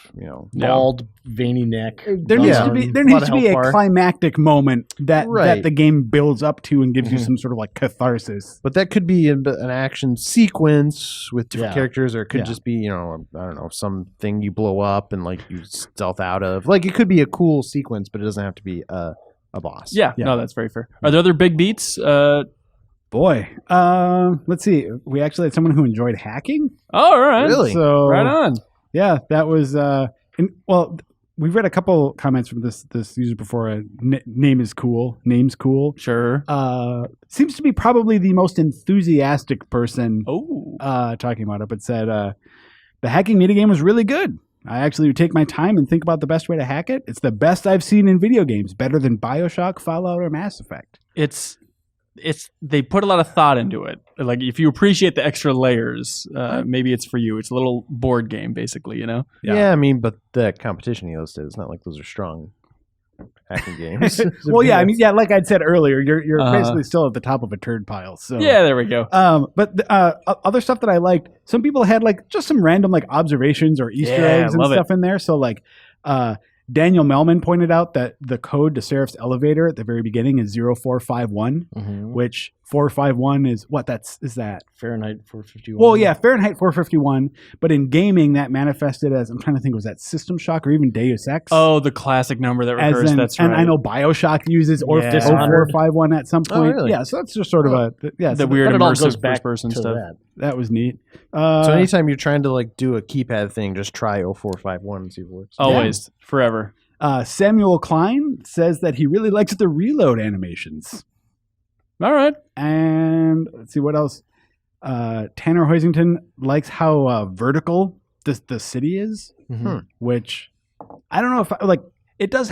Bald, veiny neck. There needs to be a health bar. climactic moment that Right. the game builds up to and gives you some sort of like catharsis. But that could be an action sequence with different Yeah. characters, or it could Yeah. just be, I don't know, something you blow up and like you stealth out of. Like it could be a cool sequence, but it doesn't have to be a boss. Yeah, no, that's very fair. Are there other big beats? Boy, let's see. We actually had someone who enjoyed hacking. All right. Really? So Right on. yeah, that was. We've read a couple comments from this user before. Name's cool. Sure. Seems to be probably the most enthusiastic person Oh. talking about it. But said the hacking metagame was really good. I actually would take my time and think about the best way to hack it. It's the best I've seen in video games. Better than BioShock, Fallout, or Mass Effect. They put a lot of thought into it. Like if you appreciate the extra layers, maybe it's for you. It's a little board game, basically. Yeah, I mean, but the competition he listed, it's not like those are strong hacking games. Well, yeah, I mean, yeah, like I'd said earlier, you're basically still at the top of a turd pile. So Yeah, there we go. But other stuff that I liked, some people had like just some random like observations or Easter Yeah, eggs and love it. stuff in there. So like Daniel Melman pointed out that the code to Seraph's elevator at the very beginning is 0451, which 451 is what? Is that? Fahrenheit 451. Well, yeah, Fahrenheit 451. But in gaming, that manifested as, I'm trying to think, was that System Shock or even Deus Ex? Oh, the classic number that As recurs. in- That's and right. I know BioShock uses or Yeah. 0451 at some point. really? Yeah, so that's just sort of the so weird But it all goes immersive back first-person to stuff. that. that was neat. So anytime you're trying to like do a keypad thing, just try 0451 and see if it works. Always, forever. Samuel Klein says that he really likes the reload animations. All right. And let's see what else. Tanner Hoisington likes how vertical the city is, which I don't know if it does.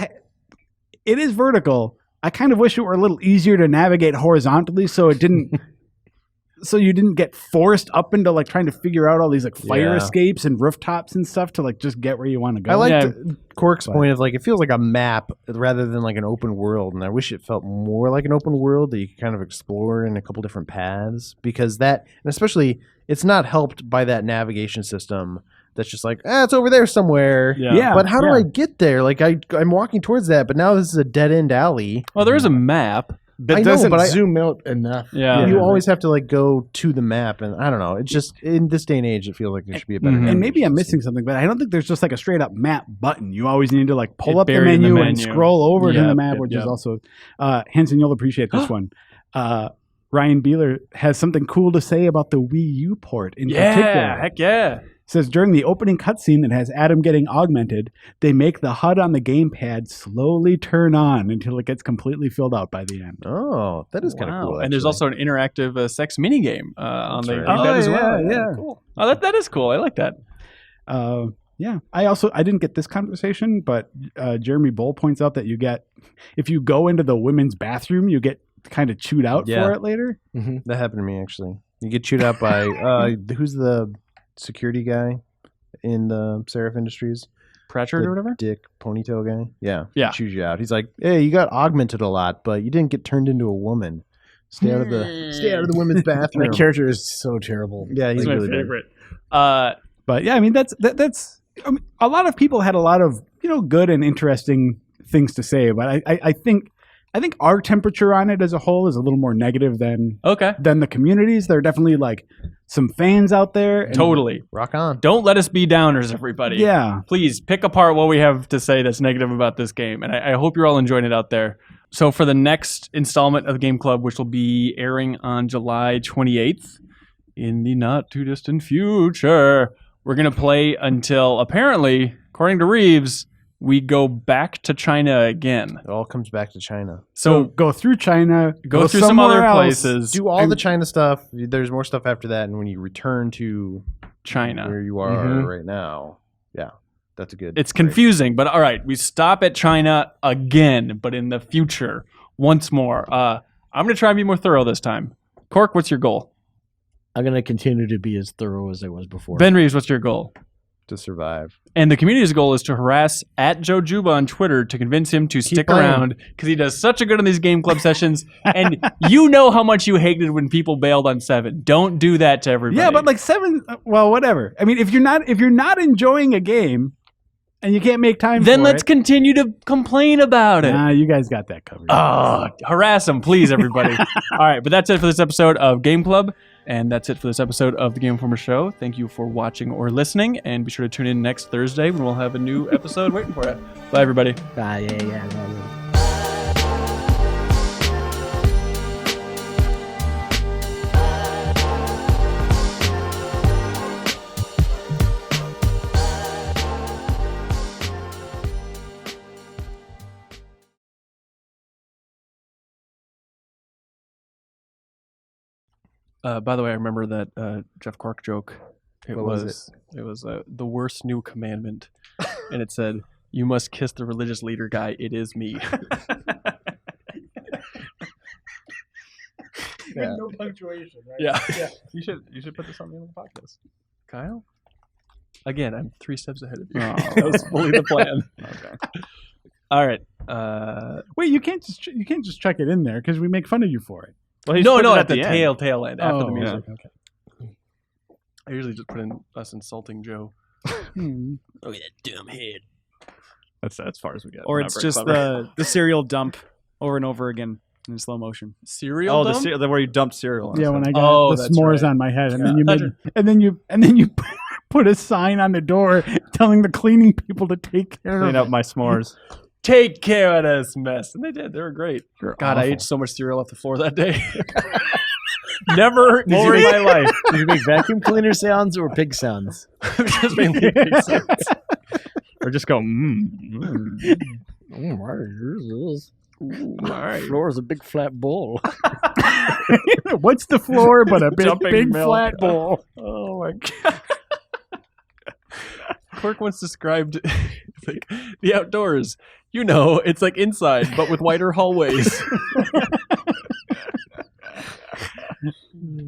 It is vertical. I kind of wish it were a little easier to navigate horizontally, so it didn't. So you didn't get forced up into like trying to figure out all these like fire Yeah. escapes and rooftops and stuff to like just get where you want to go. I like Yeah. Cork's point of like it feels like a map rather than like an open world, and I wish it felt more like an open world that you could kind of explore in a couple different paths, because that, and especially it's not helped by that navigation system that's just like, it's over there somewhere. Yeah. But how do yeah. I get there? Like I'm walking towards that, but now this is a dead end alley. Well, there is a map. That I know, doesn't but I- zoom out enough. Yeah. You always have to like go to the map, and I don't know. It's just in this day and age, it feels like there should be a better. Mhm. And maybe I'm navigation missing something, but I don't think there's just like a straight up map button. You always need to like pull It up the buried in the menu and menu. scroll over to the Yep, map, yep, which yep. is also Hanson. You'll appreciate this one. Ryan Beeler has something cool to say about the Wii U port in particular. Yeah. Heck yeah. Says during the opening cutscene that has Adam getting augmented, they make the HUD on the gamepad slowly turn on until it gets completely filled out by the end. Oh, that is kind of Wow. cool. And there's actually. also an interactive sex minigame on the right. gamepad as well. yeah. Cool. Oh, that is cool. I like that. Yeah, I didn't get this conversation, but Jeremy Bull points out that if you go into the women's bathroom, you get kind of chewed out Yeah. for it later. That happened to me actually. You get chewed out by who's the security guy in the Seraph Industries? Pratchard or whatever. Dick ponytail guy. Yeah. Yeah. He chews you out. He's like, hey, you got augmented a lot, but you didn't get turned into a woman. Stay out of the women's bathroom. That character is so terrible. Yeah, he's He's my really good. favorite. But yeah, I mean that's I mean, a lot of people had a lot of good and interesting things to say, but I think our temperature on it as a whole is a little more negative than the communities. There are definitely like some fans out there. And Totally. Rock on. Don't let us be downers, everybody. Yeah. Please pick apart what we have to say that's negative about this game. And I hope you're all enjoying it out there. So for the next installment of the Game Club, which will be airing on July 28th in the not too distant future, we're going to play until apparently, according to Reeves, we go back to China again. It all comes back to China. So go through China, Go through some other somewhere else. places. Do all the China stuff. There's more stuff after that, and when you return to China. where you are right now, yeah, that's a good. It's confusing, but all right, we stop at China again, but in the future, once more. I'm going to try and be more thorough this time. Cork, what's your goal? I'm going to continue to be as thorough as I was before. Ben Reeves, what's your goal? to survive. And the community's goal is to harass at Joe Juba on Twitter to convince him to stick playing. around because he does such a good on these game club sessions. And you know how much you hated when people bailed on 7. Don't do that to everybody. Yeah, but like 7, well, whatever. I mean, if you're not enjoying a game and you can't make time then for let's it, continue to complain about it. nah, you guys got that covered. Oh, harass them, please, everybody. All right, but that's it for this episode of Game Club. And that's it for this episode of the Game Informer Show. Thank you for watching or listening. And be sure to tune in next Thursday when we'll have a new episode waiting for you. Bye, everybody. By the way, I remember that Jeff Cork joke. It was the worst new commandment, and it said, "You must kiss the religious leader guy. It is me." Yeah. No punctuation, right? Yeah. You should put this on the end of the podcast. Kyle. Again, I'm 3 steps ahead of you. That was fully the plan. Okay. All right. Wait, you can't just chuck it in there because we make fun of you for it. Well, No, at at the end. tail end after the Oh, music. Okay. I usually just put in us insulting Joe. Look at that dumb head. That's as far as we get. Or We're not it's very just clever. the cereal dump over and over again in slow motion. Cereal. Oh, dump? where you dump cereal. On Yeah, when I got Oh, the that's s'mores right. on my head, and Yeah. then you put a sign on the door telling the cleaning people to take care clean of up my s'mores. Take care of this mess. And they did. They were great. You're God, I awful. ate so much cereal off the floor that day. Never Did you more in make- my life. Did you make vacuum cleaner sounds or pig sounds? Just mainly pig sounds. Or just go, All right. Floor is a big flat bowl. What's the floor but a big Jumping milk. flat bowl? Oh my god. Cork once described like the outdoors. You know, it's like inside, but with wider hallways.